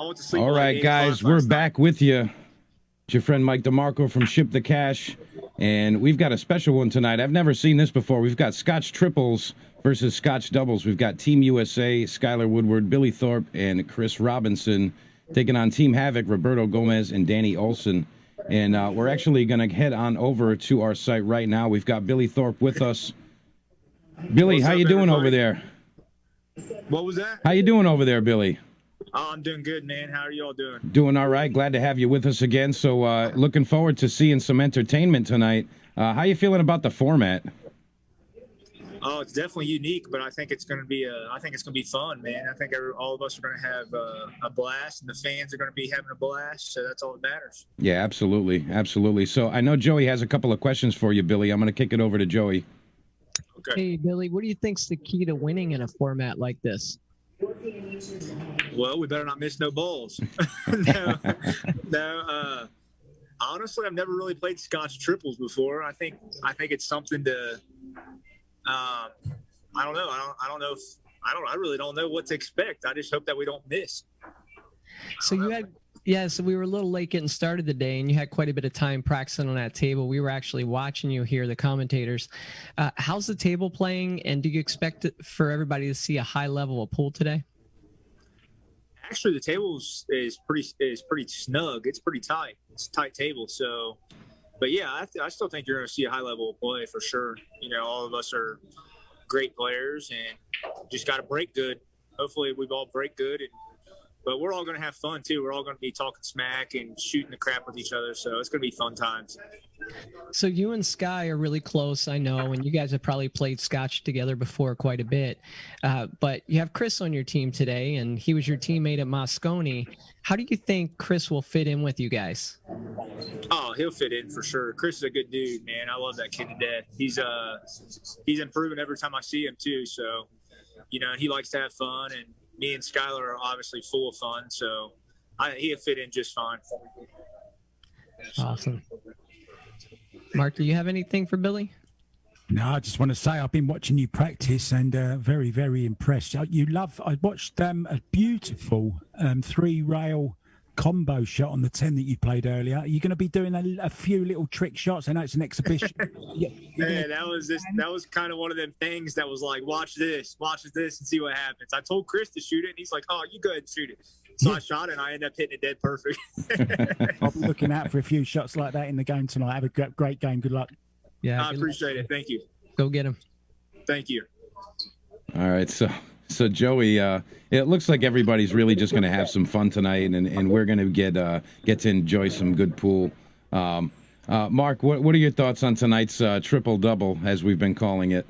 went to sleep. All right, guys, we're back with you. It's your friend Mike DeMarco from Ship the Cash, and we've got a special one tonight. I've never seen this before. We've got Scotch triples versus Scotch doubles. We've got Team USA, Skylar Woodward, Billy Thorpe, and Chris Robinson taking on Team Havoc, Roberto Gomez and Danny Olson. And we're actually going to head on over to our site right now. We've got Billy Thorpe with us. Billy, how you doing over there? What was that? How you doing over there, Billy? Oh, I'm doing good, man. How are you all doing? Doing all right. Glad to have you with us again. So looking forward to seeing some entertainment tonight. How you feeling about the format? Oh, it's definitely unique, but I think it's going to be fun, man. I think all of us are going to have a blast, and the fans are going to be having a blast. So that's all that matters. Yeah, absolutely, absolutely. So I know Joey has a couple of questions for you, Billy. I'm going to kick it over to Joey. Okay. Hey, Billy, what do you think's the key to winning in a format like this? Well, we better not miss no balls. No. Honestly, I've never really played Scotch triples before. I think it's something to. I don't know. I really don't know what to expect. I just hope that we don't miss. So we were a little late getting started today, and you had quite a bit of time practicing on that table. We were actually watching you here, the commentators. How's the table playing, and do you expect for everybody to see a high level of pool today? Actually, the table is pretty snug. It's pretty tight. It's a tight table. So, but yeah, I still think you're going to see a high level of play for sure. You know, all of us are great players, and just got to break good. Hopefully, we all break good, but we're all going to have fun too. We're all going to be talking smack and shooting the crap with each other. So it's going to be fun times. So you and Sky are really close, I know, and you guys have probably played Scotch together before quite a bit. But you have Chris on your team today, and he was your teammate at Moscone. How do you think Chris will fit in with you guys? Oh, he'll fit in for sure. Chris is a good dude, man. I love that kid to death. He's improving every time I see him too. So, you know, he likes to have fun, and me and Skylar are obviously full of fun. So he'll fit in just fine. Awesome. Mark, do you have anything for Billy? No, I just want to say I've been watching you practice and very, very impressed. I watched a beautiful 3-rail combo shot on the 10 that you played earlier. Are you going to be doing a few little trick shots? I know it's an exhibition. Yeah, that was kind of one of them things that was like, watch this, and see what happens. I told Chris to shoot it, and he's like, oh, you go ahead and shoot it. So I shot it, and I ended up hitting it dead perfect. I'll be looking out for a few shots like that in the game tonight. Have a great game. Good luck. Yeah, I appreciate it. Thank you. Go get him. Thank you. All right, so Joey, it looks like everybody's really just going to have some fun tonight, and we're going to get to enjoy some good pool. Mark, what are your thoughts on tonight's triple-double, as we've been calling it?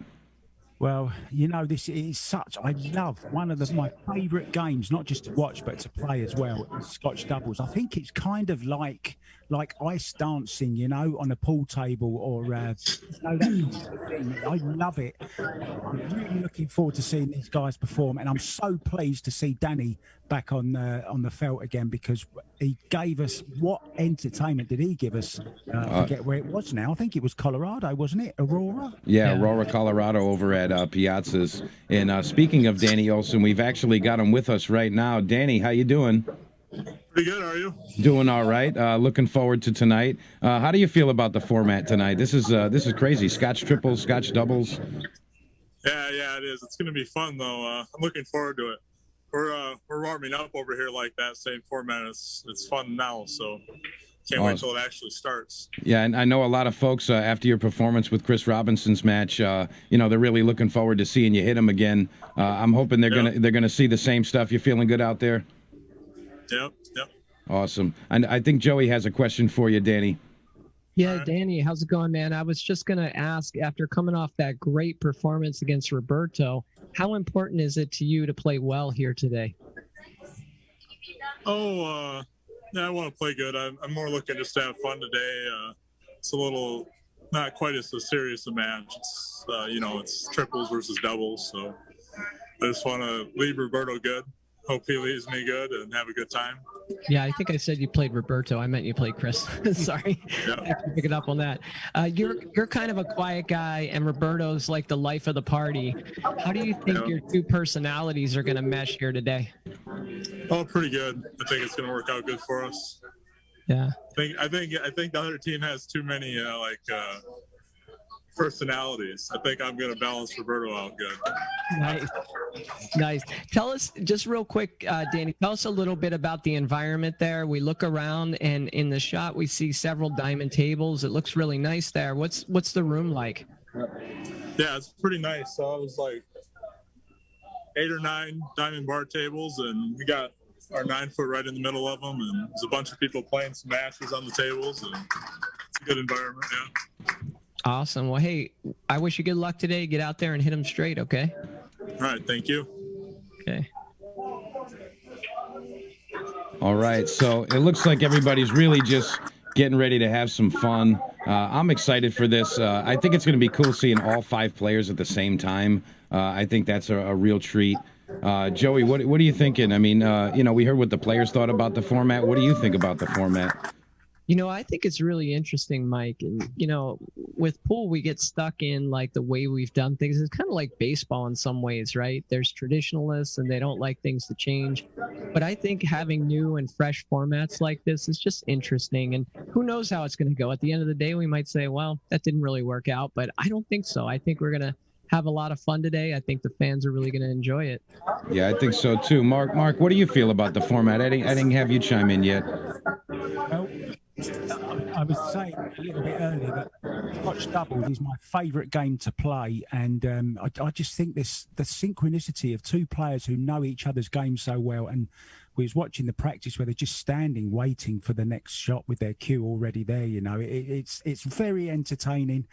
Well, you know, this is I love one of my favourite games, not just to watch, but to play as well, Scotch doubles. I think it's kind of like ice dancing, you know, on a pool table or, that kind of thing. I love it. I'm really looking forward to seeing these guys perform, and I'm so pleased to see Danny back on the felt again, because he gave us, what entertainment did he give us? I forget where it was now. I think it was Colorado, wasn't it? Aurora? Yeah, Aurora, Colorado, over at Piazza's. And speaking of Danny Olson, we've actually got him with us right now. Danny, how you doing? Pretty good. How are you? Doing all right. Looking forward to tonight. How do you feel about the format tonight? This is crazy. Scotch triples, Scotch doubles. Yeah, it is. It's going to be fun, though. I'm looking forward to it. We're warming up over here like that same format. It's fun now, so can't wait till it actually starts. Yeah, and I know a lot of folks after your performance with Chris Robinson's match, they're really looking forward to seeing you hit him again. I'm hoping they're gonna see the same stuff. You feeling good out there? Yep. Awesome. And I think Joey has a question for you, Danny. Yeah, Danny, how's it going, man? I was just going to ask, after coming off that great performance against Roberto, how important is it to you to play well here today? I want to play good. I'm more looking just to have fun today. It's a little, not quite as serious a match. It's, it's triples versus doubles. So I just want to leave Roberto good. Hope he leaves me good and have a good time. Yeah, I think I said you played Roberto. I meant you played Chris. Sorry. Yep. I have to pick it up on that. You're kind of a quiet guy, and Roberto's like the life of the party. How do you think your two personalities are going to mesh here today? Oh, pretty good. I think it's going to work out good for us. Yeah. I think the other team has too many personalities. I think I'm going to balance Roberto out good. Nice. Tell us just real quick, Danny, tell us a little bit about the environment there. We look around and in the shot, we see several diamond tables. It looks really nice there. What's the room like? Yeah, it's pretty nice. So it was like 8 or 9 diamond bar tables, and we got our 9-foot right in the middle of them, and there's a bunch of people playing some matches on the tables, and it's a good environment. Yeah. Awesome. Well, hey, I wish you good luck today. Get out there and hit them straight, okay? All right, thank you. Okay. All right, so it looks like everybody's really just getting ready to have some fun. I'm excited for this. I think it's going to be cool seeing all 5 players at the same time. I think that's a real treat. Joey, what are you thinking? I mean, we heard what the players thought about the format. What do you think about the format? I think it's really interesting, Mike. And, with pool, we get stuck in like the way we've done things. It's kind of like baseball in some ways, right? There's traditionalists and they don't like things to change. But I think having new and fresh formats like this is just interesting. And who knows how it's going to go. At the end of the day, we might say, well, that didn't really work out. But I don't think so. I think we're going to have a lot of fun today. I think the fans are really going to enjoy it. Yeah, I think so too. Mark, what do you feel about the format? I didn't have you chime in yet. Well, I was saying a little bit earlier that Scotch doubles is my favourite game to play, and I just think the synchronicity of 2 players who know each other's game so well, and we was watching the practice where they're just standing waiting for the next shot with their cue already there. It's very entertaining.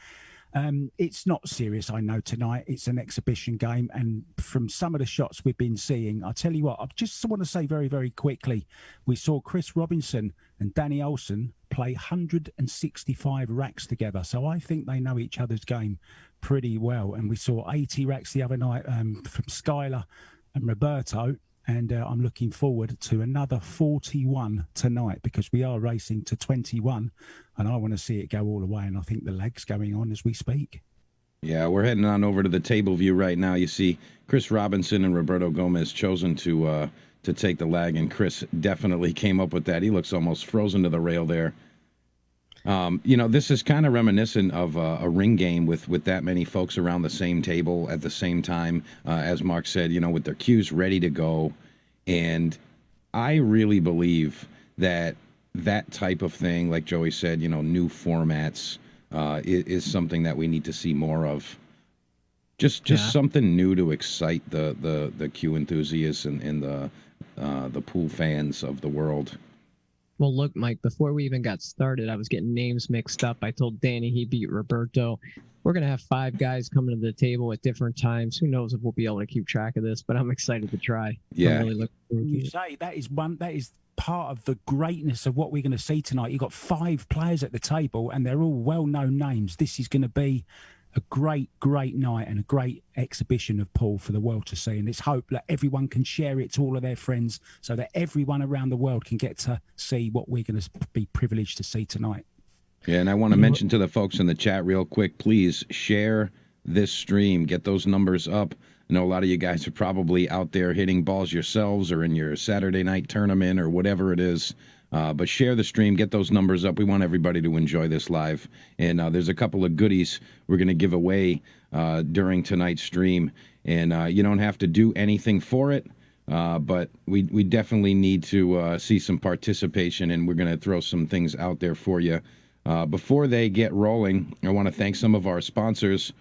It's not serious, I know, tonight. It's an exhibition game. And from some of the shots we've been seeing, I tell you what, I just want to say very, very quickly, we saw Chris Robinson and Danny Olson play 165 racks together. So I think they know each other's game pretty well. And we saw 80 racks the other night from Skylar and Roberto. And I'm looking forward to another 41 tonight because we are racing to 21 and I want to see it go all the way. And I think the leg's going on as we speak. Yeah, we're heading on over to the table view right now. You see Chris Robinson and Roberto Gomez chosen to take the lag, and Chris definitely came up with that. He looks almost frozen to the rail there. This is kind of reminiscent of a ring game with that many folks around the same table at the same time, as Mark said, with their cues ready to go. And I really believe that type of thing, like Joey said, new formats is something that we need to see more of. Just something new to excite the cue enthusiasts and the pool fans of the world. Well, look, Mike, before we even got started, I was getting names mixed up. I told Danny he beat Roberto. We're going to have 5 guys coming to the table at different times. Who knows if we'll be able to keep track of this, but I'm excited to try. Yeah. I'm really looking forward to You it. say that is part of the greatness of what we're going to see tonight. You've got 5 players at the table and they're all well-known names. This is going to be a great, great night and a great exhibition of pool for the world to see. And let's hope that everyone can share it to all of their friends so that everyone around the world can get to see what we're going to be privileged to see tonight. Yeah, and I want to mention to the folks in the chat real quick, please share this stream. Get those numbers up. I know a lot of you guys are probably out there hitting balls yourselves or in your Saturday night tournament or whatever it is. But share the stream, get those numbers up. We want everybody to enjoy this live. And there's a couple of goodies we're going to give away during tonight's stream. And you don't have to do anything for it, but we definitely need to see some participation, and we're going to throw some things out there for you. Before they get rolling, I want to thank some of our sponsors.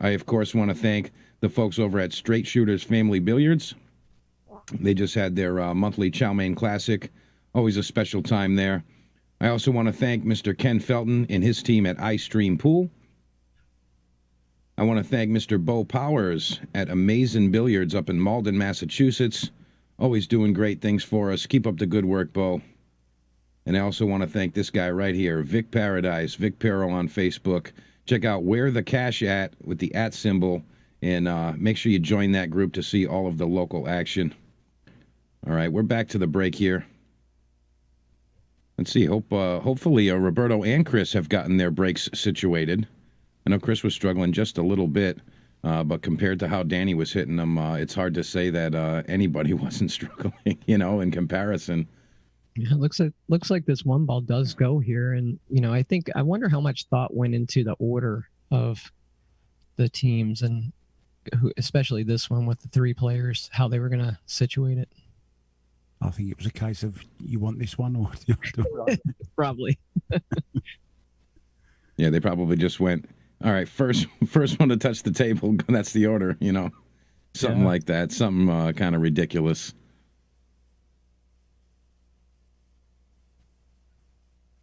I, of course, want to thank the folks over at Straight Shooters Family Billiards. They just had their monthly Chow Mein Classic. Always a special time there. I also want to thank Mr. Ken Felton and his team at Ice Stream Pool. I want to thank Mr. Bo Powers at Amazing Billiards up in Malden, Massachusetts. Always doing great things for us. Keep up the good work, Bo. And I also want to thank this guy right here, Vic Paradise, Vic Pero on Facebook. Check out Where the Cash At with the @ symbol, and make sure you join that group to see all of the local action. All right, we're back to the break here. Let's see. Hopefully, Roberto and Chris have gotten their breaks situated. I know Chris was struggling just a little bit. But compared to how Danny was hitting them, it's hard to say that anybody wasn't struggling, in comparison. Yeah, it looks like this one ball does go here, and I wonder how much thought went into the order of the teams, and especially this one with the 3 players, how they were going to situate it. I think it was a case of you want this one or Probably. Yeah, they probably just went, all right, first one to touch the table, that's the order, something like that, something kind of ridiculous.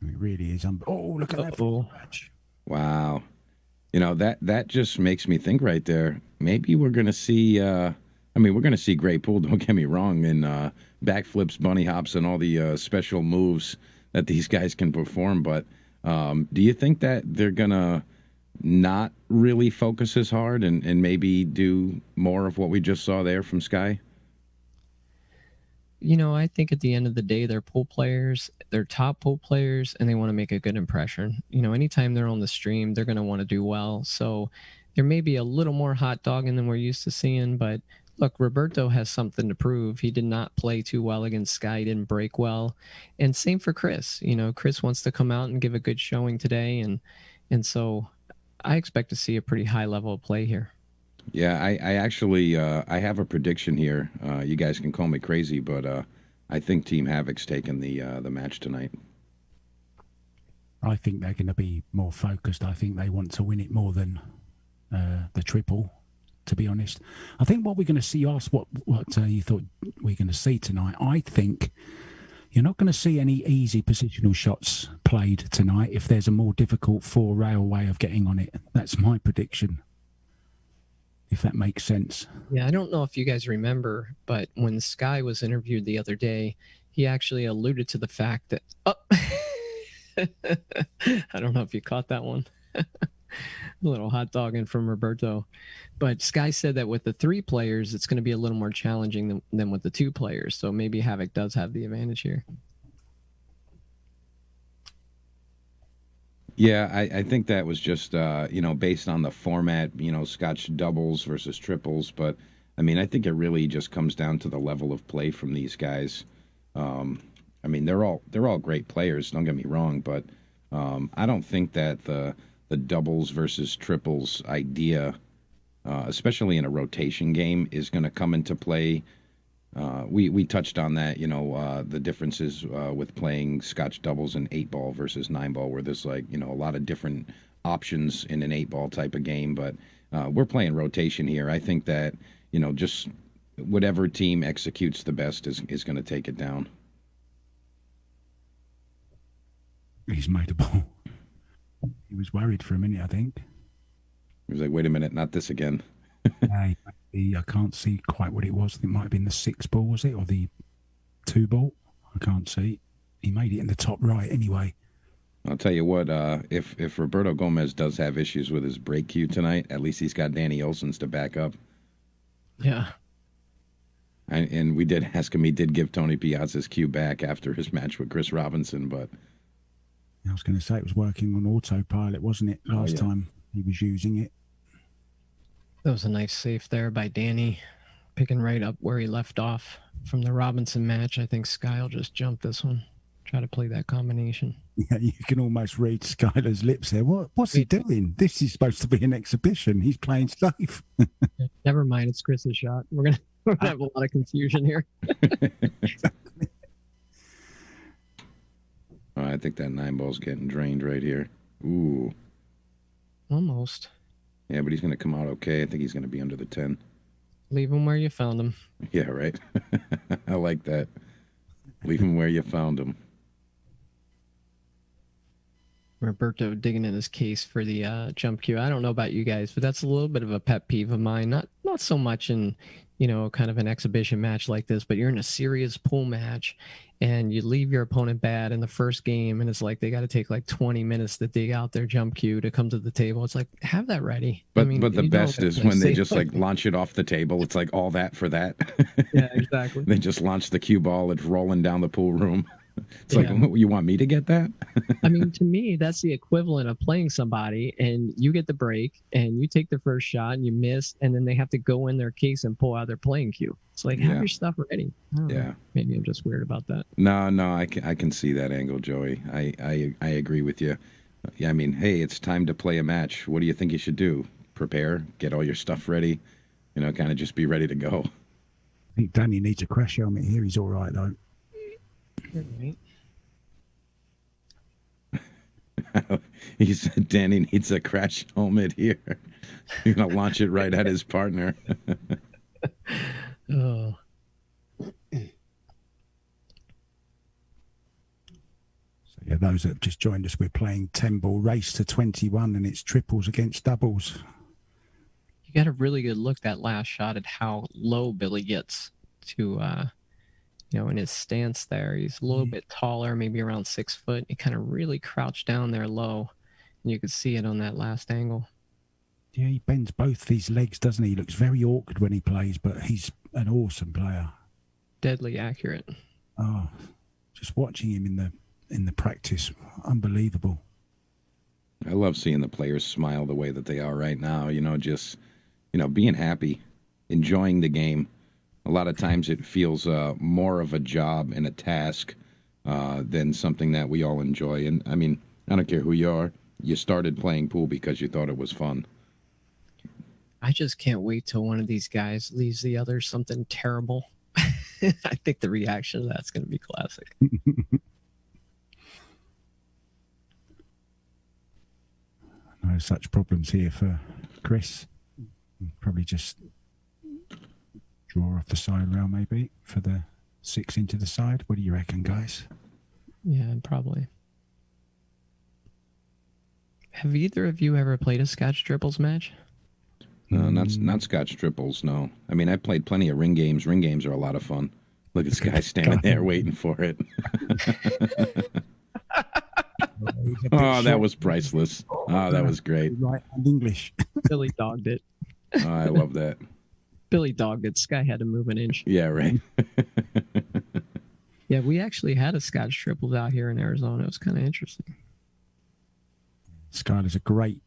It really is. Oh, look at that match! Wow, that just makes me think right there. Maybe we're gonna see. We're gonna see great pool. Don't get me wrong, and backflips, bunny hops, and all the special moves that these guys can perform. But do you think that they're gonna not really focus as hard and maybe do more of what we just saw there from Sky? I think at the end of the day, they're pool players, they're top pool players, and they want to make a good impression. Anytime they're on the stream, they're going to want to do well. So there may be a little more hot dogging than we're used to seeing, but look, Roberto has something to prove. He did not play too well against Sky, he didn't break well. And same for Chris. Chris wants to come out and give a good showing today, and so I expect to see a pretty high level of play here. Yeah, I actually I have a prediction here. You guys can call me crazy, but I think Team Havoc's taking the match tonight. I think they're going to be more focused. I think they want to win it more than the triple, to be honest. I think what we're going to see, you asked what you thought we're going to see tonight. I think you're not going to see any easy positional shots played tonight if there's a more difficult 4-rail way of getting on it. That's my prediction, if that makes sense. Yeah, I don't know if you guys remember, but when Sky was interviewed the other day, he actually alluded to the fact that I don't know if you caught that one. A little hot dogging from Roberto. But Sky said that with the 3 players, it's going to be a little more challenging than with the 2 players. So maybe Havoc does have the advantage here. Yeah, I think that was just, based on the format, Scotch doubles versus triples. But, I think it really just comes down to the level of play from these guys. They're all great players, don't get me wrong, but I don't think that the doubles versus triples idea, especially in a rotation game, is going to come into play. We touched on that, the differences with playing Scotch doubles and 8-ball versus 9-ball, where there's a lot of different options in an 8-ball type of game. But we're playing rotation here. I think that, just whatever team executes the best is going to take it down. He's made a ball. He was worried for a minute, I think. He was like, wait a minute, not this again. I can't see quite what it was. It might have been the 6-ball, was it? Or the 2-ball? I can't see. He made it in the top right anyway. I'll tell you what, if Roberto Gomez does have issues with his break cue tonight, at least he's got Danny Olson's to back up. Yeah. And we did ask him, he did give Tony Piazza's cue back after his match with Chris Robinson, but... I was going to say it was working on autopilot, wasn't it, last time he was using it? That was a nice save there by Danny, picking right up where he left off from the Robinson match. I think Sky will just jump this one, try to play that combination. Yeah, you can almost read Skylar's lips there. What's he doing? This is supposed to be an exhibition. He's playing safe. Never mind, it's Chris's shot. We're gonna have a lot of confusion here. I think that 9-ball's getting drained right here. Ooh. Almost. Yeah, but he's going to come out okay. I think he's going to be under the 10. Leave him where you found him. Yeah, right. I like that. Leave him where you found him. Roberto digging in his case for the jump cue. I don't know about you guys, but that's a little bit of a pet peeve of mine. Not so much in, kind of an exhibition match like this, but you're in a serious pool match and you leave your opponent bad in the first game, and it's like they got to take 20 minutes to dig out their jump cue to come to the table. It's like, have that ready. But the best is when they just launch it off the table. It's like all that for that. Yeah, exactly. They just launch the cue ball. It's rolling down the pool room. It's like, you want me to get that? I mean, to me, that's the equivalent of playing somebody and you get the break and you take the first shot and you miss, and then they have to go in their case and pull out their playing cue. It's like, have your stuff ready. Yeah. Maybe I'm just weird about that. No, I can see that angle, Joey. I agree with you. Yeah, I mean, hey, it's time to play a match. What do you think you should do? Prepare, get all your stuff ready, kind of just be ready to go. I think Danny needs a crash helmet here. He's all right, though. He said Danny needs a crash helmet here. You're going to launch it right at his partner. Oh. Yeah, those that have just joined us, we're playing 10-ball race to 21, and it's triples against doubles. You got a really good look that last shot at how low Billy gets to, in his stance there. He's a little bit taller, maybe around 6 foot. He kind of really crouched down there low, and you could see it on that last angle. Yeah, he bends both his legs, doesn't he? He looks very awkward when he plays, but he's an awesome player. Deadly accurate. Oh, just watching him in the practice, unbelievable. I love seeing the players smile the way that they are right now, just being happy, enjoying the game. A lot of times it feels more of a job and a task than something that we all enjoy. And I mean, I don't care who you are, you started playing pool because you thought it was fun. I just can't wait till one of these guys leaves the other something terrible. I think the reaction to that's going to be classic. No such problems here for Chris. Probably just draw off the side rail maybe for the 6 into the side. What do you reckon, guys? Yeah, probably. Have either of you ever played a Scotch triples match? No, not Scotch triples, no. I mean, I played plenty of ring games. Ring games are a lot of fun. Look at this guy standing there waiting for it. Oh, that was priceless. Oh, that was great. Right, and English. Billy dogged it. Oh, I love that. Billy dogged it. Sky had to move an inch. Yeah, right. Yeah, we actually had a Scotch triples out here in Arizona. It was kind of interesting. Skyler's a great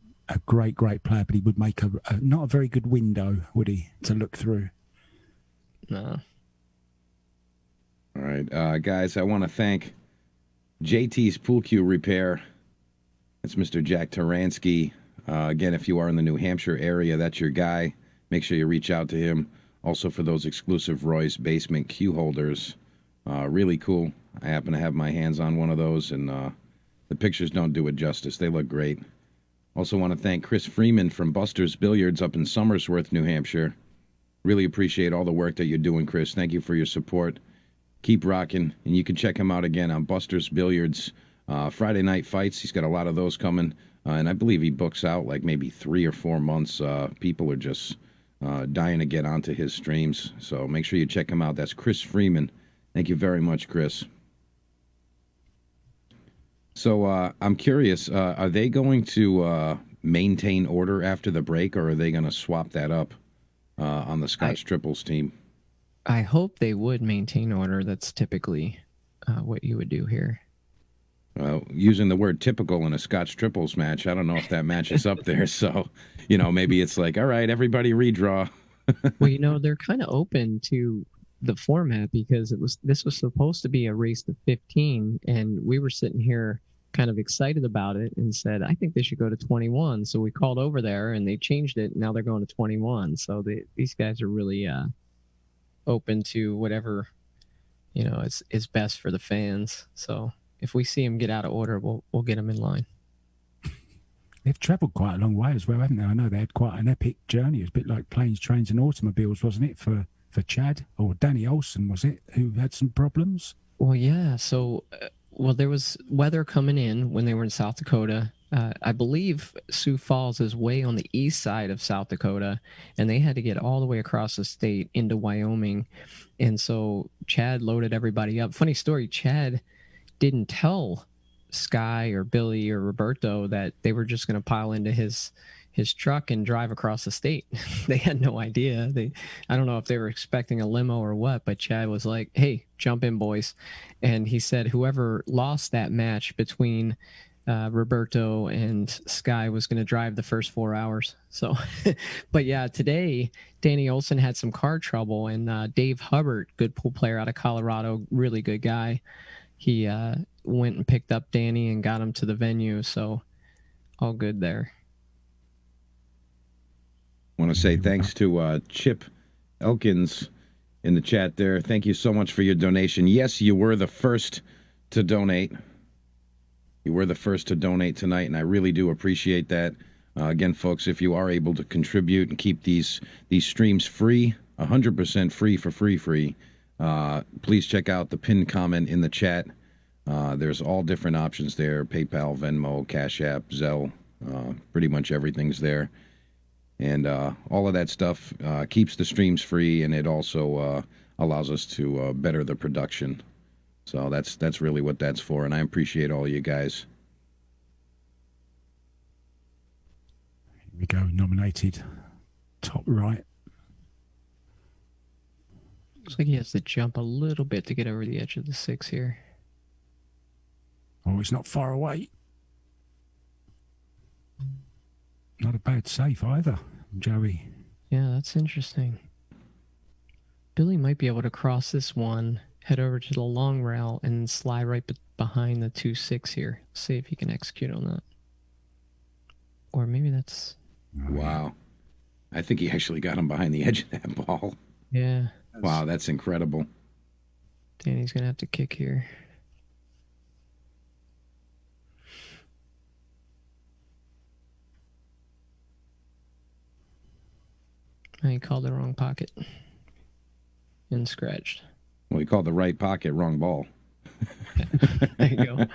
player, but he would make a not a very good window, would he, to look through? No. All right, guys, I want to thank JT's Pool Cue Repair. That's Mr. Jack Taransky. Again, if you are in the New Hampshire area, that's your guy. Make sure you reach out to him. Also for those exclusive Roy's Basement cue holders. Really cool. I happen to have my hands on one of those, and the pictures don't do it justice. They look great. Also want to thank Chris Freeman from Buster's Billiards up in Somersworth, New Hampshire. Really appreciate all the work that you're doing, Chris. Thank you for your support. Keep rocking, and you can check him out again on Buster's Billiards. Friday night fights, he's got a lot of those coming, and I believe he books out like maybe 3 or 4 months. People are just dying to get onto his streams, so make sure you check him out. That's Chris Freeman. Thank you very much, Chris. So I'm curious, are they going to maintain order after the break, or are they going to swap that up on the Scotch triples team? I hope they would maintain order. That's typically what you would do here. Using the word typical in a Scotch triples match, I don't know if that match is up there. So, maybe it's like, all right, everybody redraw. Well, they're kind of open to the format because this was supposed to be a race to 15, and we were sitting here kind of excited about it and said, I think they should go to 21. So we called over there and they changed it. Now they're going to 21. So these guys are really open to whatever is best for the fans. So if we see them get out of order, we'll get them in line. They've travelled quite a long way as well, haven't they? I know they had quite an epic journey. It was a bit like planes, trains, and automobiles, wasn't it, for Chad or Danny Olson, was it, who had some problems? Well, yeah. So, there was weather coming in when they were in South Dakota. I believe Sioux Falls is way on the east side of South Dakota, and they had to get all the way across the state into Wyoming. And so Chad loaded everybody up. Funny story, Chad didn't tell Sky or Billy or Roberto that they were just going to pile into his his truck and drive across the state. They had no idea. I don't know if they were expecting a limo or what, but Chad was like, "Hey, jump in, boys." And he said whoever lost that match between Roberto and Sky was going to drive the first 4 hours. So, but yeah, today Danny Olson had some car trouble, and Dave Hubbard, good pool player out of Colorado, really good guy. He went and picked up Danny and got him to the venue. So all good there. I want to say thanks to Chip Elkins in the chat there. Thank you so much for your donation. Yes, you were the first to donate. You were the first to donate tonight, and I really do appreciate that. Again, folks, if you are able to contribute and keep these streams free, 100% free for free, please check out the pinned comment in the chat. There's all different options there: PayPal, Venmo, Cash App, Zelle. Pretty much everything's there. And all of that stuff keeps the streams free, and it also allows us to better the production. So that's really what that's for, and I appreciate all you guys. Here we go, nominated top right. Looks like he has to jump a little bit to get over the edge of the 6 here. Oh, it's not far away. Not a bad save either, Joey. Yeah, that's interesting. Billy might be able to cross this one, head over to the long rail, and slide right behind the 2-6 here. See if he can execute on that. Or maybe that's... Wow. I think he actually got him behind the edge of that ball. Yeah. Wow, that's incredible. Danny's going to have to kick here. He called the wrong pocket and scratched. Well, he called the right pocket, wrong ball. There you go.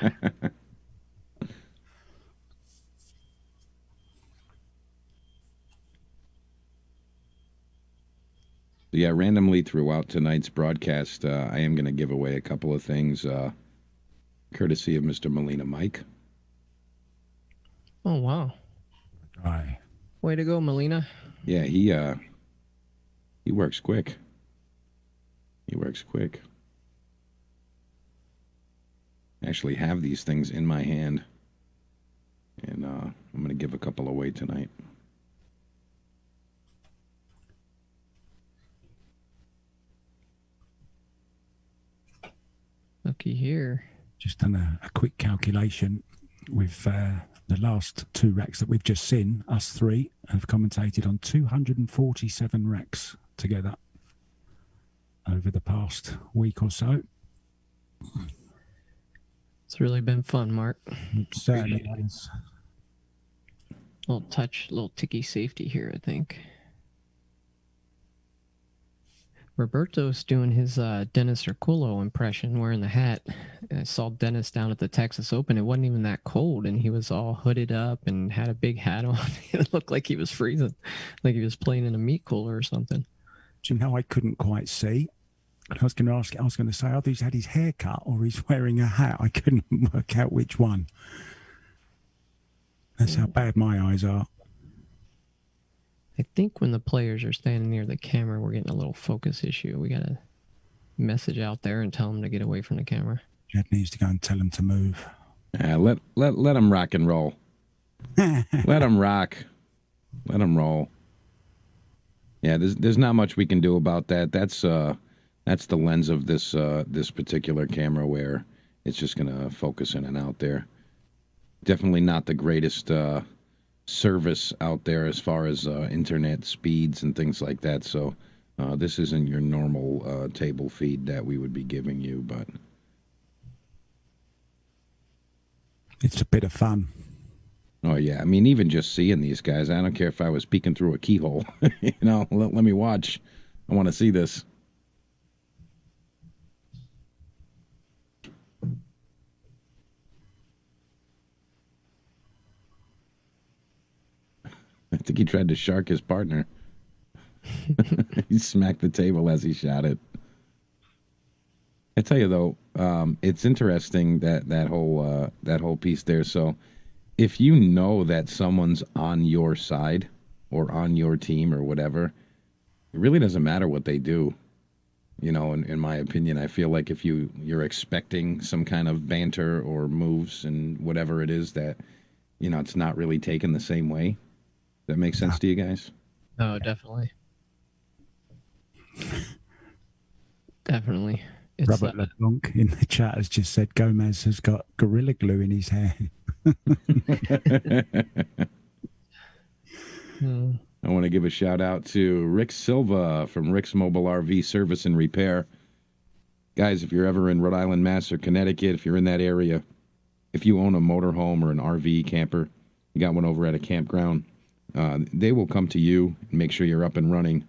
Yeah, randomly throughout tonight's broadcast, I am going to give away a couple of things, courtesy of Mr. Molina Mike. Oh, wow. Aye. Way to go, Molina. Yeah, he works quick. He works quick. I actually have these things in my hand, and I'm going to give a couple away tonight. Lucky here. Just done a quick calculation with the last 2 wrecks that we've just seen. Us 3 have commentated on 247 wrecks together over the past week or so. It's really been fun, Mark. It certainly has. Little ticky safety here, I think. Roberto's doing his Dennis Urquillo impression, wearing the hat. I saw Dennis down at the Texas Open. It wasn't even that cold, and he was all hooded up and had a big hat on. It looked like he was freezing, like he was playing in a meat cooler or something. Do you know, I couldn't quite see. I was going to say, either he's had his hair cut or he's wearing a hat. I couldn't work out which one. That's how bad my eyes are. I think when the players are standing near the camera, we're getting a little focus issue. We got to message out there and tell them to get away from the camera. Jed needs to go and tell him to move. Let him rock and roll. Let him rock. Let him roll. Yeah, there's not much we can do about that. That's the lens of this particular camera, where it's just gonna focus in and out there. Definitely not the greatest service out there as far as internet speeds and things like that. So this isn't your normal table feed that we would be giving you, but it's a bit of fun. Oh yeah, I mean, even just seeing these guys, I don't care if I was peeking through a keyhole. Let me watch. I want to see this. I think he tried to shark his partner. He smacked the table as he shot it. I tell you though, it's interesting that whole piece there. So if you know that someone's on your side or on your team or whatever, it really doesn't matter what they do. You know, in my opinion, I feel like if you're expecting some kind of banter or moves and whatever it is that, you know, it's not really taken the same way. That makes sense to you guys? Oh, definitely. Definitely. It's, Robert LeBlanc in the chat has just said Gomez has got Gorilla Glue in his hair. I want to give a shout out to Rick Silva from Rick's Mobile RV Service and Repair. Guys, if you're ever in Rhode Island, Mass, or Connecticut, if you're in that area, if you own a motorhome or an RV camper, you got one over at a campground, they will come to you and make sure you're up and running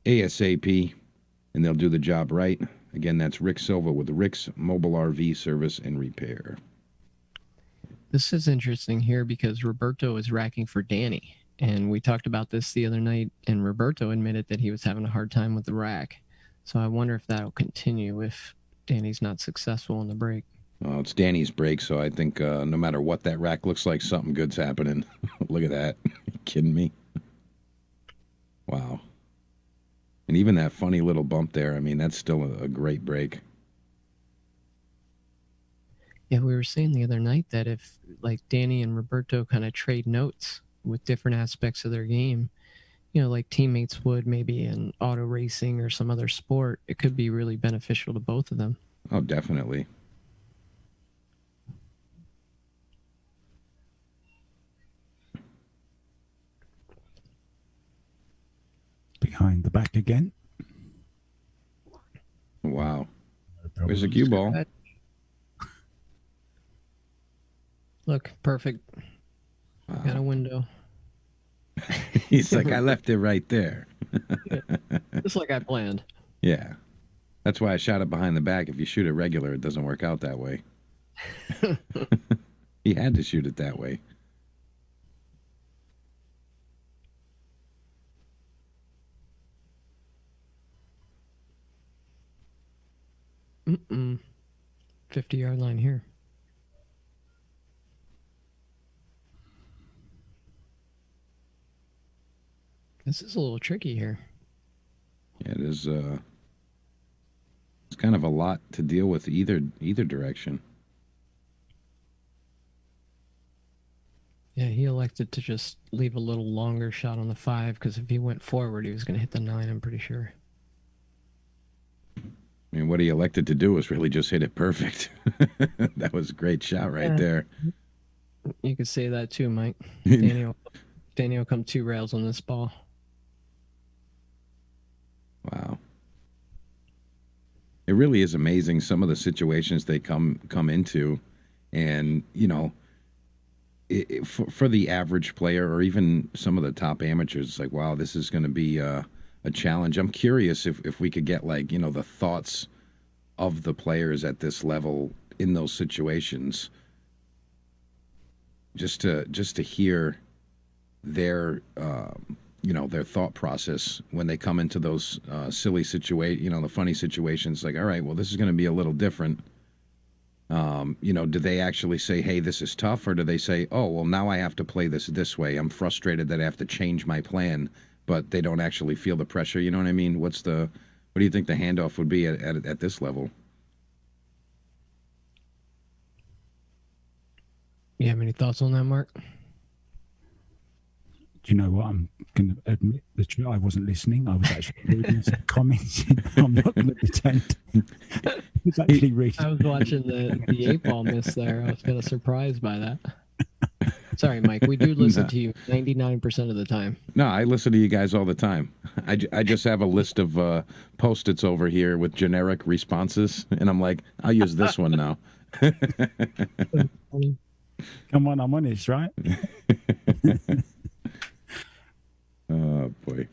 ASAP, and they'll do the job right. Again, that's Rick Silva with Rick's Mobile RV Service and Repair. This is interesting here because Roberto is racking for Danny. And we talked about this the other night, and Roberto admitted that he was having a hard time with the rack. So I wonder if that'll continue if Danny's not successful in the break. Well, it's Danny's break, so I think no matter what that rack looks like, something good's happening. Look at that. You kidding me? Wow. And even that funny little bump there, I mean, that's still a great break. Yeah, we were saying the other night that if, like, Danny and Roberto kind of trade notes with different aspects of their game, you know, like teammates would maybe in auto racing or some other sport, it could be really beneficial to both of them. Oh, definitely. Behind the back again. Wow. Where's the cue ball? Look, perfect. Wow. Got a window. He's like, I left it right there. Just like I planned. Yeah. That's why I shot it behind the back. If you shoot it regular, it doesn't work out that way. He had to shoot it that way. Mm-mm. 50-yard line here. This is a little tricky here. Yeah, it is. It's kind of a lot to deal with either direction. Yeah, he elected to just leave a little longer shot on the 5 because if he went forward, he was going to hit the 9, I'm pretty sure. I mean, what he elected to do was really just hit it perfect. That was a great shot right there. You could say that too, Mike. Daniel come 2 rails on this ball. Wow. It really is amazing some of the situations they come into, and you know, for the average player or even some of the top amateurs, it's like, wow, this is going to be a challenge. I'm curious if we could get, like, you know, the thoughts of the players at this level in those situations, just to hear their you know, their thought process when they come into those silly you know, the funny situations. Like, all right, well, this is going to be a little different. You know, do they actually say, hey, this is tough? Or do they say, oh, well, now I have to play this way. I'm frustrated that I have to change my plan, but they don't actually feel the pressure. You know what I mean? What do you think the handoff would be at this level? You have any thoughts on that, Mark? Do you know what? I'm going to admit the truth. I wasn't listening. I was actually reading some comments. I'm not going to pretend. I was actually reading. I was watching the 8-ball miss there. I was kind of surprised by that. Sorry, Mike. We do listen to you 99% of the time. No, I listen to you guys all the time. I just have a list of Post-its over here with generic responses, and I'm like, I'll use this one now. Come on, I'm honest, right? Oh boy.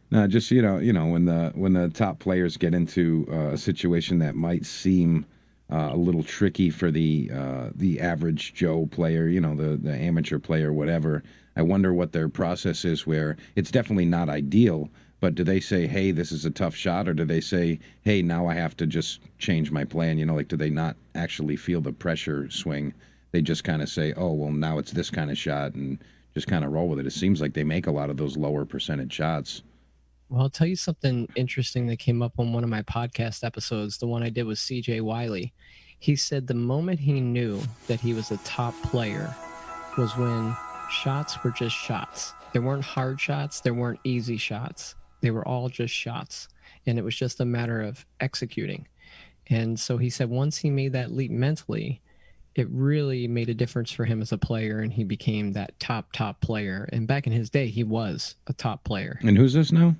No, just you know when the top players get into a situation that might seem a little tricky for the average Joe player, you know, the amateur player, whatever. I wonder what their process is. Where it's definitely not ideal, but do they say, "Hey, this is a tough shot," or do they say, "Hey, now I have to just change my plan"? You know, like, do they not actually feel the pressure swing? they just kind of say, oh, well, now it's this kind of shot, and just kind of roll with it. It seems like they make a lot of those lower percentage shots. Well, I'll tell you something interesting that came up on one of my podcast episodes. The one I did with CJ Wiley. He said the moment he knew that he was a top player was when shots were just shots. There weren't hard shots. There weren't easy shots. They were all just shots. And it was just a matter of executing. And so he said once he made that leap mentally, it really made a difference for him as a player, and he became that top player. And back in his day, he was a top player. And who's this now?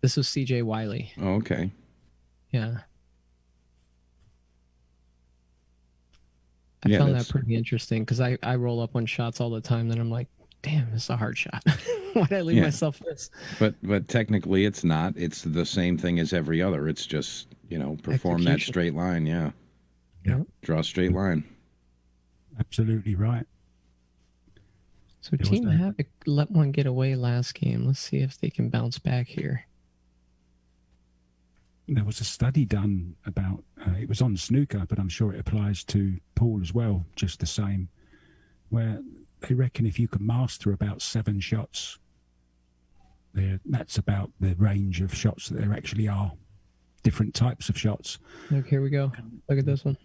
This was CJ Wiley. Oh, okay. Yeah. I found that pretty interesting because I roll up on shots all the time. Then I'm like, damn, this is a hard shot. Why'd I leave myself this? But technically it's not. It's the same thing as every other. It's just, perform that straight line. Yeah. Draw a straight line. Absolutely right. So Team Havoc let one get away last game. Let's see if they can bounce back here. There was a study done about, it was on snooker, but I'm sure it applies to pool as well, just the same, where they reckon if you can master about 7 shots, that's about the range of shots that there actually are, different types of shots. Look, here we go. Look at this one.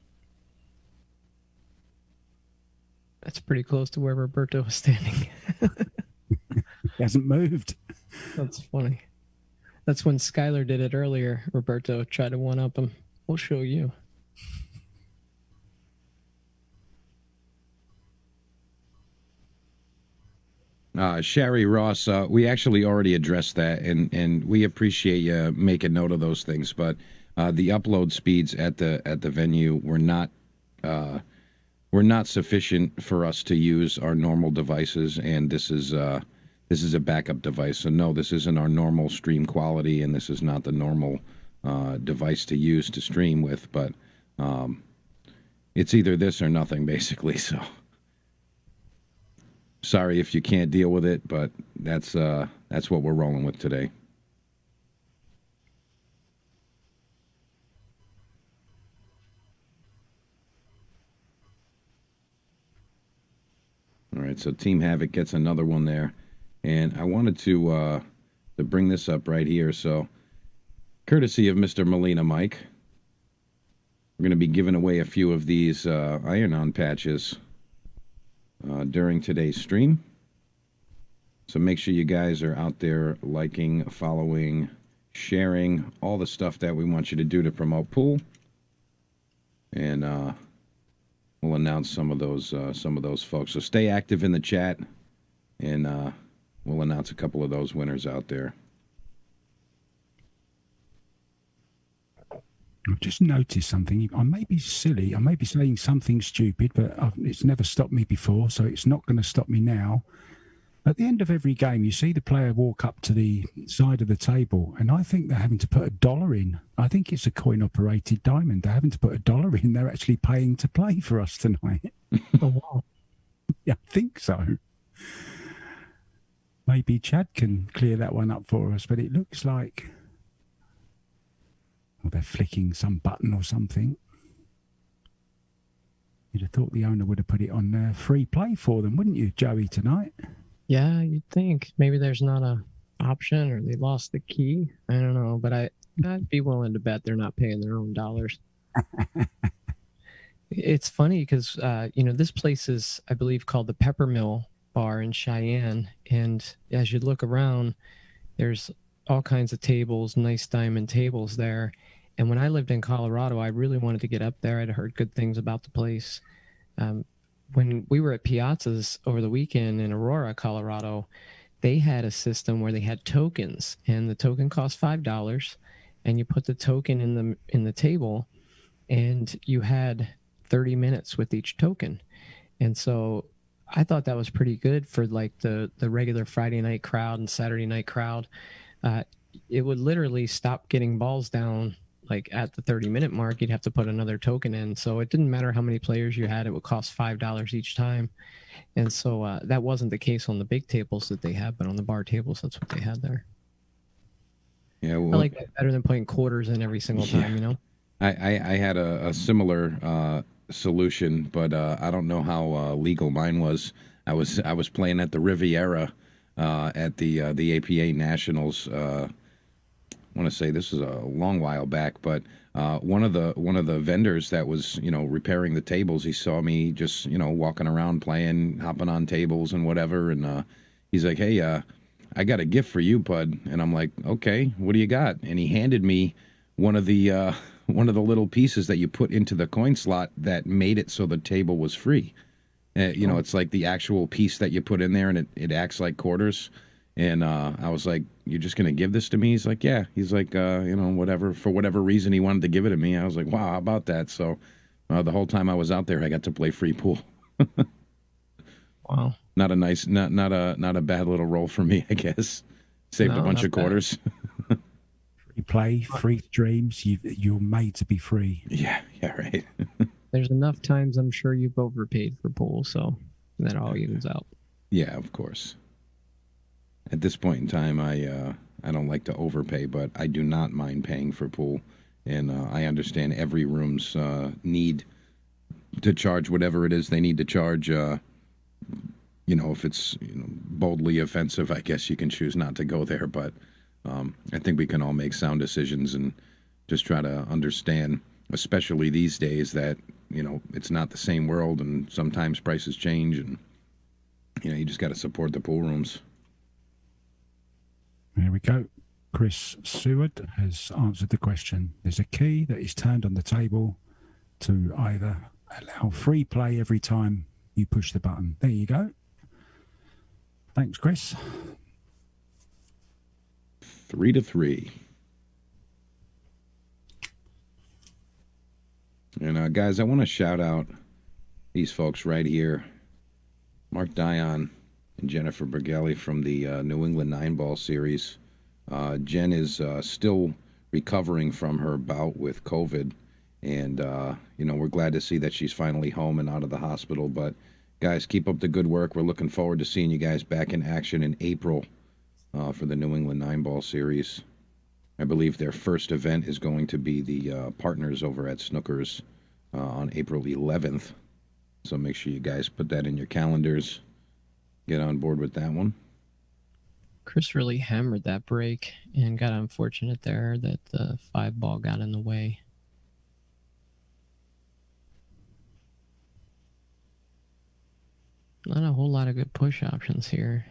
That's pretty close to where Roberto was standing. He hasn't moved. That's funny. That's when Skylar did it earlier. Roberto tried to one-up him. We'll show you. Sherry Ross, we actually already addressed that, and we appreciate you making note of those things. But the upload speeds at the venue were not sufficient for us to use our normal devices, and this is a backup device. So no, this isn't our normal stream quality, and this is not the normal device to use to stream with. But it's either this or nothing, basically. So sorry if you can't deal with it, but that's what we're rolling with today. All right, so Team Havoc gets another one there. And I wanted to bring this up right here. So, courtesy of Mr. Molina Mike, we're going to be giving away a few of these iron-on patches during today's stream. So make sure you guys are out there liking, following, sharing, all the stuff that we want you to do to promote pool. And we'll announce some of those folks. So stay active in the chat, and we'll announce a couple of those winners out there. I've just noticed something. I may be silly. I may be saying something stupid, but it's never stopped me before, so it's not going to stop me now. At the end of every game, you see the player walk up to the side of the table, and I think they're having to put $1 in. I think it's a coin-operated diamond. They're having to put $1 in. They're actually paying to play for us tonight. Oh, wow. Yeah, I think so. Maybe Chad can clear that one up for us, but it looks like they're flicking some button or something. You'd have thought the owner would have put it on free play for them, wouldn't you, Joey, tonight? Yeah, you'd think. Maybe there's not a option, or they lost the key. I don't know, but I'd be willing to bet they're not paying their own dollars. It's funny because, this place is, I believe, called the Peppermill Bar in Cheyenne. And as you look around, there's all kinds of tables, nice diamond tables there. And when I lived in Colorado, I really wanted to get up there. I'd heard good things about the place. When we were at Piazza's over the weekend in Aurora, Colorado, they had a system where they had tokens, and the token cost $5, and you put the token in the table, and you had 30 minutes with each token. And so I thought that was pretty good for like the regular Friday night crowd and Saturday night crowd. It would literally stop getting balls down like at the 30-minute mark. You'd have to put another token in. So it didn't matter how many players you had. It would cost $5 each time. And so that wasn't the case on the big tables that they had, but on the bar tables, that's what they had there. Yeah, well, I like that better than putting quarters in every single time, I had a similar solution, but I don't know how legal mine was. I was playing at the Riviera at the APA Nationals. I want to say this was a long while back, but one of the vendors that was repairing the tables, he saw me just walking around playing, hopping on tables and whatever, and he's like, "Hey, I got a gift for you, bud." And I'm like, "Okay, what do you got?" And he handed me one of the little pieces that you put into the coin slot that made it so the table was free. It's like the actual piece that you put in there, and it acts like quarters. And I was like, "You're just gonna give this to me?" He's like, "Yeah." He's like, whatever, for whatever reason he wanted to give it to me. I was like, "Wow, how about that?" So the whole time I was out there, I got to play free pool. Wow. Not a bad little roll for me, I guess. Saved a bunch of quarters. Free play, free dreams. You're made to be free. Yeah, right. There's enough times I'm sure you've overpaid for pool, so that all evens out. Yeah, of course. At this point in time, I don't like to overpay, but I do not mind paying for pool, and I understand every room's need to charge whatever it is they need to charge. If it's boldly offensive, I guess you can choose not to go there. But I think we can all make sound decisions and just try to understand, especially these days, that it's not the same world, and sometimes prices change, and you just got to support the pool rooms. There we go. Chris Seward has answered the question. There's a key that is turned on the table to either allow free play every time you push the button. There you go. Thanks, Chris. 3-3. And guys, I want to shout out these folks right here. Mark Dion and Jennifer Bergelli from the New England 9-Ball series. Jen is still recovering from her bout with COVID. And, we're glad to see that she's finally home and out of the hospital. But, guys, keep up the good work. We're looking forward to seeing you guys back in action in April for the New England 9-Ball series. I believe their first event is going to be the partners over at Snookers on April 11th. So make sure you guys put that in your calendars. Get on board with that one. Chris really hammered that break and got unfortunate there that the 5-ball got in the way. Not a whole lot of good push options here.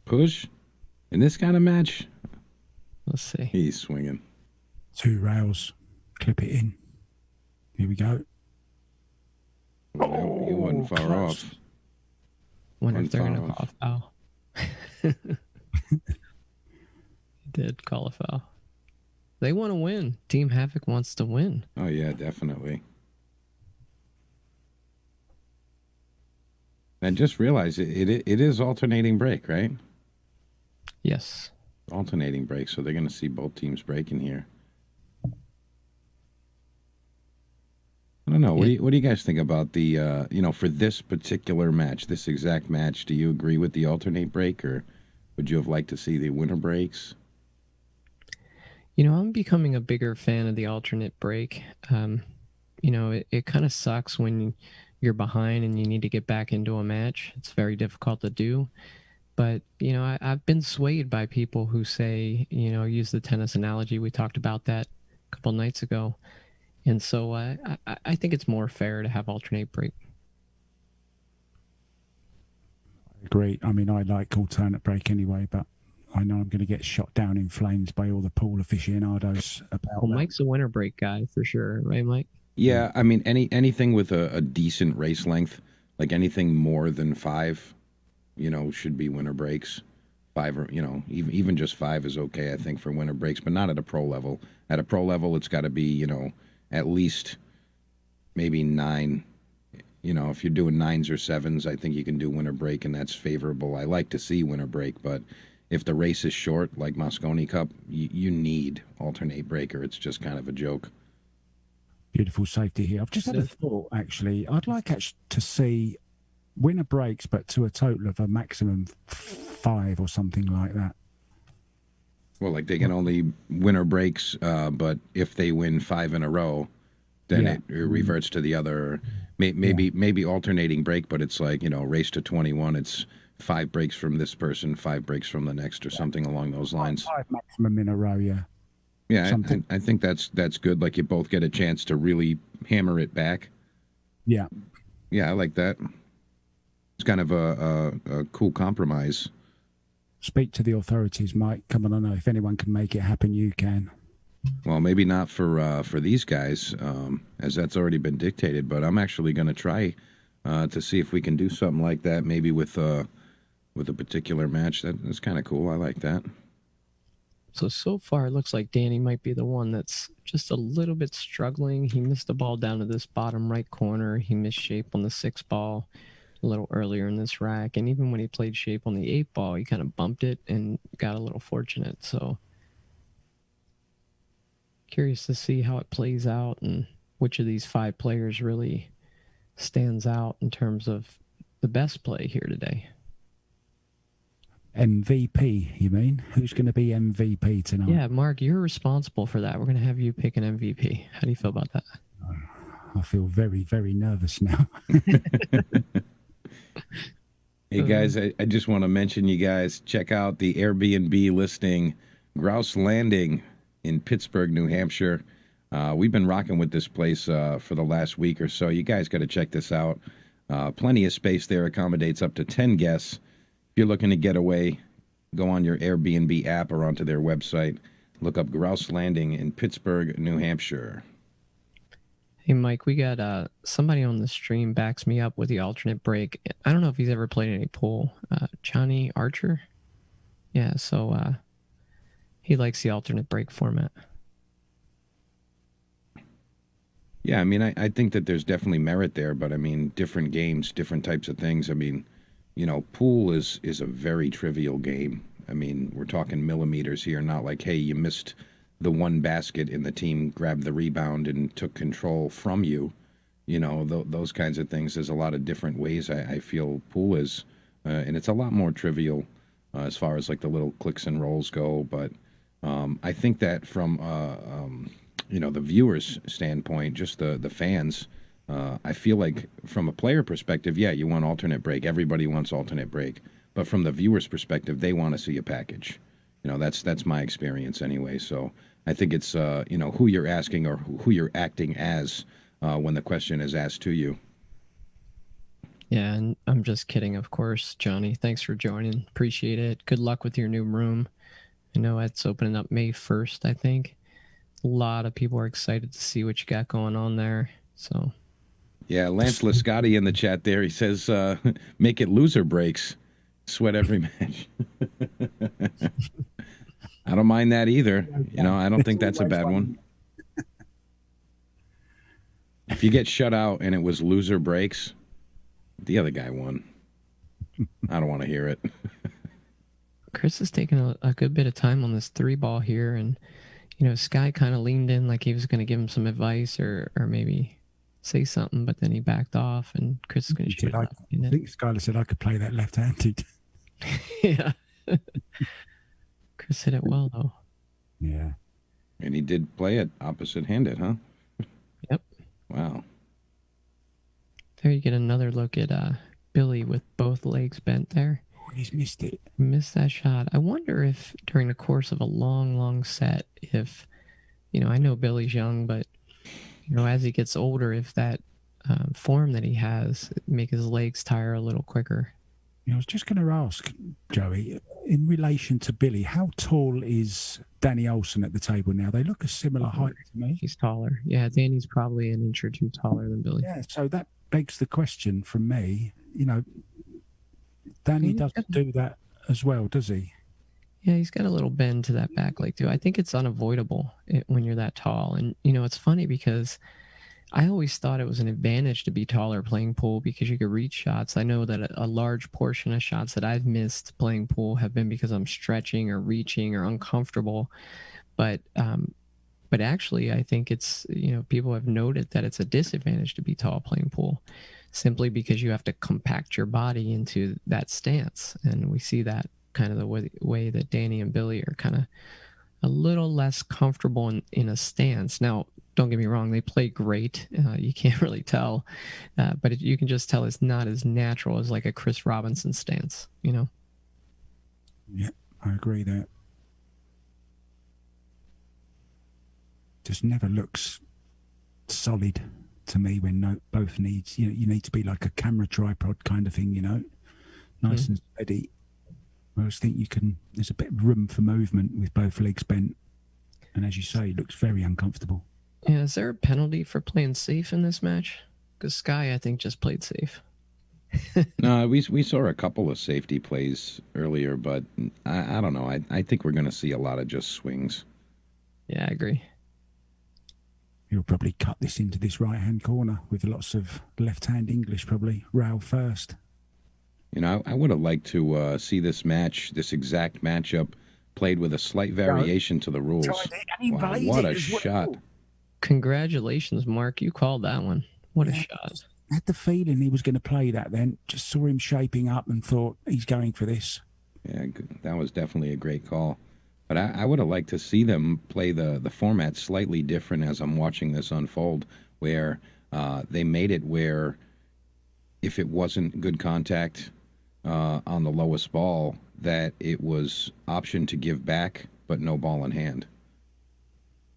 Push? In this kind of match? Let's see. He's swinging. 2 rails. Clip it in. Here we go. Well, he wasn't far close. off. Wonder if One they're going to foul call a foul. He did call a foul. They want to win. Team Havoc wants to win. Oh, yeah, definitely. And just realize it is alternating break, right? Yes. Alternating break, so they're going to see both teams breaking here. I don't know. Yeah. What do you guys think about the for this particular match, this exact match? Do you agree with the alternate break, or would you have liked to see the winner breaks? I'm becoming a bigger fan of the alternate break. It kind of sucks when you're behind and you need to get back into a match. It's very difficult to do. But, I've been swayed by people who say, use the tennis analogy. We talked about that a couple nights ago. And so I think it's more fair to have alternate break. I agree. I mean, I like alternate break anyway, but I know I'm going to get shot down in flames by all the pool aficionados about Well, that. Mike's a winter break guy for sure. Right, Mike? Yeah, I mean, anything with a decent race length, like anything more than 5, should be winter breaks. 5 or, even just 5 is okay, I think, for winter breaks, but not at a pro level. At a pro level, it's got to be, at least maybe 9. If you're doing 9s or 7s, I think you can do winter break, and that's favorable. I like to see winter break, but if the race is short, like Moscone Cup, you need alternate break, or it's just kind of a joke. Beautiful safety here. I've just had a thought, actually. I'd like to see winner breaks, but to a total of a maximum 5 or something like that. Well, like they can only winner breaks, but if they win 5 in a row, then Yeah. it reverts to the other. Maybe alternating break, but it's like, race to 21. It's 5 breaks from this person, 5 breaks from the next, or something along those lines. 5 maximum in a row, yeah. Yeah, Something. I think that's good. Like, you both get a chance to really hammer it back. Yeah. Yeah, I like that. It's kind of a cool compromise. Speak to the authorities, Mike. Come on, I know if anyone can make it happen, you can. Well, maybe not for these guys, as that's already been dictated. But I'm actually going to try to see if we can do something like that. Maybe with a particular match. That's kind of cool. I like that. So far, it looks like Danny might be the one that's just a little bit struggling. He missed the ball down to this bottom right corner. He missed shape on the 6 ball a little earlier in this rack. And even when he played shape on the 8 ball, he kind of bumped it and got a little fortunate. So curious to see how it plays out and which of these 5 players really stands out in terms of the best play here today. MVP, you mean? Who's going to be MVP tonight? Yeah, Mark, you're responsible for that. We're going to have you pick an MVP. How do you feel about that? I feel very, very nervous now. Hey, guys, I just want to mention, you guys, check out the Airbnb listing, Grouse Landing in Pittsburgh, New Hampshire. We've been rocking with this place for the last week or so. You guys got to check this out. Plenty of space there, accommodates up to 10 guests. If you're looking to get away, go on your Airbnb app or onto their website. Look up Grouse Landing in Pittsburgh, New Hampshire. Hey, Mike, we got somebody on the stream backs me up with the alternate break. I don't know if he's ever played any pool. Johnny Archer? Yeah, so he likes the alternate break format. Yeah, I mean, I think that there's definitely merit there, but I mean, different games, different types of things. I mean, pool is a very trivial game. I mean, we're talking millimeters here, not like, hey, you missed the one basket and the team grabbed the rebound and took control from you. Those kinds of things. There's a lot of different ways I feel pool is, and it's a lot more trivial as far as like the little clicks and rolls go. But I think that from the viewers' standpoint, just the fans, I feel like from a player perspective, yeah, you want alternate break. Everybody wants alternate break. But from the viewer's perspective, they want to see a package. That's my experience anyway. So I think it's, who you're asking or who you're acting as when the question is asked to you. Yeah, and I'm just kidding, of course, Johnny. Thanks for joining. Appreciate it. Good luck with your new room. I know it's opening up May 1st, I think. A lot of people are excited to see what you got going on there. So... Yeah, Lance Lascotti in the chat there. He says, make it loser breaks. Sweat every match. I don't mind that either. I don't think that's a bad one. If you get shut out and it was loser breaks, the other guy won. I don't want to hear it. Chris is taking a good bit of time on this 3 ball here. And, Sky kind of leaned in like he was going to give him some advice or maybe... say something, but then he backed off, and Chris is going to shoot it. I think Skylar said I could play that left-handed. Yeah. Chris hit it well, though. Yeah. And he did play it opposite-handed, huh? Yep. Wow. There you get another look at Billy with both legs bent there. Oh, he's missed it. Missed that shot. I wonder if during the course of a long, long set, if, I know Billy's young, but as he gets older, if that form that he has make his legs tire a little quicker. I was just going to ask, Joey, in relation to Billy, how tall is Danny Olson at the table now? They look a similar height to me. He's taller. Yeah, Danny's probably an inch or two taller than Billy. Yeah, so that begs the question from me, Danny doesn't do that as well, does he? Yeah, he's got a little bend to that back leg too. I think it's unavoidable when you're that tall. And, it's funny because I always thought it was an advantage to be taller playing pool because you could reach shots. I know that a large portion of shots that I've missed playing pool have been because I'm stretching or reaching or uncomfortable. But actually, I think it's, people have noted that it's a disadvantage to be tall playing pool simply because you have to compact your body into that stance. And we see that kind of the way that Danny and Billy are kind of a little less comfortable in a stance. Now, don't get me wrong, they play great. You can't really tell, but you can just tell it's not as natural as like a Chris Robinson stance, you know? Yeah, I agree there. Just never looks solid to me when both needs, you need to be like a camera tripod kind of thing, nice and steady. I always think there's a bit of room for movement with both legs bent. And as you say, it looks very uncomfortable. Yeah, is there a penalty for playing safe in this match? Because Sky, I think, just played safe. No, we saw a couple of safety plays earlier, but I don't know. I think we're going to see a lot of just swings. Yeah, I agree. He'll probably cut this into this right-hand corner with lots of left-hand English, probably. Rail first. I would have liked to see this exact matchup, played with a slight variation to the rules. Wow, what a shot. Congratulations, Mark. You called that one. What a shot. I had the feeling he was going to play that then. Just saw him shaping up and thought, he's going for this. Yeah, that was definitely a great call. But I would have liked to see them play the format slightly different as I'm watching this unfold, where they made it where if it wasn't good contact on the lowest ball, that it was option to give back, but no ball in hand.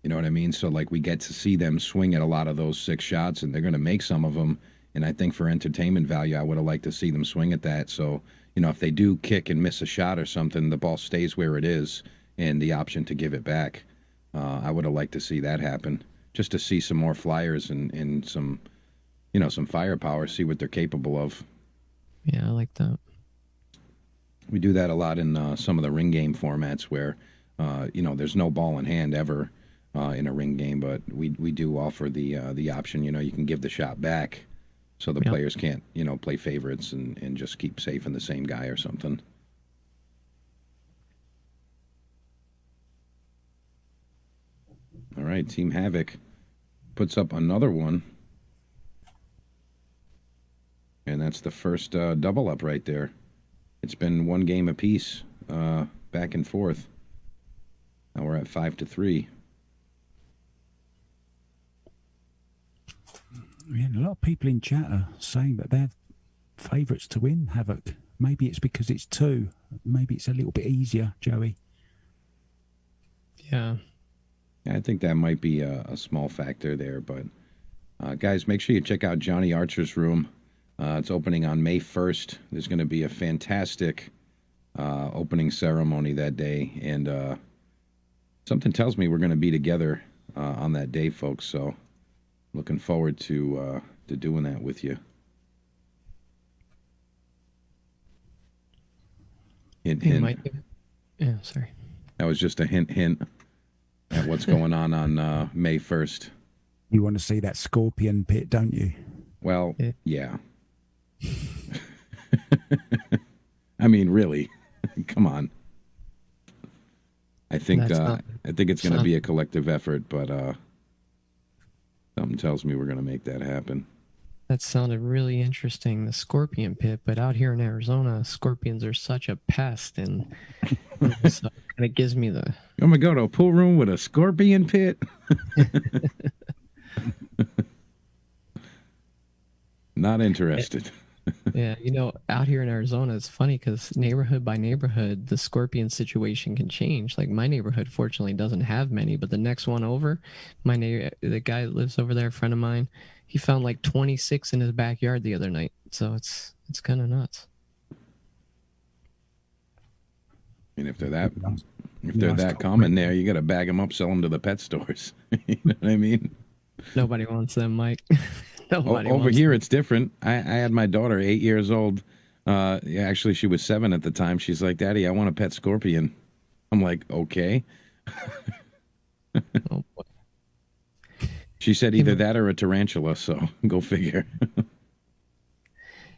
You know what I mean? So, like, we get to see them swing at a lot of those 6 shots, and they're going to make some of them. And I think for entertainment value, I would have liked to see them swing at that. So, if they do kick and miss a shot or something, the ball stays where it is, and the option to give it back. I would have liked to see that happen, just to see some more flyers and some, some firepower, see what they're capable of. Yeah, I like that. We do that a lot in some of the ring game formats where, there's no ball in hand ever in a ring game, but we do offer the option. You can give the shot back, so the players can't, play favorites and just keep safe in the same guy or something. All right, Team Havoc puts up another one. And that's the first double up right there. It's been 1 game apiece, back and forth. Now we're at 5-3. Yeah, a lot of people in chat are saying that they're favourites to win Havoc. Maybe it's because it's 2. Maybe it's a little bit easier, Joey. Yeah. I think that might be a small factor there, but guys, make sure you check out Johnny Archer's room. It's opening on May 1st. There's going to be a fantastic opening ceremony that day, and something tells me we're going to be together on that day, folks. So, looking forward to doing that with you. Hint, hint. Yeah, sorry. That was just a hint at what's going on May 1st. You want to see that scorpion pit, don't you? Well, yeah. I mean, really, come on. I think it's going to be a collective effort, but something tells me we're going to make that happen. That sounded really interesting, the scorpion pit, but out here in Arizona, scorpions are such a pest, and so it gives me the... I'm going to go to a pool room with a scorpion pit? Not interested. Yeah, out here in Arizona, it's funny because neighborhood by neighborhood, the scorpion situation can change. Like, my neighborhood, fortunately, doesn't have many, but the next one over, the guy that lives over there, a friend of mine, he found like 26 in his backyard the other night. So it's kind of nuts. And if they're that common there, you got to bag them up, sell them to the pet stores. You know what I mean? Nobody wants them, Mike. Over here, it's different. I had my daughter, 8 years old. Actually, she was 7 at the time. She's like, "Daddy, I want a pet scorpion." I'm like, "Okay." Oh, boy. She said either that or a tarantula, so go figure.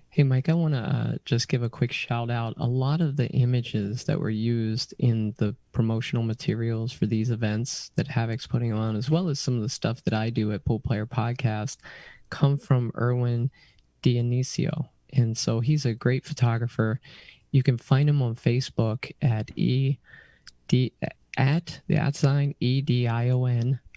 Hey, Mike, I want to just give a quick shout out. A lot of the images that were used in the promotional materials for these events that Havoc's putting on, as well as some of the stuff that I do at Pool Player Podcast, come from Erwin Dionisio. And so he's a great photographer. You can find him on Facebook at @EDION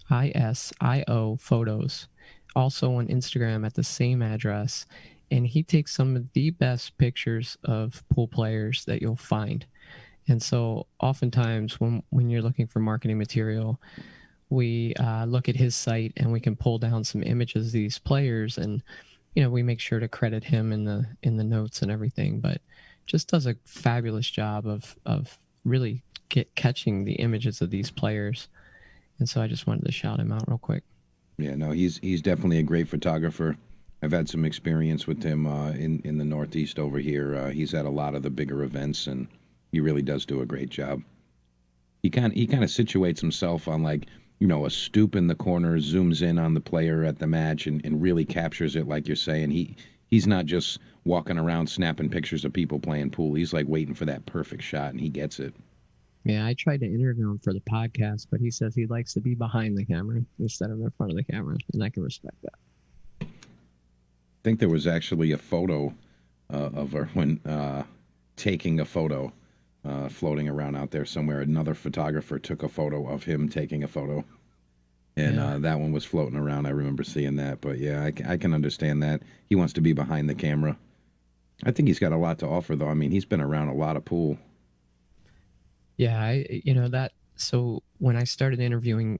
ISIO Photos, also on Instagram at the same address. And he takes some of the best pictures of pool players that you'll find. And so oftentimes when you're looking for marketing material, we look at his site and we can pull down some images of these players, and we make sure to credit him in the notes and everything. But just does a fabulous job of really catching the images of these players. And so I just wanted to shout him out real quick. Yeah, no, he's definitely a great photographer. I've had some experience with him in the Northeast over here. He's at a lot of the bigger events, and he really does do a great job. He kind of situates himself on, like, a stoop in the corner, zooms in on the player at the match, and really captures it, like you're saying. He's not just walking around snapping pictures of people playing pool. He's like waiting for that perfect shot, and he gets it. Yeah, I tried to interview him for the podcast, but he says he likes to be behind the camera instead of in front of the camera, and I can respect that. I think there was actually a photo of her when taking a photo, floating around out there somewhere. Another photographer took a photo of him taking a photo, and that one was floating around. I remember seeing that, but yeah, I can understand that. He wants to be behind the camera. I think he's got a lot to offer, though. I mean, he's been around a lot of pool. Yeah, so when I started interviewing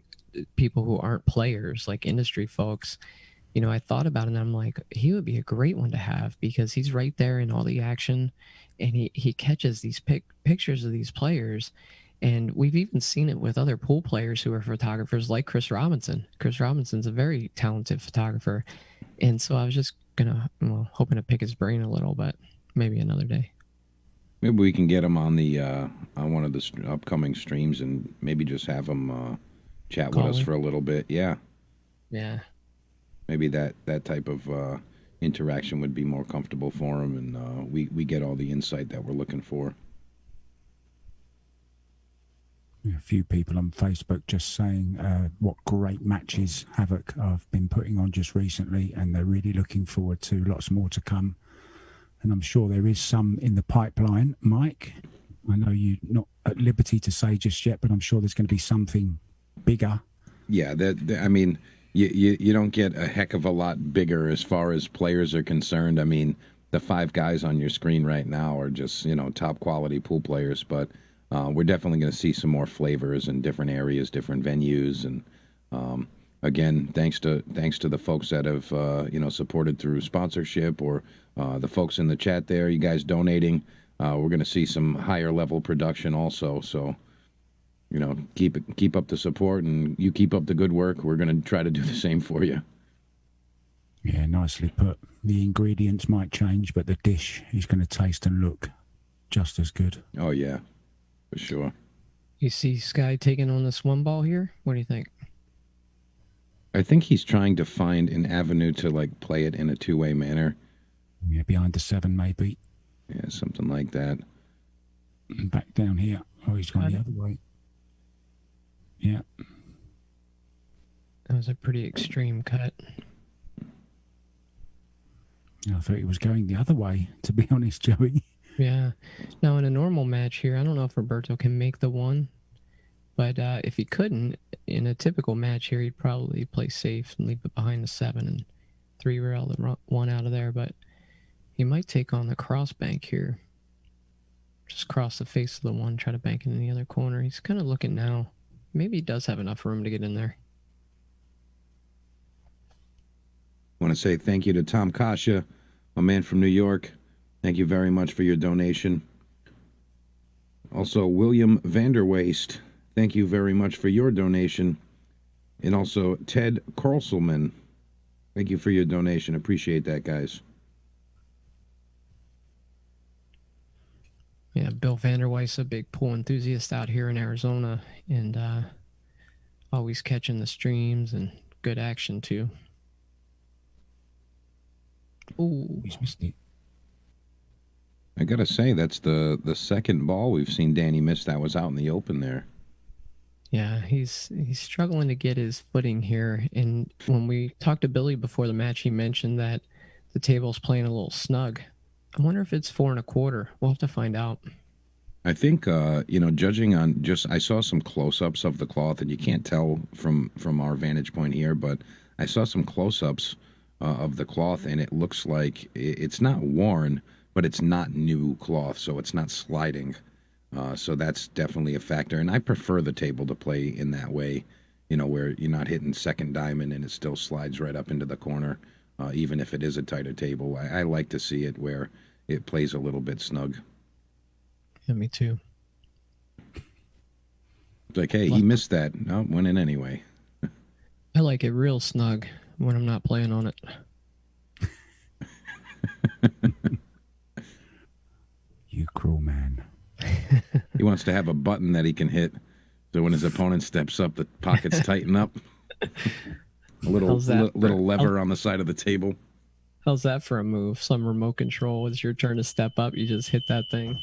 people who aren't players, like industry folks, I thought about it, and I'm like, he would be a great one to have, because he's right there in all the action, and he catches these pictures of these players. And we've even seen it with other pool players who are photographers, like Chris Robinson. Chris Robinson's a very talented photographer. And so I was just hoping to pick his brain a little, but maybe another day. Maybe we can get him on the on one of the upcoming streams, and maybe just have him chat with us for a little bit. Yeah. Yeah. Maybe that type of interaction would be more comfortable for him, and we get all the insight that we're looking for. A few people on Facebook just saying what great matches Havoc have been putting on just recently, and they're really looking forward to lots more to come. And I'm sure there is some in the pipeline. Mike, I know you're not at liberty to say just yet, but I'm sure there's going to be something bigger. Yeah, I mean, you don't get a heck of a lot bigger as far as players are concerned. I mean, the 5 guys on your screen right now are just, top quality pool players, but we're definitely going to see some more flavors in different areas, different venues, and again, thanks to the folks that have supported through sponsorship, or the folks in the chat there, you guys donating. We're going to see some higher level production also. So, keep up the support, and you keep up the good work. We're going to try to do the same for you. Yeah, nicely put. The ingredients might change, but the dish is going to taste and look just as good. Oh yeah, for sure. You see Sky taking on this one ball here? What do you think? I think he's trying to find an avenue to play it in a two-way manner. Yeah, behind the 7 maybe. Yeah, something like that. Back down here. Oh, he's gone the other way. Yeah. That was a pretty extreme cut. I thought he was going the other way, to be honest, Joey. Yeah. Now, in a normal match here, I don't know if Roberto can make the 1. But if he couldn't, in a typical match here, he'd probably play safe and leave it behind the 7 and 3-rail the 1 out of there. But he might take on the cross bank here. Just cross the face of the 1, try to bank it in the other corner. He's kind of looking now. Maybe he does have enough room to get in there. I want to say thank you to Tom Kasha, a man from New York. Thank you very much for your donation. Also, William Vanderwaist, thank you very much for your donation. And also, Ted Carlselman, thank you for your donation. Appreciate that, guys. Yeah, Bill Vanderweis, a big pool enthusiast out here in Arizona, and always catching the streams and good action, too. Ooh. He's missed it. I got to say, that's the second ball we've seen Danny miss that was out in the open there. Yeah, he's struggling to get his footing here. And when we talked to Billy before the match, he mentioned that the table's playing a little snug. I wonder if it's 4 1/4. We'll have to find out. I think judging on I saw some close-ups of the cloth, and you can't tell from our vantage point here, but I saw some close-ups of the cloth, and it looks like it's not worn, but it's not new cloth, so it's not sliding. So that's definitely a factor, and I prefer the table to play in that way, where you're not hitting second diamond and it still slides right up into the corner, even if it is a tighter table. I like to see it where it plays a little bit snug. Yeah, me too. It's like, hey, he missed that. No, went in anyway. I like it real snug when I'm not playing on it. You cruel man. He wants to have a button that he can hit, so when his opponent steps up, the pockets tighten up. A little lever on the side of the table. How's that for a move? Some remote control. It's your turn to step up. You just hit that thing.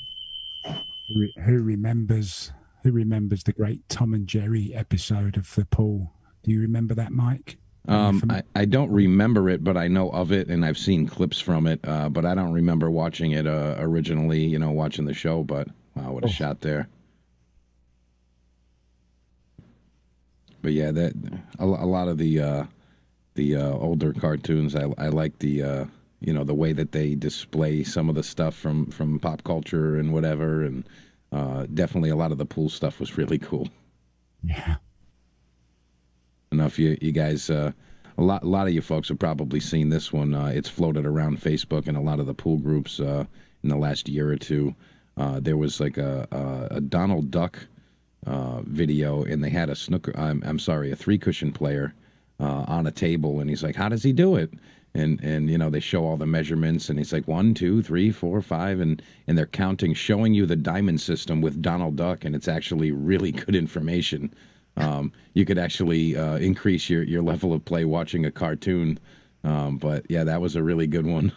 Who remembers the great Tom and Jerry episode of the pool? Do you remember that, Mike? I don't remember it, but I know of it, and I've seen clips from it. But I don't remember watching it originally. Watching the show. But wow, what a shot there! But yeah, that a lot of the older cartoons, I like the the way that they display some of the stuff from pop culture and whatever, and definitely a lot of the pool stuff was really cool. Yeah. Enough, you guys, a lot of you folks have probably seen this one. It's floated around Facebook and a lot of the pool groups in the last year or two. There was like a Donald Duck video, and they had a a 3-cushion player on a table, and he's like, how does he do it? And they show all the measurements, and he's like 1, 2, 3, 4, 5, and they're counting, showing you the diamond system with Donald Duck, and it's actually really good information. You could actually increase your level of play watching a cartoon. But yeah, that was a really good one.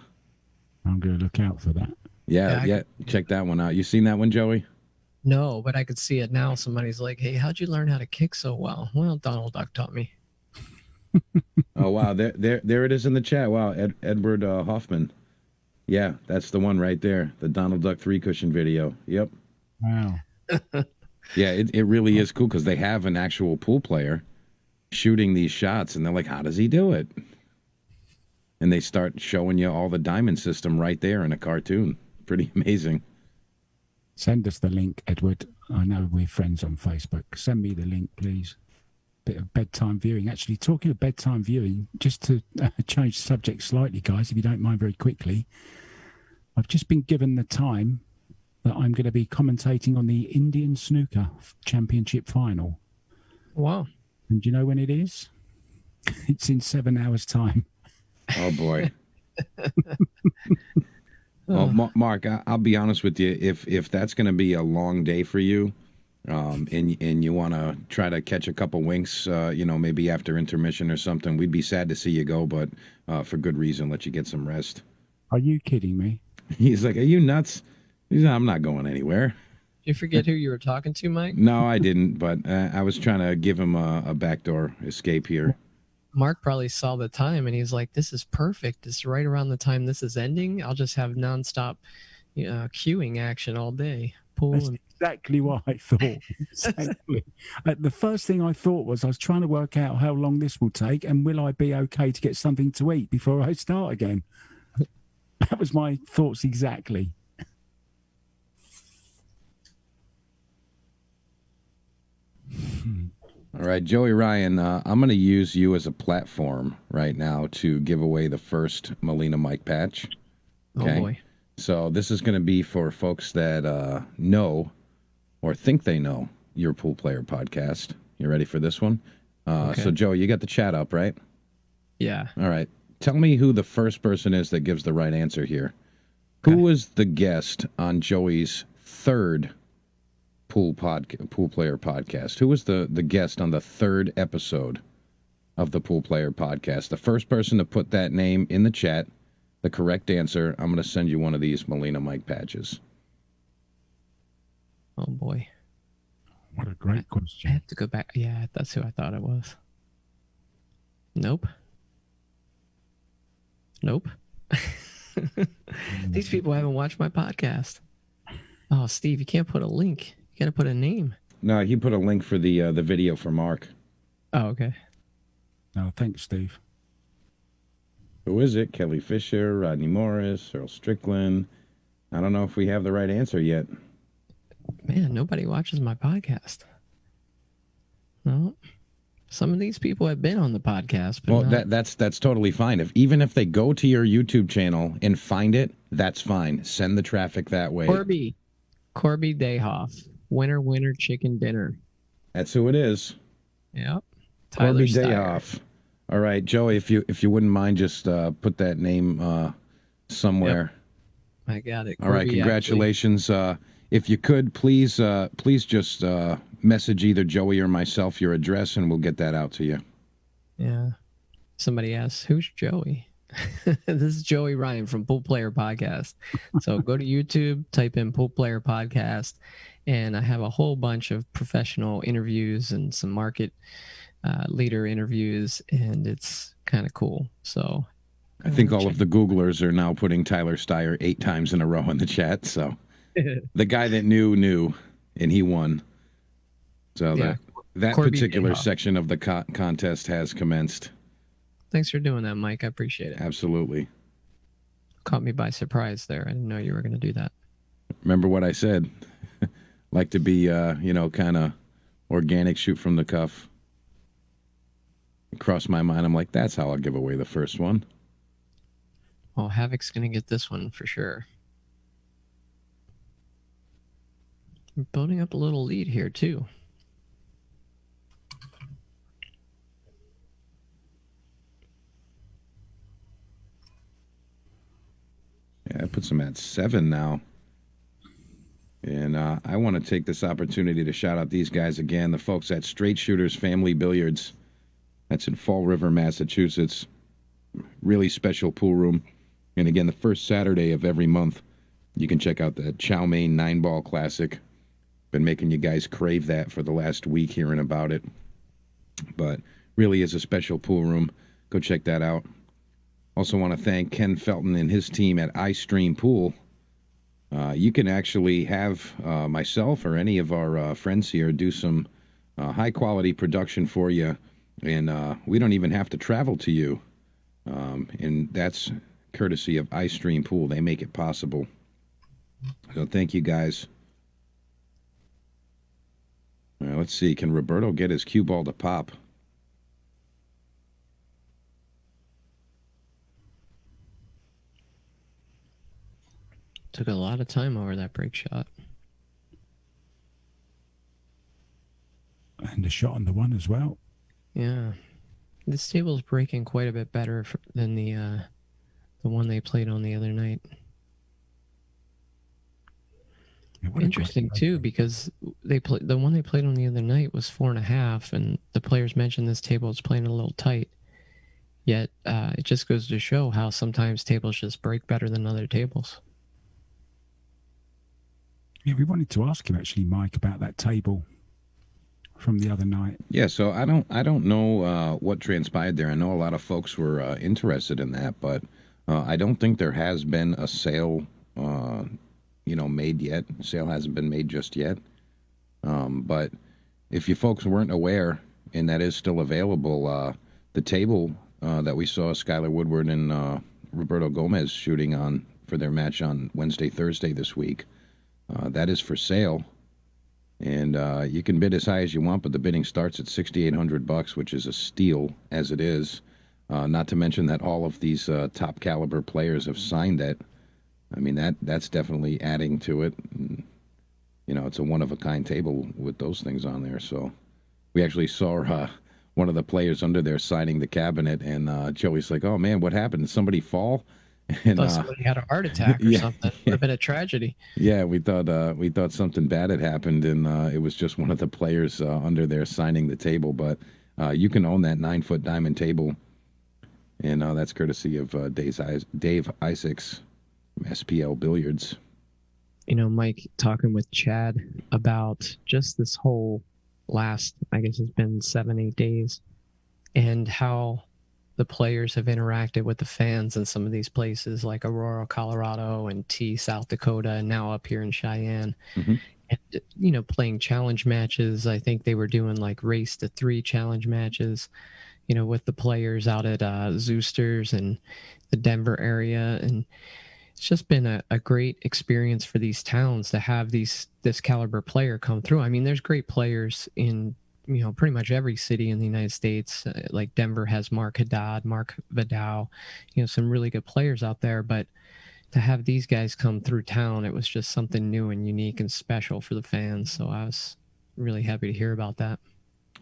I'm going to look out for that. Yeah, check that one out. You seen that one, Joey? No, but I could see it now. Somebody's like, hey, how'd you learn how to kick so well? Well, Donald Duck taught me. Oh, wow. There it is in the chat. Wow, Edward Hoffman. Yeah, that's the one right there. The Donald Duck 3-cushion video. Yep. Wow. Yeah, it really is cool because they have an actual pool player shooting these shots, and they're like, how does he do it? And they start showing you all the diamond system right there in a cartoon. Pretty amazing. Send us the link, Edward. I know we're friends on Facebook. Send me the link, please. Bit of bedtime viewing. Actually, talking of bedtime viewing, just to change the subject slightly, guys, if you don't mind very quickly, I've just been given the time that I'm going to be commentating on the Indian Snooker Championship final. Wow. And do you know when it is? It's in 7 hours' time. Oh, boy. Well, Mark, I'll be honest with you. If that's going to be a long day for you, and you want to try to catch a couple winks, maybe after intermission or something, we'd be sad to see you go, but for good reason, let you get some rest. Are you kidding me? He's like, are you nuts? He's like, I'm not going anywhere. Did you forget who you were talking to, Mike? No, I didn't, but I was trying to give him a backdoor escape here. Mark probably saw the time and he's like, this is perfect. It's right around the time this is ending. I'll just have nonstop queuing action all day. That's exactly what I thought. Exactly. The first thing I thought was I was trying to work out how long this will take and will I be okay to get something to eat before I start again. That was my thoughts exactly. All right, Joey Ryan, I'm going to use you as a platform right now to give away the first Molina Mike patch. Okay? Oh, boy. So this is going to be for folks that know or think they know your Pool Player podcast. You ready for this one? Okay. So, Joey, you got the chat up, right? Yeah. All right. Tell me who the first person is that gives the right answer here. Okay. Who was the guest on Joey's third Pool Player podcast? Who was the guest on the third episode of the Pool Player podcast? The first person to put that name in the chat, the correct answer, I'm going to send you one of these Molina Mike patches. Oh, boy. What a great question. I have to go back. Yeah, that's who I thought it was. Nope. These people haven't watched my podcast. Oh, Steve, you can't put a link. You got to put a name. No, he put a link for the video for Mark. Oh, okay. No, thanks, Steve. Who is it? Kelly Fisher, Rodney Morris, Earl Strickland. I don't know if we have the right answer yet. Man, nobody watches my podcast. Well, some of these people have been on the podcast, but well, that's totally fine. Even if they go to your YouTube channel and find it, that's fine. Send the traffic that way. Corby Dayhoff, winner chicken dinner. That's who it is. Yep. Corby Dayhoff. All right, Joey, if you wouldn't mind, just put that name somewhere. Yep. I got it. All right, congratulations. If you could, please just message either Joey or myself your address, and we'll get that out to you. Yeah. Somebody asks, who's Joey? This is Joey Ryan from Pool Player Podcast. So go to YouTube, type in Pool Player Podcast, and I have a whole bunch of professional interviews and some market leader interviews, and it's kind of cool. So I think all of the Googlers are now putting Tyler Steyer 8 times in a row in the chat. So the guy that knew, and he won. So yeah. that Corby particular Dayhoff. Section of the contest has commenced. Thanks for doing that, Mike. I appreciate it. Absolutely. Caught me by surprise there. I didn't know you were going to do that. Remember what I said? Like to be, kind of organic, shoot from the cuff. It crossed my mind. I'm like, that's how I'll give away the first one. Well, Havoc's going to get this one for sure. We're building up a little lead here, too. Yeah, it puts them at 7 now. And I want to take this opportunity to shout out these guys again, the folks at Straight Shooters Family Billiards. That's in Fall River, Massachusetts. Really special pool room. And again, the first Saturday of every month, you can check out the Chow Mein 9-Ball Classic. Been making you guys crave that for the last week, hearing about it. But really is a special pool room. Go check that out. Also want to thank Ken Felton and his team at iStream Pool. You can actually have myself or any of our friends here do some high-quality production for you, and we don't even have to travel to you. And that's courtesy of iStream Pool. They make it possible. So thank you, guys. All right, let's see. Can Roberto get his cue ball to pop? Took a lot of time over that break shot. And the shot on the one as well. Yeah. This table's breaking quite a bit better than the one they played on the other night. Yeah, what a Interesting great too, idea. because the one they played on the other night was 4.5, and the players mentioned this table is playing a little tight. Yet it just goes to show how sometimes tables just break better than other tables. Yeah, we wanted to ask you actually, Mike, about that table from the other night. Yeah, so I don't know what transpired there. I know a lot of folks were interested in that, but I don't think there has been a sale, made yet. Sale hasn't been made just yet. But if you folks weren't aware, and that is still available, the table that we saw Skylar Woodward and Roberto Gomez shooting on for their match on Wednesday, Thursday this week, that is for sale. And you can bid as high as you want, but the bidding starts at $6,800, which is a steal as it is. Not to mention that all of these top caliber players have signed it. I mean, that's definitely adding to it. And, it's a one-of-a-kind table with those things on there. So we actually saw one of the players under there signing the cabinet, and Joey's like, oh, man, what happened? Did somebody fall? And, Thought somebody had a heart attack or something. It would have been a tragedy. Yeah, we thought something bad had happened, and it was just one of the players under there signing the table. But you can own that 9-foot diamond table, and that's courtesy of Dave Isaacs from SPL Billiards. Mike, talking with Chad about just this whole last, I guess it's been 7-8 days, and how the players have interacted with the fans in some of these places like Aurora, Colorado, and South Dakota, and now up here in Cheyenne. Mhm. And, playing challenge matches. I think they were doing like race to 3 challenge matches, with the players out at Zoosters and the Denver area. And it's just been a great experience for these towns to have this caliber player come through. I mean, there's great players in pretty much every city in the United States. Like Denver has Mark Haddad, Mark Vidal, some really good players out there. But to have these guys come through town, it was just something new and unique and special for the fans. So I was really happy to hear about that.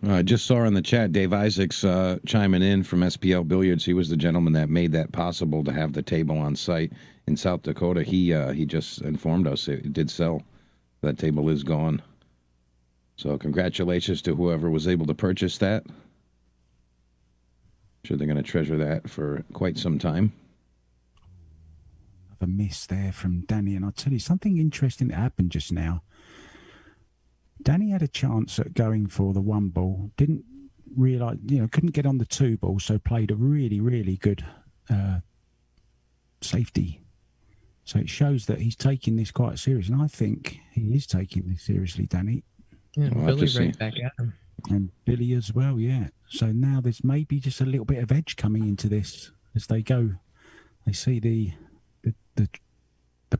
I just saw in the chat Dave Isaacs chiming in from SPL Billiards. He was the gentleman that made that possible to have the table on site in South Dakota. He just informed us it did sell. That table is gone. So congratulations to whoever was able to purchase that. I'm sure they're going to treasure that for quite some time. A miss there from Danny, and I'll tell you something interesting that happened just now. Danny had a chance at going for the 1 ball, didn't realize, couldn't get on the 2 ball, so played a really, really good safety. So it shows that he's taking this quite serious, and I think he is taking this seriously, Danny. Yeah, Billy right back at him. And Billy as well, yeah. So now there's maybe just a little bit of edge coming into this as they go. They see the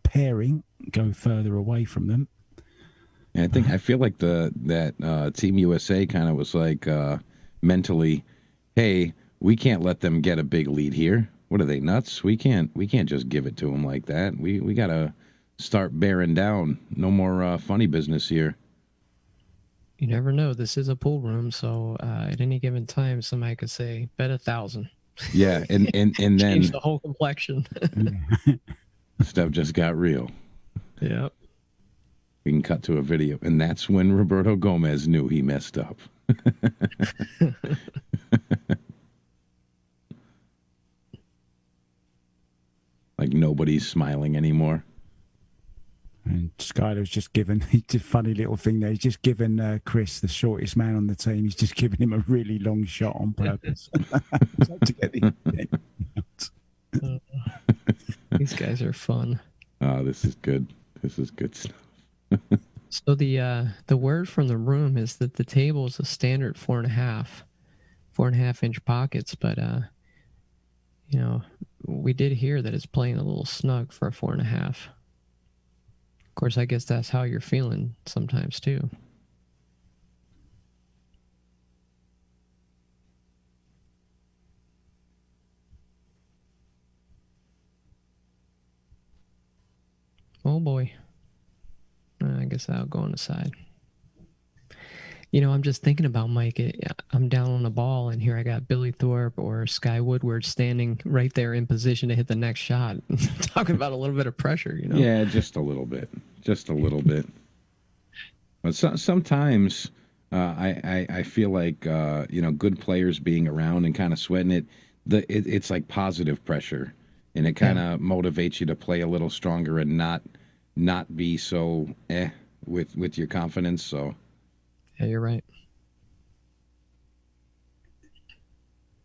pairing go further away from them. And I feel like that Team USA kind of was like mentally, hey, we can't let them get a big lead here. What are they, nuts? We can't just give it to them like that. We gotta start bearing down. No more funny business here. You never know. This is a pool room, so at any given time, somebody could say, bet 1,000. Yeah, and then change the whole complexion. Stuff just got real. Yep. We can cut to a video, and that's when Roberto Gomez knew he messed up. Like nobody's smiling anymore. And Skyler's just given, he did a funny little thing there. He's just given Chris, the shortest man on the team, he's just given him a really long shot on purpose. To get the These guys are fun. Oh, this is good. This is good stuff. So the word from the room is that the table is a standard 4.5 inch pockets, but we did hear that it's playing a little snug for a 4.5. Of course, I guess that's how you're feeling sometimes too. Oh boy. I guess that'll go on the side. I'm just thinking about Mike. I'm down on the ball, and here I got Billy Thorpe or Sky Woodward standing right there in position to hit the next shot. Talking about a little bit of pressure, Yeah, just a little bit. Just a little bit. But sometimes I feel like, good players being around and kind of sweating it, it's like positive pressure. And it kind of motivates you to play a little stronger and not be so with your confidence. So yeah, you're right.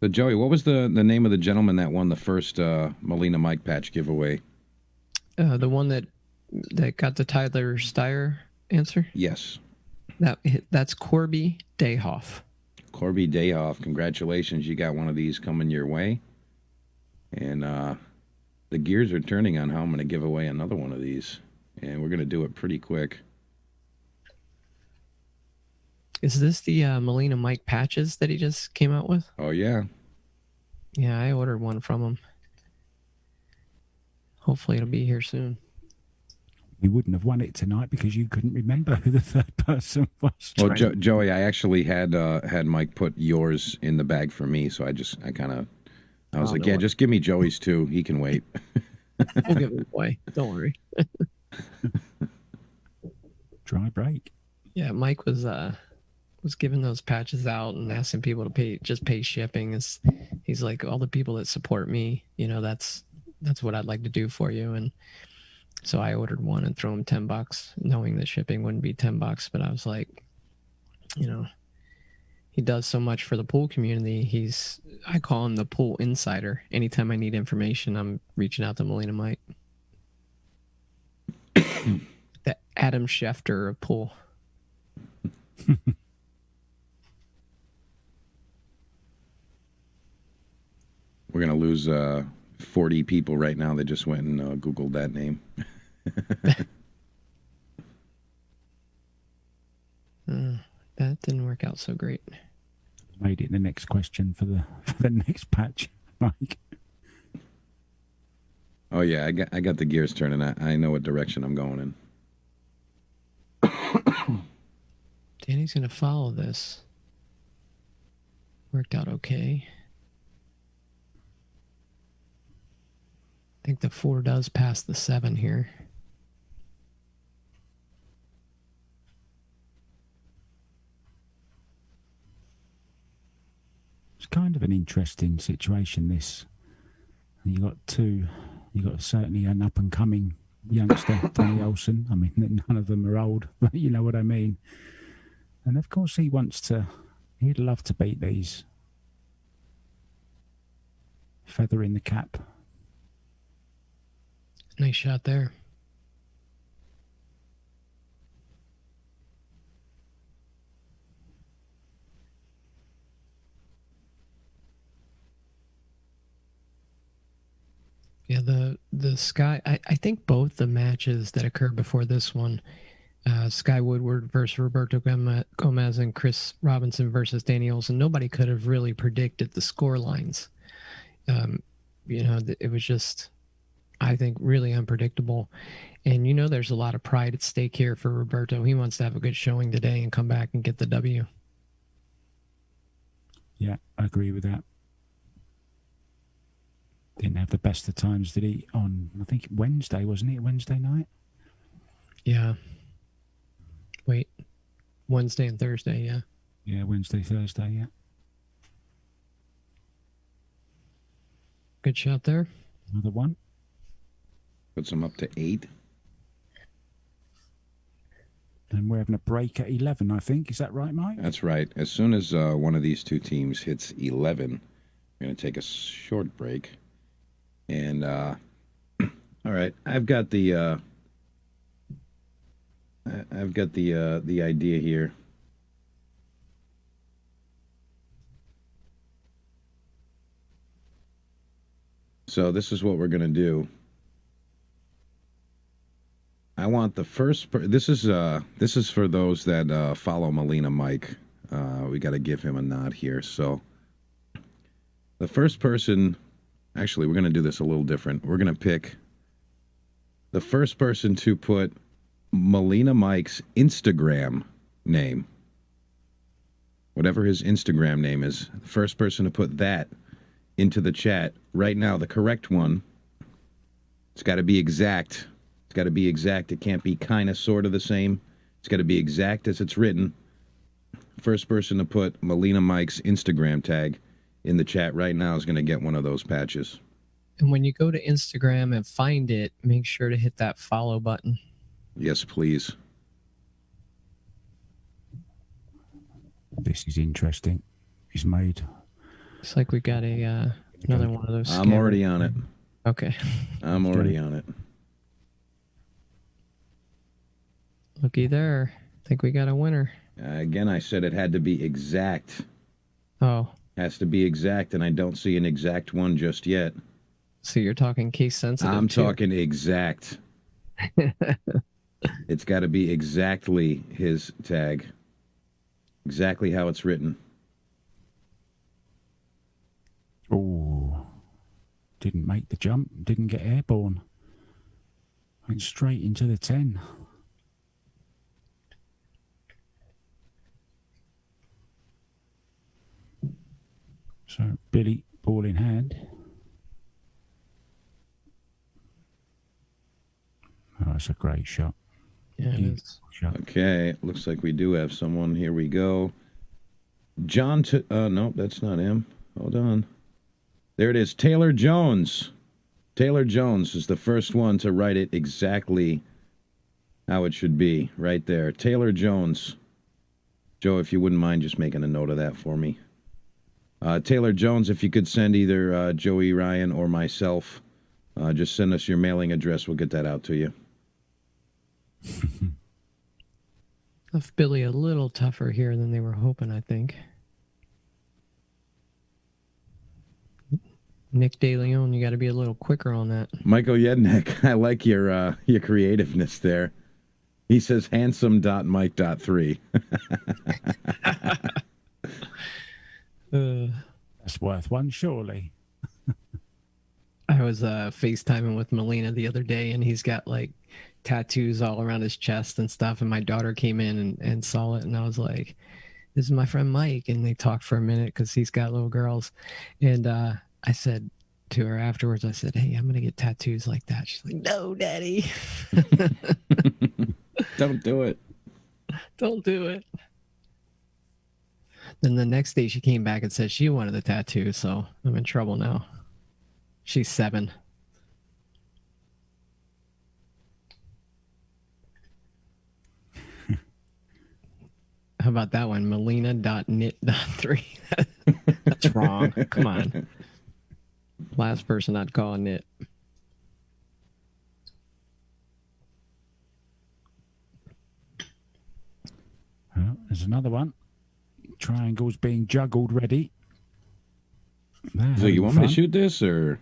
So Joey, what was the name of the gentleman that won the first Molina Mike patch giveaway? The one that got the Tyler Steyer answer? Yes. That's Corby Dayhoff. Corby Dayhoff, congratulations. You got one of these coming your way. And the gears are turning on how I'm going to give away another one of these. And we're going to do it pretty quick. Is this the Molina Mike patches that he just came out with? Oh, yeah. Yeah, I ordered one from him. Hopefully it'll be here soon. You wouldn't have won it tonight because you couldn't remember who the third person was. Well, Joey, I actually had Mike put yours in the bag for me, so I was like, yeah, just give me Joey's too. He can wait. We'll give it away. Don't worry. Dry break. Yeah, Mike was giving those patches out and asking people to pay shipping. He's like, all the people that support me, that's what I'd like to do for you. And so I ordered one and threw him $10, knowing that shipping wouldn't be $10. But I was like, he he does so much for the pool community. I call him the pool insider. Anytime I need information, I'm reaching out to Molina Mike. The Adam Schefter of pool. We're going to lose 40 people right now that just went and Googled that name. That didn't work out so great. Made it the next question for the next patch, Mike. Oh yeah, I got the gears turning. I know what direction I'm going in. Danny's gonna follow this. Worked out okay. I think the 4 does pass the 7 here. It's kind of an interesting situation, this. You got certainly an up and coming youngster, Danny Olson. I mean, none of them are old, but you know what I mean. And of course, he'd love to beat these. Feather in the cap. Nice shot there. Yeah, the Sky. I think both the matches that occurred before this one, Sky Woodward versus Roberto Gomez and Chris Robinson versus Danny Olson, nobody could have really predicted the score lines. It was just, I think, really unpredictable. And there's a lot of pride at stake here for Roberto. He wants to have a good showing today and come back and get the W. Yeah, I agree with that. Didn't have the best of times, did he? On, I think, Wednesday, wasn't it? Wednesday night? Yeah. Wait. Wednesday and Thursday, yeah. Yeah, Wednesday, Thursday, yeah. Good shot there. Another one. Puts them up to 8. And we're having a break at 11, I think. Is that right, Mike? That's right. As soon as one of these two teams hits 11, we're going to take a short break. And, all right, I've got the idea here. So this is what we're going to do. I want the first. This is for those that follow Molina Mike. We got to give him a nod here. So the first person. Actually, we're going to do this a little different. We're going to pick the first person to put Molina Mike's Instagram name, whatever his Instagram name is, the first person to put that into the chat right now, the correct one. It's got to be exact. It's got to be exact. It can't be kind of, sort of the same. It's got to be exact as it's written. First person to put Molina Mike's Instagram tag in the chat right now is going to get one of those patches. And when you go to Instagram and find it, make sure to hit that follow button. Yes, please. This is interesting. He's made. It's like we got another one of those. I'm already on it. Okay. I'm already on it. Looky there. I think we got a winner. Again, I said it had to be exact. Oh. Has to be exact, and I don't see an exact one just yet. So you're talking case sensitive. I'm talking exact. It's got to be exactly his tag. Exactly how it's written. Oh. Didn't make the jump. Didn't get airborne. Went straight into the 10. So, Billy, ball in hand. Oh, that's a great shot. Yeah, it is. Shot. Okay, looks like we do have someone. Here we go. John, no, that's not him. Hold on. There it is, Taylor Jones. Taylor Jones is the first one to write it exactly how it should be, right there. Taylor Jones. Joe, if you wouldn't mind just making a note of that for me. Taylor Jones, if you could send either Joey Ryan or myself, just send us your mailing address. We'll get that out to you. Left Billy a little tougher here than they were hoping, I think. Nick DeLeon, you got to be a little quicker on that. Michael Yednick, I like your creativeness there. He says handsome.mike.3. That's worth one, surely. I was FaceTiming with Melina the other day, and he's got like tattoos all around his chest and stuff. And my daughter came in and saw it, and I was like, "This is my friend Mike." And they talked for a minute because he's got little girls. And I said to her afterwards, I said, "Hey, I'm gonna get tattoos like that." She's like, "No, Daddy." Don't do it. Don't do it. Then the next day she came back and said she wanted the tattoo, so I'm in trouble now. She's 7. How about that one? Melina.knit.3. That's wrong. Come on. Last person I'd call a knit. Well, there's another one. Triangles being juggled ready. So you want me to shoot this, or?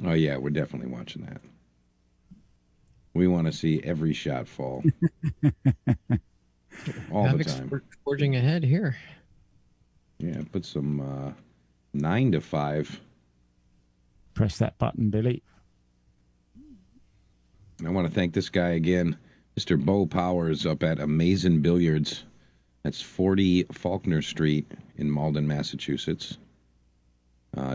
Oh yeah, we're definitely watching that. We want to see every shot fall. All the time. Forging ahead here. Yeah, put some 9 to 5. Press that button, Billy. I want to thank this guy again, Mr. Bo Powers up at Amazing Billiards. That's 40 Faulkner Street in Malden, Massachusetts.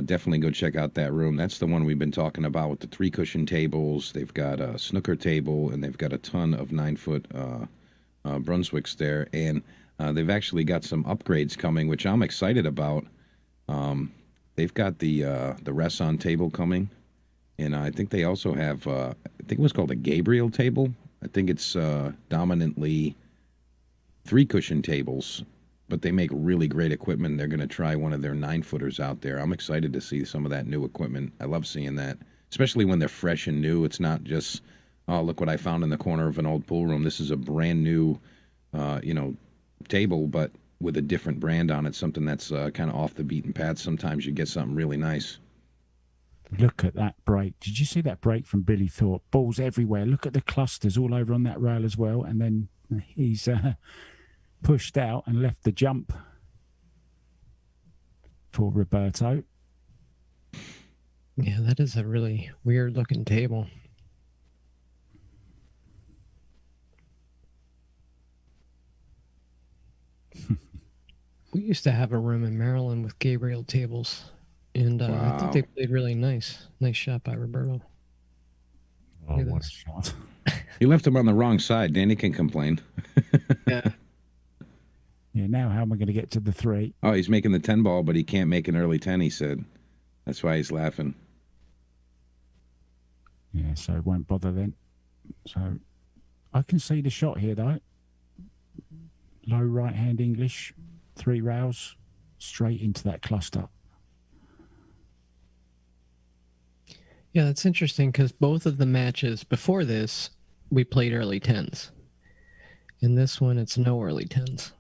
Definitely go check out that room. That's the one we've been talking about with the 3 cushion tables. They've got a snooker table, and they've got a ton of 9-foot Brunswicks there. And they've actually got some upgrades coming, which I'm excited about. They've got the Resson table coming, and I think they also have, I think it was called a Gabriel table. I think it's dominantly 3 cushion tables, but they make really great equipment. They're going to try one of their 9-footers out there. I'm excited to see some of that new equipment. I love seeing that, especially when they're fresh and new. It's not just, oh, look what I found in the corner of an old pool room. This is a brand new, table, but with a different brand on it, something that's kind of off the beaten path. Sometimes you get something really nice. Look at that break. Did you see that break from Billy Thorpe? Balls everywhere. Look at the clusters all over on that rail as well. And then he's pushed out and left the jump for Roberto. Yeah, that is a really weird looking table. We used to have a room in Maryland with Gabriel tables, and I thought they played really nice. Nice shot by Roberto. Oh, what a shot. You left him on the wrong side. Danny can complain. Yeah. Yeah, now how am I going to get to the 3? Oh, he's making the 10 ball, but he can't make an early 10, he said. That's why he's laughing. Yeah, so it won't bother then. So I can see the shot here, though. Low right-hand English, 3 rails, straight into that cluster. Yeah, that's interesting because both of the matches before this, we played early 10s. In this one, it's no early 10s.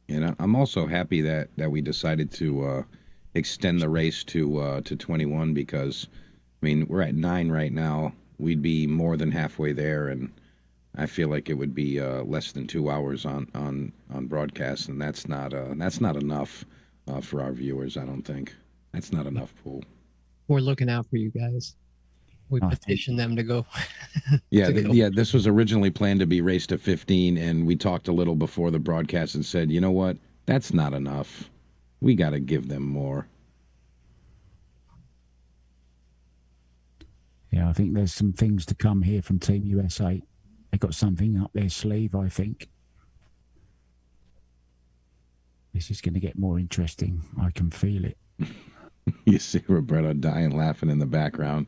And I'm also happy that we decided to extend the race to 21 because, I mean, we're at 9 right now. We'd be more than halfway there, and I feel like it would be less than 2 hours on broadcast, and that's not enough for our viewers. I don't think that's not enough pool. We're looking out for you guys. We petitioned them to go. Yeah, this was originally planned to be raced to 15, and we talked a little before the broadcast and said, you know what? That's not enough. We got to give them more. Yeah, I think there's some things to come here from Team USA. They got something up their sleeve, I think. This is going to get more interesting. I can feel it. You see Roberto dying laughing in the background.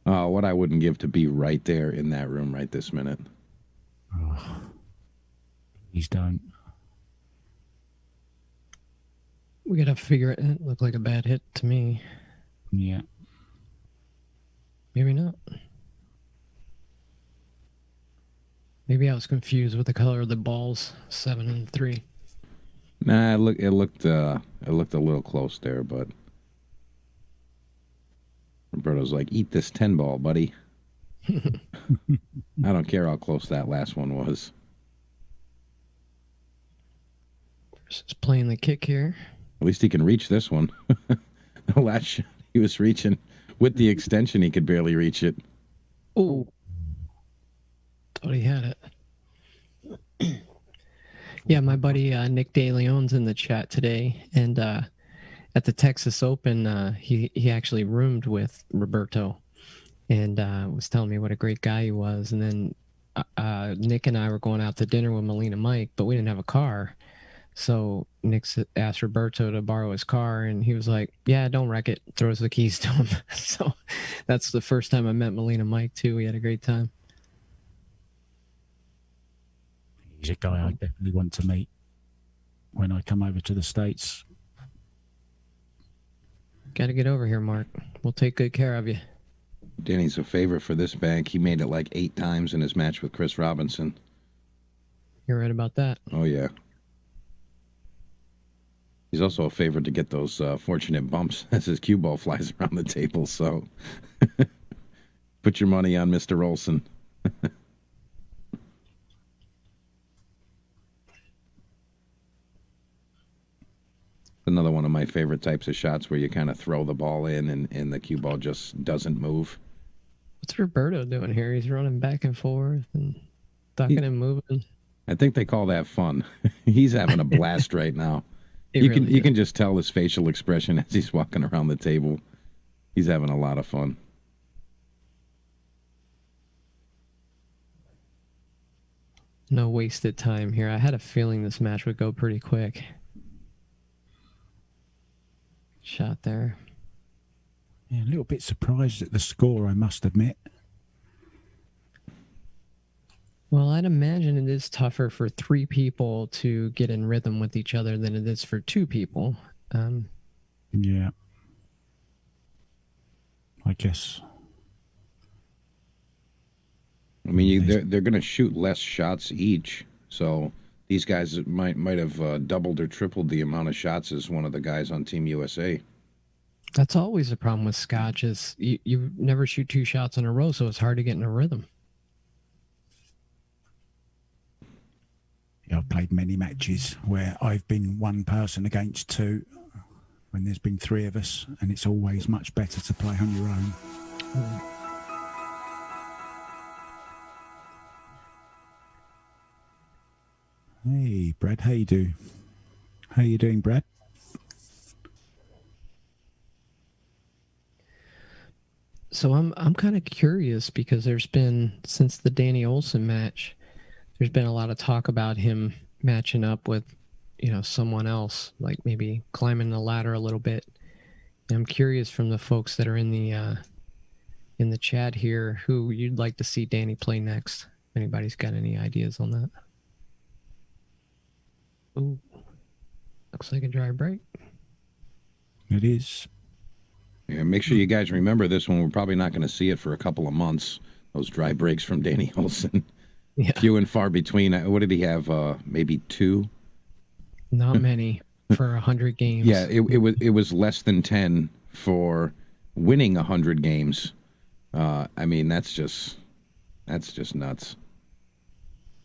Oh, what I wouldn't give to be right there in that room right this minute. Oh. Please don't. We gotta figure it. It looked like a bad hit to me. Yeah. Maybe not. Maybe I was confused with the color of the balls. 7 and 3. Nah, it looked a little close there, but Roberto's like, eat this 10 ball, buddy. I don't care how close that last one was. Just playing the kick here. At least he can reach this one. The last shot he was reaching with the extension, he could barely reach it. Oh, thought he had it. Yeah, my buddy Nick DeLeon's in the chat today, and at the Texas Open, he actually roomed with Roberto, and was telling me what a great guy he was. And then Nick and I were going out to dinner with Melina Mike, but we didn't have a car. So Nick asked Roberto to borrow his car, and he was like, yeah, don't wreck it. Throws the keys to him. So that's the first time I met Melina Mike, too. We had a great time. He's a guy I definitely want to meet when I come over to the States. Got to get over here, Mark. We'll take good care of you. Danny's a favorite for this bank. He made it like 8 times in his match with Chris Robinson. You're right about that. Oh, yeah. He's also a favorite to get those fortunate bumps as his cue ball flies around the table. So put your money on Mr. Olson. Another one of my favorite types of shots where you kind of throw the ball in and the cue ball just doesn't move. What's Roberto doing here? He's running back and forth and ducking and moving. I think they call that fun. He's having a blast right now. You can just tell his facial expression as he's walking around the table. He's having a lot of fun. No wasted time here. I had a feeling this match would go pretty quick. Shot there. Yeah, a little bit surprised at the score, I must admit. Well, I'd imagine it is tougher for 3 people to get in rhythm with each other than it is for 2 people. Yeah. I guess. I mean, they're going to shoot less shots each, so these guys might have doubled or tripled the amount of shots as one of the guys on Team USA. That's always a problem with Scotch is you never shoot 2 shots in a row, so it's hard to get in a rhythm. Yeah, I've played many matches where I've been one person against 2 when there's been 3 of us, and it's always much better to play on your own. Hey, Brad, how you do? How you doing, Brad? So I'm kind of curious because there's been, since the Danny Olson match, there's been a lot of talk about him matching up with, someone else, like maybe climbing the ladder a little bit. And I'm curious from the folks that are in the chat here, who you'd like to see Danny play next. If anybody's got any ideas on that. Ooh, looks like a dry break. It is. Yeah, make sure you guys remember this one. We're probably not going to see it for a couple of months. Those dry breaks from Danny Olson. Yeah. Few and far between. What did he have? Maybe 2? Not many for 100 games. Yeah, it was less than 10 for winning 100 games. I mean, that's just nuts.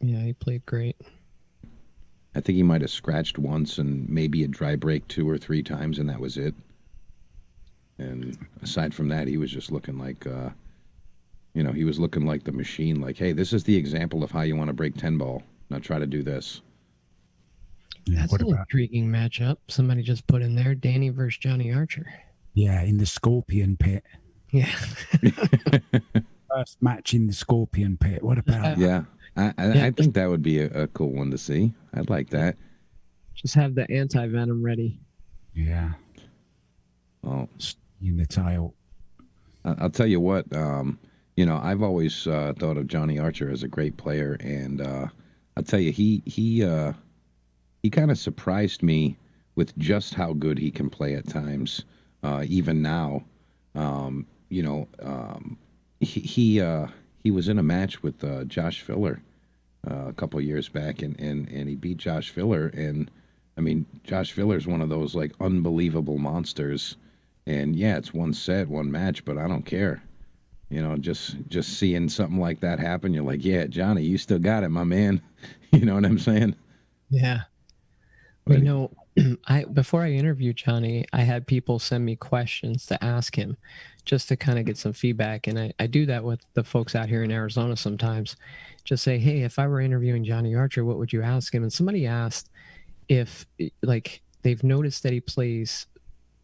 Yeah, he played great. I think he might have scratched once and maybe a dry break 2 or 3 times, and that was it. And aside from that, he was just looking like, he was looking like the machine. Like, hey, this is the example of how you want to break 10 ball. Now try to do this. Yeah, That's an intriguing matchup. Somebody just put in there, Danny versus Johnny Archer. Yeah, in the Scorpion Pit. Yeah. First match in the Scorpion Pit. What about? Yeah, I think that would be a cool one to see. I'd like that. Just have the anti-venom ready. Yeah. Oh, in the tail. I'll tell you what. I've always thought of Johnny Archer as a great player, and I'll I'll tell you, he kind of surprised me with just how good he can play at times. Even now, you know, he was in a match with Josh Filler a couple years back, and he beat Josh Filler. And I mean, Josh Filler's one of those like unbelievable monsters. And yeah, it's one set, one match, but I don't care. You know, just seeing something like that happen, you're like, yeah, Johnny, you still got it, my man. You know what I'm saying? Yeah. Well, you know, before I interviewed Johnny, I had people send me questions to ask him just to kind of get some feedback. And I do that with the folks out here in Arizona sometimes. Just say, hey, if I were interviewing Johnny Archer, what would you ask him? And somebody asked if, like, they've noticed that he plays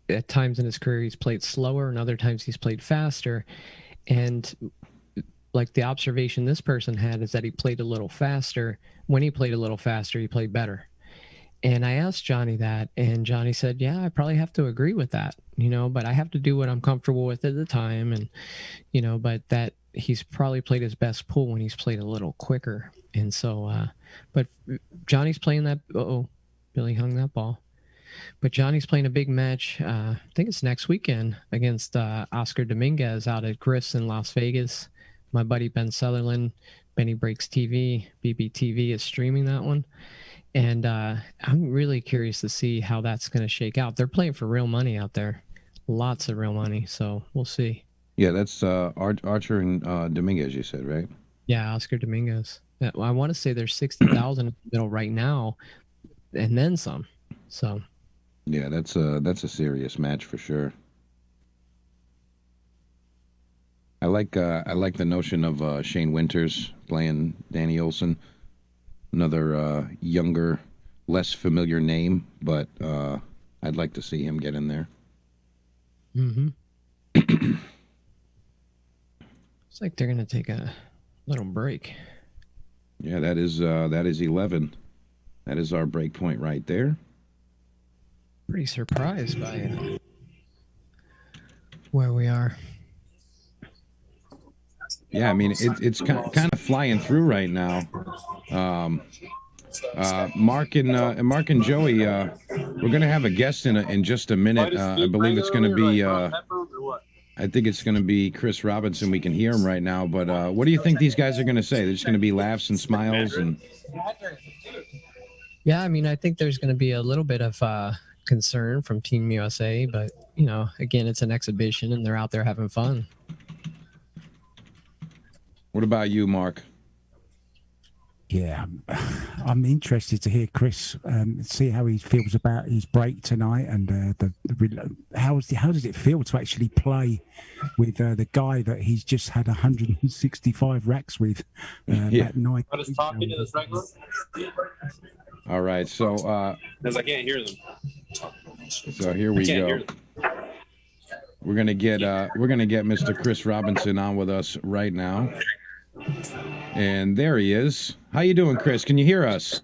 at times in his career, he's played slower, and other times he's played faster. And like the observation this person had is that he played a little faster. When he played a little faster, he played better. And I asked Johnny that, and Johnny said, yeah, I probably have to agree with that, you know, but I have to do what I'm comfortable with at the time. And, you know, but that he's probably played his best pool when he's played a little quicker. And so, but Johnny's playing that, Billy hung that ball. But Johnny's playing a big match. I think it's next weekend against Oscar Dominguez out at Griff's in Las Vegas. My buddy Ben Sutherland, Benny Breaks TV, BBTV is streaming that one. And I'm really curious to see how that's going to shake out. They're playing for real money out there. Lots of real money. So we'll see. Yeah, that's Archer and Dominguez, you said, right? Yeah, Oscar Dominguez. I want to say there's 60,000 in the middle right now and then some. So... yeah, that's a serious match for sure. I like the notion of Shane Winters playing Danny Olson, another younger, less familiar name, but I'd like to see him get in there. Mm-hmm. It's like they're gonna take a little break. Yeah, that is 11. That is our break point right there. Pretty surprised by where we are. Yeah, I mean it's kind of flying through right now. Mark and Joey, we're gonna have a guest in just a minute. I believe it's gonna be. I think it's gonna be Chris Robinson. We can hear him right now. But what do you think these guys are gonna say? They're just gonna be laughs and smiles and. Yeah, I mean, I think there's gonna be a little bit of concern from Team USA, but you know, again, it's an exhibition and they're out there having fun. What about you, Mark? Yeah, I'm interested to hear Chris see how he feels about his break tonight, and how does it feel to actually play with the guy that he's just had 165 racks with that night. I just talking to this regular. All right, so because I can't hear them. So here we go. We're gonna get Mr. Chris Robinson on with us right now, and there he is. How you doing, Chris? Can you hear us?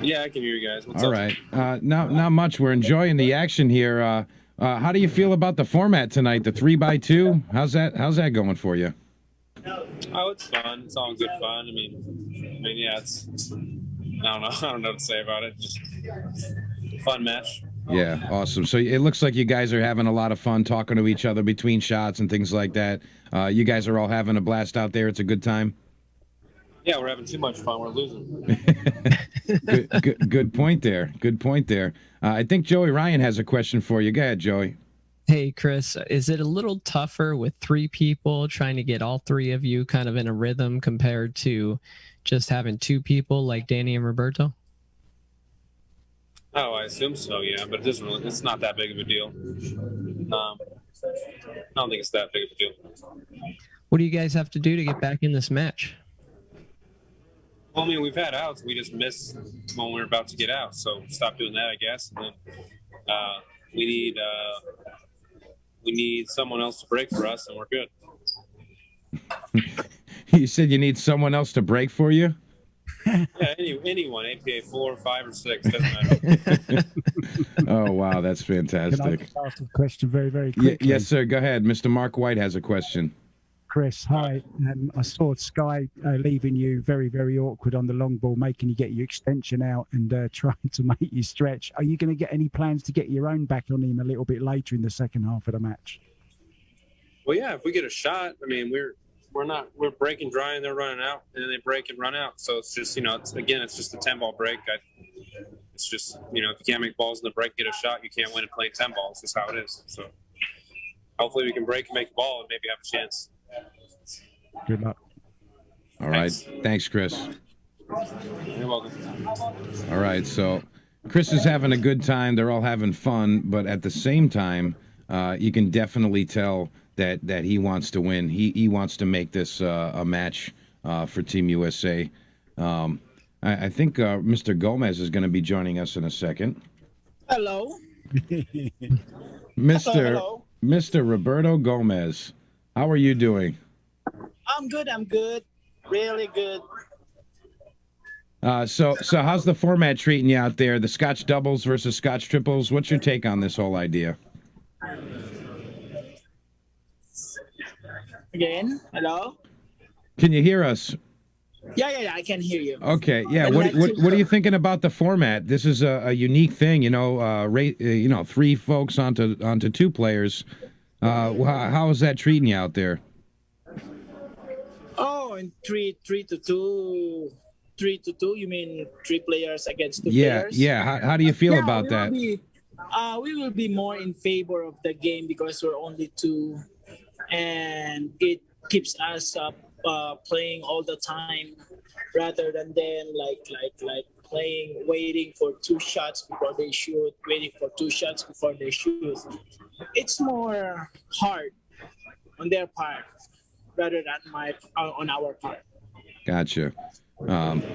Yeah, I can hear you guys. What's All up? right. Not much. We're enjoying the action here. How do you feel about the format tonight? The 3x2. How's that going for you? Oh, it's fun. It's all good fun. I mean, yeah, it's. I don't know. I don't know what to say about it. Just fun match. Yeah, awesome. So it looks like you guys are having a lot of fun talking to each other between shots and things like that. You guys are all having a blast out there. It's a good time. Yeah, we're having too much fun. We're losing. Good point there. Good point there. I think Joey Ryan has a question for you. Go ahead, Joey. Hey, Chris, is it a little tougher with three people trying to get all three of you kind of in a rhythm compared to just having two people like Danny and Roberto? Oh, I assume so, yeah, but it's not that big of a deal. I don't think it's that big of a deal. What do you guys have to do to get back in this match? Well, I mean, we've had outs. We just missed when we were about to get out, so stop doing that, I guess. And then we need someone else to break for us, and we're good. You said you need someone else to break for you? Yeah, anyone, APA 4, 5, or 6, doesn't matter. Oh, wow, that's fantastic. Can I ask a question very, very quickly? Yes, sir. Go ahead. Mr. Mark White has a question. Chris, hi. I saw Sky leaving you very, very awkward on the long ball, making you get your extension out and trying to make you stretch. Are you going to get any plans to get your own back on him a little bit later in the second half of the match? Well, yeah, if we get a shot, I mean, we're breaking dry and they're running out, and then they break and run out. So it's just, it's just a 10-ball break. It's just, if you can't make balls in the break, get a shot, you can't win and play 10 balls. That's how it is. So hopefully we can break and make a ball and maybe have a chance. Good luck. All right. Thanks, Chris. You're welcome. All right. So Chris is having a good time. They're all having fun. But at the same time, you can definitely tell that he wants to win. He wants to make this a match for Team USA. I think Mr. Gomez is going to be joining us in a second. Hello. Mr. Roberto Gomez, how are you doing? I'm good. Really good. So how's the format treating you out there? The Scotch doubles versus Scotch triples. What's your take on this whole idea? Again, hello. Can you hear us? Yeah, I can hear you. Okay, yeah. What are you thinking about the format? This is a unique thing, three folks onto two players. How is that treating you out there? Oh, and three to two. You mean three players against two players? Yeah. How do you feel about that? We will be more in favor of the game because we're only two, and it keeps us playing all the time, rather than like playing, waiting for two shots before they shoot, It's more hard on their part rather than on our part. Gotcha.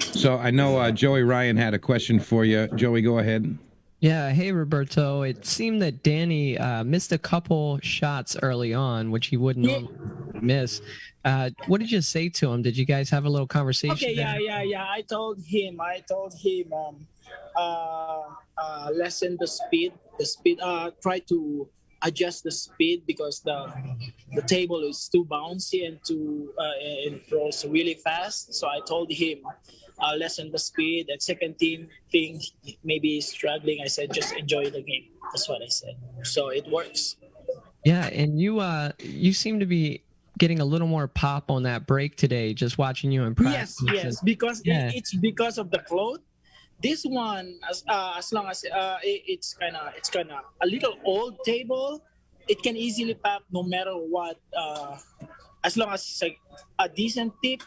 So I know Joey Ryan had a question for you. Joey, go ahead. Yeah. Hey, Roberto. It seemed that Danny missed a couple shots early on, which he wouldn't normally miss. What did you say to him? Did you guys have a little conversation? Okay. there? Yeah. I told him lessen the speed. Try to adjust the speed because the table is too bouncy and and throws really fast. So I told him lessen the speed. And second thing maybe struggling. I said just enjoy the game. That's what I said. So it works. Yeah, and you seem to be getting a little more pop on that break today. Just watching you in practice. Yes, because it's because of the cloth. This one, as long as it's kind of a little old table, it can easily pop no matter what. As long as it's a decent tip,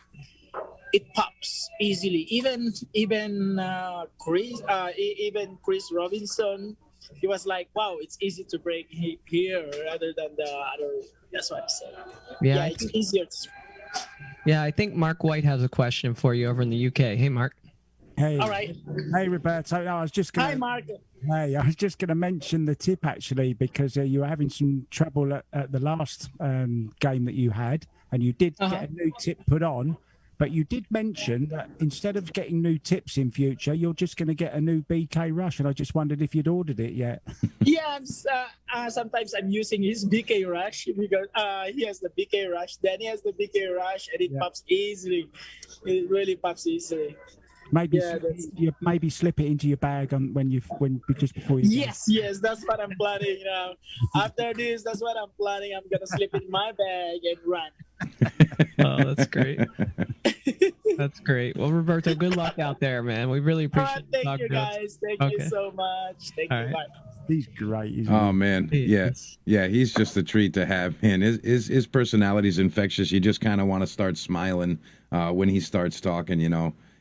it pops easily. Even Chris Robinson, he was like, "Wow, it's easy to break here rather than the other." That's what I said. Yeah, it's easier. Yeah, I think Mark White has a question for you over in the UK. Hey, Mark. Hey. All right. Hey, Roberto. I was just gonna, Hi, Mark. Hey, I was just going to mention the tip actually because you were having some trouble at the last game that you had, and you did get a new tip put on. But you did mention that instead of getting new tips in future, you're just going to get a new BK Rush, and I just wondered if you'd ordered it yet. Yeah, sometimes I'm using his BK Rush because he has the BK Rush, then he has the BK Rush, and it pops easily. It really pops easily. Maybe maybe slip it into your bag when just before you. Yes, that's what I'm planning now. After this, that's what I'm planning. I'm gonna slip it in my bag and run. Oh, that's great. That's great. Well, Roberto, good luck out there, man. We really appreciate it. Thank you, guys. Thank you so much. Thank you. Bye. He's great. Oh man, yeah. He's just a treat to have. And his personality's infectious. You just kind of want to start smiling when he starts talking,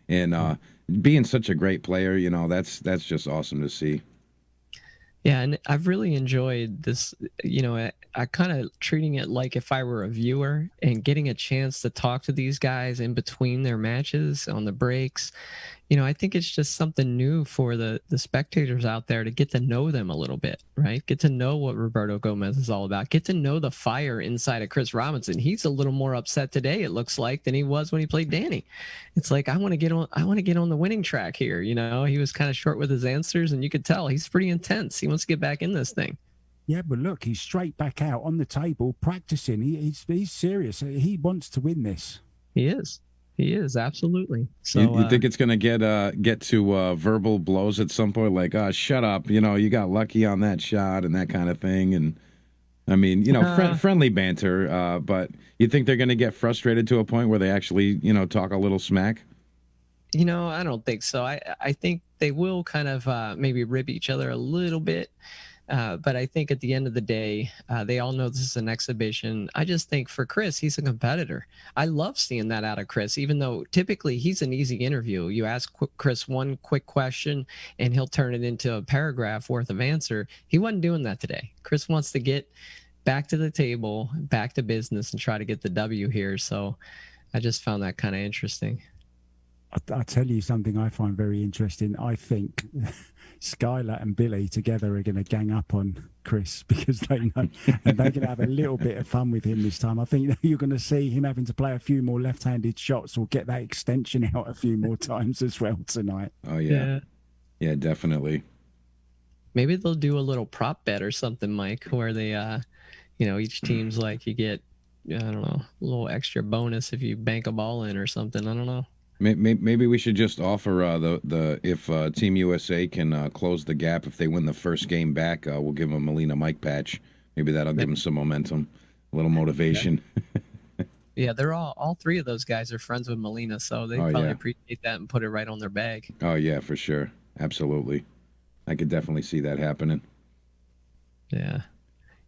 and being such a great player, that's just awesome to see. Yeah, and I've really enjoyed this, I kind of treating it like if I were a viewer and getting a chance to talk to these guys in between their matches on the breaks. I think it's just something new for the spectators out there to get to know them a little bit, right? Get to know what Roberto Gomez is all about. Get to know the fire inside of Chris Robinson. He's a little more upset today, it looks like, than he was when he played Danny. It's like, I want to get on the winning track here. He was kind of short with his answers, and you could tell he's pretty intense. He wants to get back in this thing. Yeah, but look, he's straight back out on the table practicing. He's serious. He wants to win this. He is. He is absolutely. So You think it's gonna get to verbal blows at some point, like, oh, shut up, you got lucky on that shot and that kind of thing, and I mean, friendly banter, but you think they're gonna get frustrated to a point where they actually, talk a little smack? I don't think so. I think they will kind of maybe rib each other a little bit. But I think at the end of the day, they all know this is an exhibition. I just think for Chris, he's a competitor. I love seeing that out of Chris, even though typically he's an easy interview. You ask Chris one quick question and he'll turn it into a paragraph worth of answer. He wasn't doing that today. Chris wants to get back to the table, back to business, and try to get the W here. So I just found that kind of interesting. I'll tell you something I find very interesting. I think Skylar and Billy together are going to gang up on Chris because they know, and they're going to have a little bit of fun with him this time. I think you're going to see him having to play a few more left-handed shots or get that extension out a few more times as well tonight. Oh, yeah. Yeah, definitely. Maybe they'll do a little prop bet or something, Mike, where they, each team's like you get, I don't know, a little extra bonus if you bank a ball in or something. I don't know. Maybe we should just offer if Team USA can close the gap if they win the first game back, we'll give them a Molina Mike patch. Maybe that'll give them some momentum, a little motivation. Yeah, they're all three of those guys are friends with Molina, so they probably appreciate that and put it right on their bag. Oh yeah, for sure, absolutely. I could definitely see that happening. Yeah.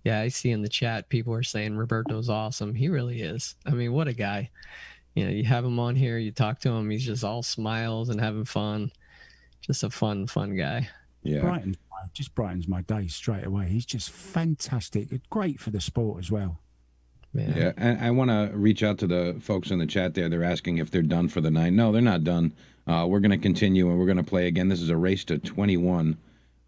I see in the chat people are saying Roberto's awesome. He really is. I mean, what a guy. You have him on here, you talk to him, he's just all smiles and having fun. Just a fun guy. Yeah. Brightens my day straight away. He's just fantastic. Great for the sport as well. Yeah, and I want to reach out to the folks in the chat there. They're asking if they're done for the night. No, they're not done. We're going to continue, and we're going to play again. This is a race to 21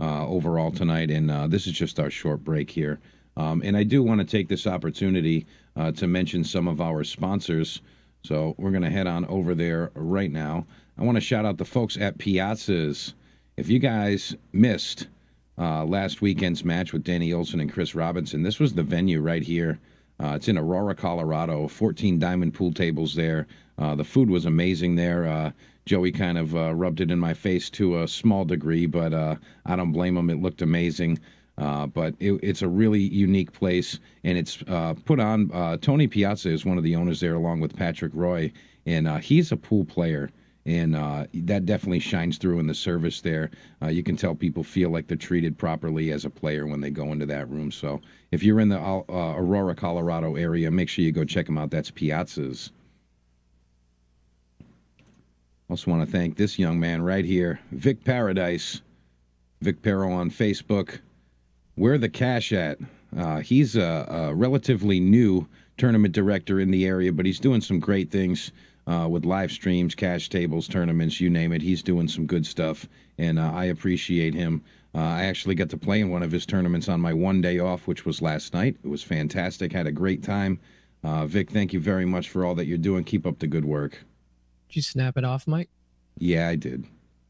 overall tonight, and this is just our short break here. And I do want to take this opportunity to mention some of our sponsors. So we're going to head on over there right now. I want to shout out the folks at Piazza's. If you guys missed last weekend's match with Danny Olson and Chris Robinson, this was the venue right here. It's in Aurora, Colorado, 14 diamond pool tables there. The food was amazing there. Joey kind of rubbed it in my face to a small degree, but I don't blame him. It looked amazing. But it's a really unique place, and it's put on. Tony Piazza is one of the owners there, along with Patrick Roy, and he's a pool player, and that definitely shines through in the service there. You can tell people feel like they're treated properly as a player when they go into that room. So if you're in the Aurora, Colorado area, make sure you go check them out. That's Piazza's. Also want to thank this young man right here, Vic Paradise, Vic Pero on Facebook. Where the cash at? He's a relatively new tournament director in the area, but he's doing some great things with live streams, cash tables, tournaments, you name it. He's doing some good stuff, and I appreciate him. I actually got to play in one of his tournaments on my one day off, which was last night. It was fantastic. Had a great time. Vic, thank you very much for all that you're doing. Keep up the good work. Did you snap it off, Mike? Yeah, I did.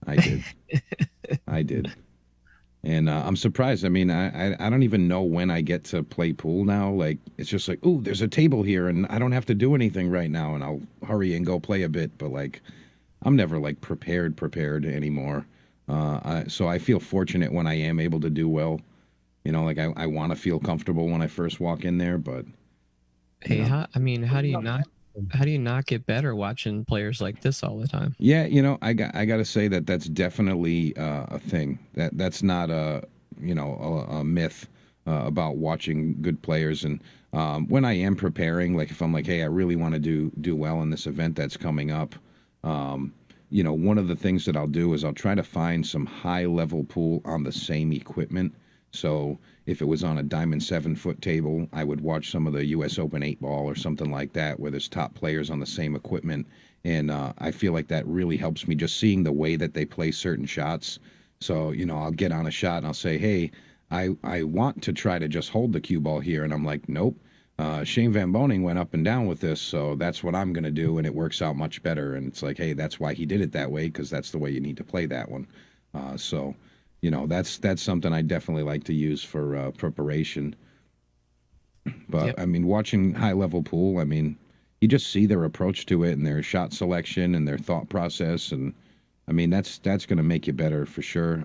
I did. And I'm surprised. I mean, I don't even know when I get to play pool now. Like, it's just like, ooh, there's a table here, and I don't have to do anything right now, and I'll hurry and go play a bit. But, like, I'm never, like, prepared anymore. So I feel fortunate when I am able to do well. Like, I want to feel comfortable when I first walk in there, but... Hey, how do you not get better watching players like this all the time? Yeah, I got to say that's definitely a thing. That's not a myth about watching good players. And when I am preparing, like if I'm like, hey, I really want to do well in this event that's coming up, one of the things that I'll do is I'll try to find some high level pool on the same equipment. So if it was on a Diamond 7-foot table, I would watch some of the U.S. Open 8-ball or something like that where there's top players on the same equipment. And I feel like that really helps me just seeing the way that they play certain shots. So, I'll get on a shot and I'll say, hey, I want to try to just hold the cue ball here. And I'm like, nope. Shane Van Boning went up and down with this, so that's what I'm going to do, and it works out much better. And it's like, hey, that's why he did it that way, because that's the way you need to play that one. So... that's something I definitely like to use for preparation. But Yep. I mean, watching high level pool, I mean, you just see their approach to it and their shot selection and their thought process, and I mean that's going to make you better for sure.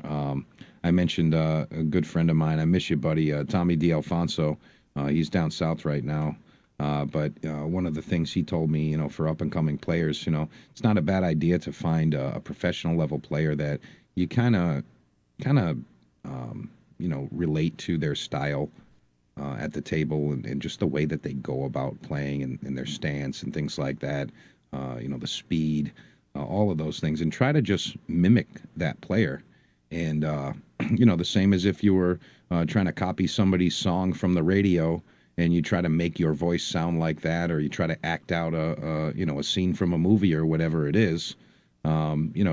I mentioned a good friend of mine. I miss you, buddy, Tommy D'Alfonso. He's down south right now. But one of the things he told me, for up and coming players, it's not a bad idea to find a professional level player that you kind of, relate to their style at the table and just the way that they go about playing and their stance and things like that. The speed, all of those things, and try to just mimic that player. And, the same as if you were trying to copy somebody's song from the radio and you try to make your voice sound like that, or you try to act out a scene from a movie or whatever it is.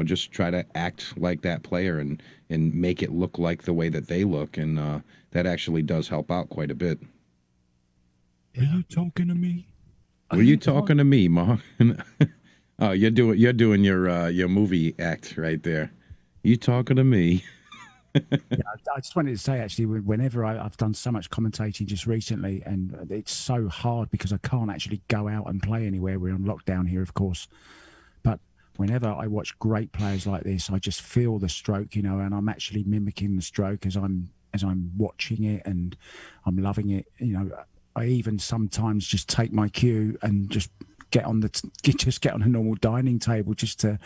Just try to act like that player and make it look like the way that they look, and that actually does help out quite a bit. Are you talking to me? Were you talking to me, Mark? Oh, you're doing your movie act right there. You talking to me? Yeah, I just wanted to say, actually, whenever I've done so much commentating just recently, and it's so hard because I can't actually go out and play anywhere. We're on lockdown here, of course. But whenever I watch great players like this, I just feel the stroke, and I'm actually mimicking the stroke as I'm watching it, and I'm loving it. I even sometimes just take my cue and just get on a normal dining table just to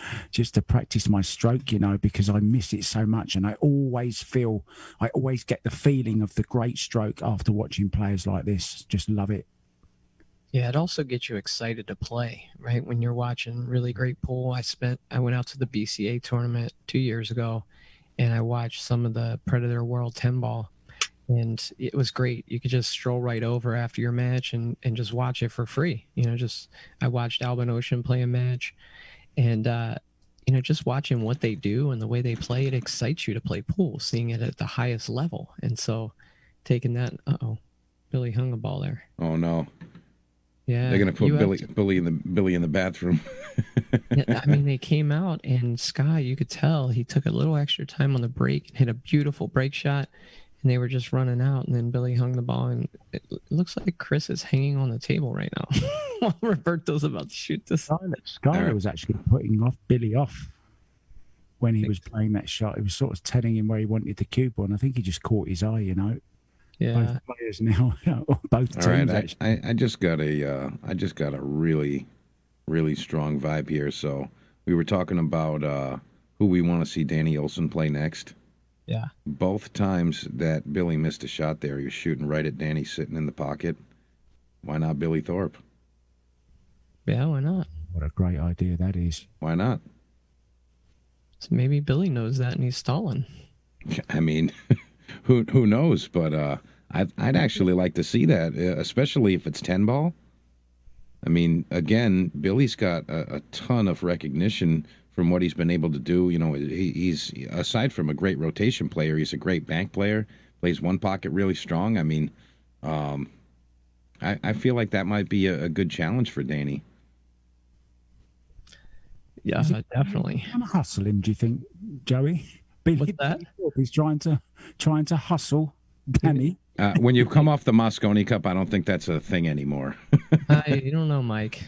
practice my stroke, because I miss it so much, and I always get the feeling of the great stroke after watching players like this. Just love it. Yeah, it also gets you excited to play, right? When you're watching really great pool. I went out to the BCA tournament 2 years ago, and I watched some of the Predator World 10 ball, and it was great. You could just stroll right over after your match and just watch it for free. I watched Albin Ocean play a match, and just watching what they do and the way they play, it excites you to play pool, seeing it at the highest level. And so taking that, Billy hung a ball there. Oh no. Yeah. They're gonna put Billy in the bathroom. Yeah, I mean, they came out, and Sky, you could tell he took a little extra time on the break and hit a beautiful break shot, and they were just running out, and then Billy hung the ball, and it looks like Chris is hanging on the table right now while Roberto's about to shoot this. Skyler was actually putting Billy off when he was playing that shot. He was sort of telling him where he wanted the cue ball, and I think he just caught his eye, Yeah. Both players now, both teams. All right, actually. I just got a really, really strong vibe here. So we were talking about who we want to see Danny Olson play next. Yeah. Both times that Billy missed a shot there, he was shooting right at Danny sitting in the pocket. Why not Billy Thorpe? Yeah, why not? What a great idea that is. Why not? So maybe Billy knows that and he's stalling. I mean, who knows? But I'd actually like to see that, especially if it's 10 ball. I mean, again, Billy's got a ton of recognition from what he's been able to do. He's, aside from a great rotation player, he's a great bank player, plays one pocket really strong. I mean, I feel like that might be a good challenge for Danny. Yeah, definitely. Trying to hustle him, do you think, Joey? What's that? He's trying to hustle Danny. When you come off the Mosconi Cup, I don't think that's a thing anymore. You don't know, Mike.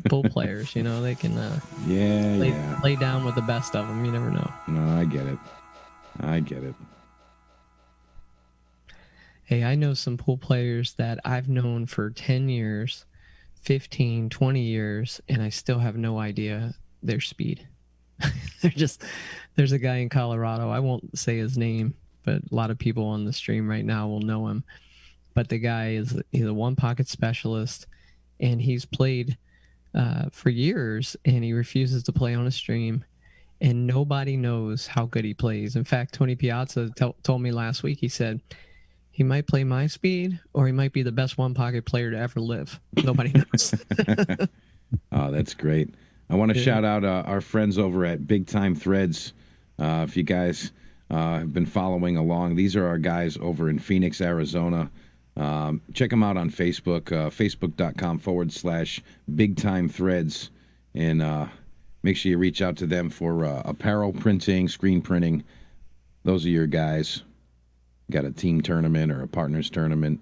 Pool players, they can lay down with the best of them. You never know. No, I get it. Hey, I know some pool players that I've known for 10 years, 15, 20 years, and I still have no idea their speed. There's a guy in Colorado. I won't say his name, but a lot of people on the stream right now will know him. But the guy he's a one pocket specialist, and he's played for years, and he refuses to play on a stream, and nobody knows how good he plays. In fact, Tony Piazza told me last week, he said he might play my speed, or he might be the best one pocket player to ever live. Nobody knows. Oh, that's great. I want to shout out our friends over at Big Time Threads. If you guys have been following along, these are our guys over in Phoenix, Arizona. Check them out on Facebook, facebook.com/Big Time Threads. And make sure you reach out to them for apparel printing, screen printing, those are your guys. Got a team tournament or a partners tournament.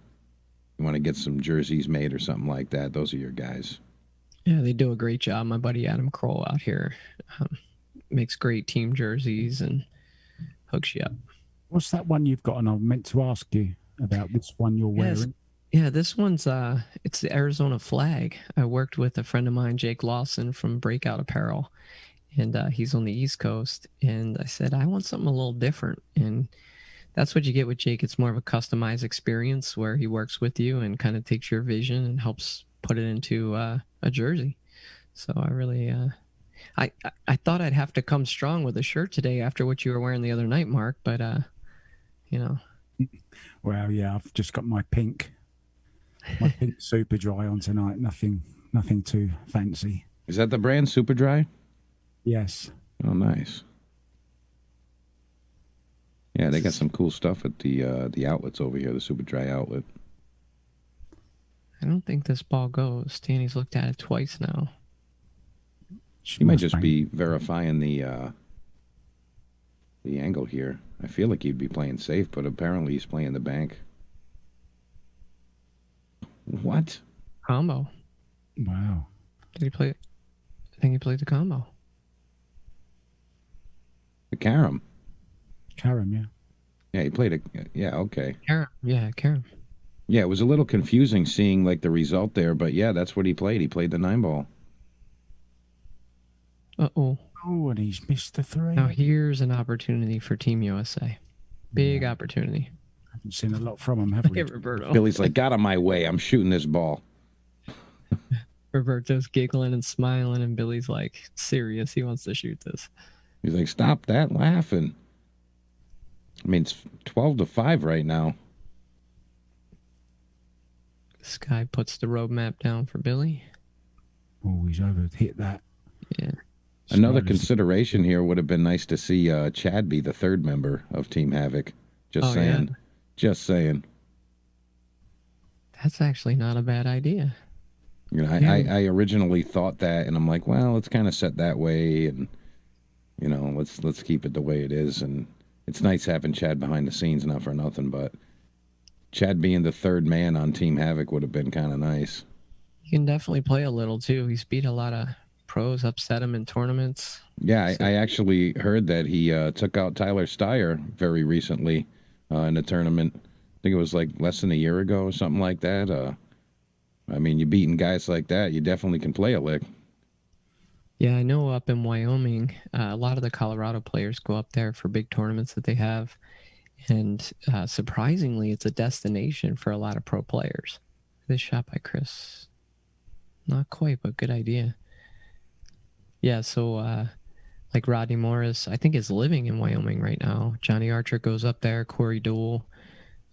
You want to get some jerseys made or something like that. Those are your guys. Yeah, they do a great job. My buddy Adam Kroll out here makes great team jerseys and hooks you up. What's that one you've got? And I meant to ask you about this one you're wearing. Yeah, this one's it's the Arizona flag. I worked with a friend of mine, Jake Lawson from Breakout Apparel, and he's on the East Coast. And I said, I want something a little different. And that's what you get with Jake. It's more of a customized experience where he works with you and kind of takes your vision and helps put it into a jersey. So I really, I thought I'd have to come strong with a shirt today after what you were wearing the other night, Mark. But you know. Well, yeah, I've just got my pink super dry on tonight. Nothing too fancy. Is that the brand Super Dry? Yes. Oh, nice. Yeah, they got some cool stuff at the outlets over here, the Super Dry outlet. I don't think this ball goes. Danny's looked at it twice now. He might just be verifying the angle here. I feel like he'd be playing safe, but apparently he's playing the bank. What? Combo. Wow. Did he play? I think he played the combo. The carom. Carom, yeah. Yeah, he played yeah, okay. Carom. Yeah, Carom. Yeah, it was a little confusing seeing like the result there, but yeah, that's what he played. He played the 9-ball. Uh-oh. Oh, and he's missed the 3. Now here's an opportunity for Team USA. Big opportunity. Haven't seen a lot from him, have we? Hey, Roberto. Billy's like, got on my way. I'm shooting this ball. Roberto's giggling and smiling, and Billy's like, serious. He wants to shoot this. He's like, stop that laughing. I mean, it's 12-5 right now. This guy puts the roadmap down for Billy. Oh, he's over hit that. Yeah. Another consideration here would have been nice to see Chad be the third member of Team Havoc. Just saying. Yeah. Just saying. That's actually not a bad idea. You know, I originally thought that, and I'm like, well, let's kind of set that way, and you know, let's keep it the way it is. And it's nice having Chad behind the scenes, not for nothing, but Chad being the third man on Team Havoc would have been kind of nice. He can definitely play a little too. He's beat a lot of pros, upset him in tournaments. Yeah, I actually heard that he took out Tyler Steyer very recently in a tournament. I think it was like less than a year ago or something like that. I mean, you beating guys like that, you definitely can play a lick. Yeah, I know up in Wyoming, a lot of the Colorado players go up there for big tournaments that they have. And surprisingly, it's a destination for a lot of pro players. This shot by Chris. Not quite, but good idea. Yeah, so like Rodney Morris, I think is living in Wyoming right now. Johnny Archer goes up there, Corey Deuel.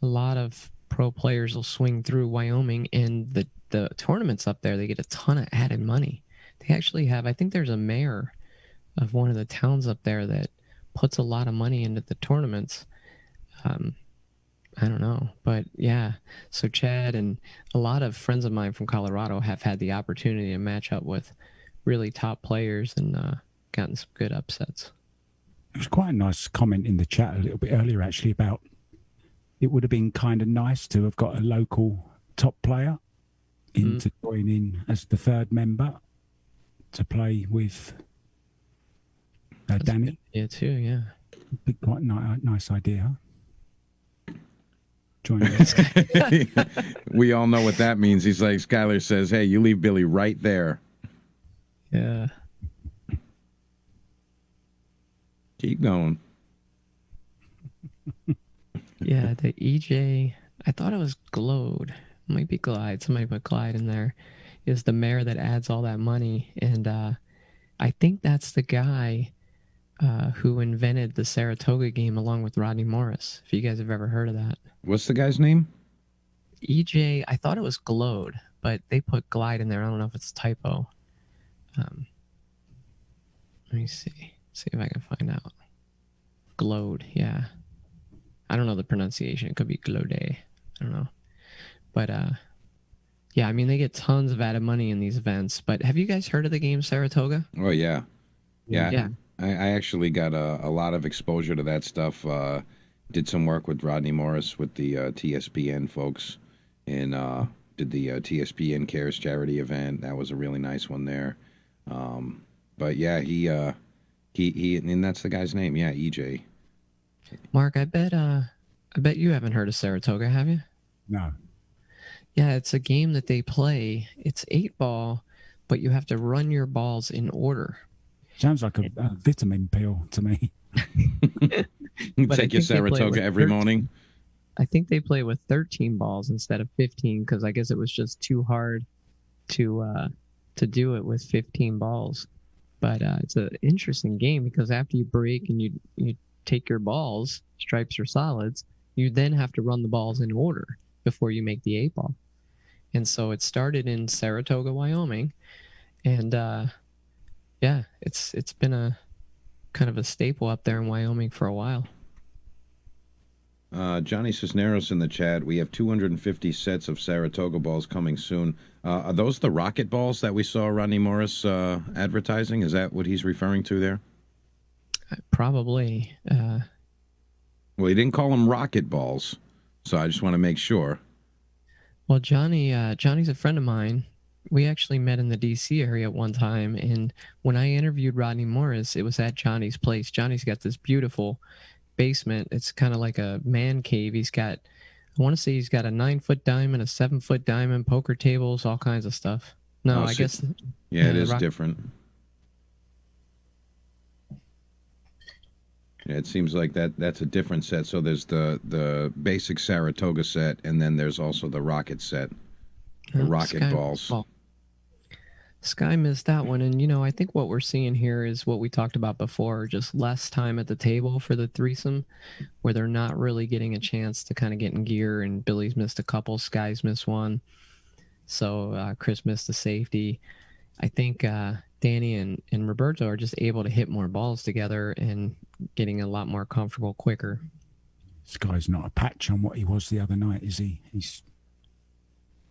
A lot of pro players will swing through Wyoming, and the tournaments up there, they get a ton of added money. They actually have, I think there's a mayor of one of the towns up there that puts a lot of money into the tournaments. I don't know, but yeah. So Chad and a lot of friends of mine from Colorado have had the opportunity to match up with really top players and gotten some good upsets. It was quite a nice comment in the chat a little bit earlier, actually, about it would have been kind of nice to have got a local top player in to join in as the third member to play with Danny. Yeah, too, yeah. Quite nice idea, huh? Join We all know what that means. He's like, Skylar says, hey, you leave Billy right there. Yeah. Keep going. Yeah, the EJ, I thought it was Glode. It might be Glide. Somebody put Glide in there. Is the mayor that adds all that money. And I think that's the guy who invented the Saratoga game along with Rodney Morris, if you guys have ever heard of that. What's the guy's name? EJ, I thought it was Glode, but they put Glide in there. I don't know if it's a typo. Let me see. See if I can find out. Glode, yeah. I don't know the pronunciation. It could be Glode. I don't know. But yeah, I mean, they get tons of added money in these events. But have you guys heard of the game Saratoga? Oh, yeah. Yeah. I actually got a lot of exposure to that stuff. Did some work with Rodney Morris with the TSPN folks, and did the TSPN Cares charity event. That was a really nice one there. But yeah, he and that's the guy's name. Yeah, EJ. Mark, I bet you haven't heard of Saratoga, have you? No. Yeah, it's a game that they play. It's 8-ball, but you have to run your balls in order. Sounds like a vitamin pill to me. You take your Saratoga every morning. I think they play with 13 balls instead of 15 because I guess it was just too hard to do it with 15 balls. But it's an interesting game because after you break and you take your balls, stripes or solids, you then have to run the balls in order before you make the 8-ball. And so it started in Saratoga, Wyoming, and yeah, it's been a kind of a staple up there in Wyoming for a while. Johnny Cisneros in the chat. We have 250 sets of Saratoga balls coming soon. Are those the rocket balls that we saw Rodney Morris advertising? Is that what he's referring to there? Probably. Well, he didn't call them rocket balls, so I just want to make sure. Well, Johnny's a friend of mine. We actually met in the D.C. area at one time, and when I interviewed Rodney Morris, it was at Johnny's place. Johnny's got this beautiful basement. It's kind of like a man cave. He's got, I want to say he's got a 9-foot diamond, a 7-foot diamond, poker tables, all kinds of stuff. No, I guess. Yeah, it is different. Yeah, it seems like that's a different set. So there's the basic Saratoga set, and then there's also the rocket set, the rocket balls. Sky missed that one, and I think what we're seeing here is what we talked about before, just less time at the table for the threesome, where they're not really getting a chance to kind of get in gear, and Billy's missed a couple, Sky's missed one, so Chris missed a safety. I think Danny and Roberto are just able to hit more balls together and getting a lot more comfortable quicker. Sky's not a patch on what he was the other night, is he? He's,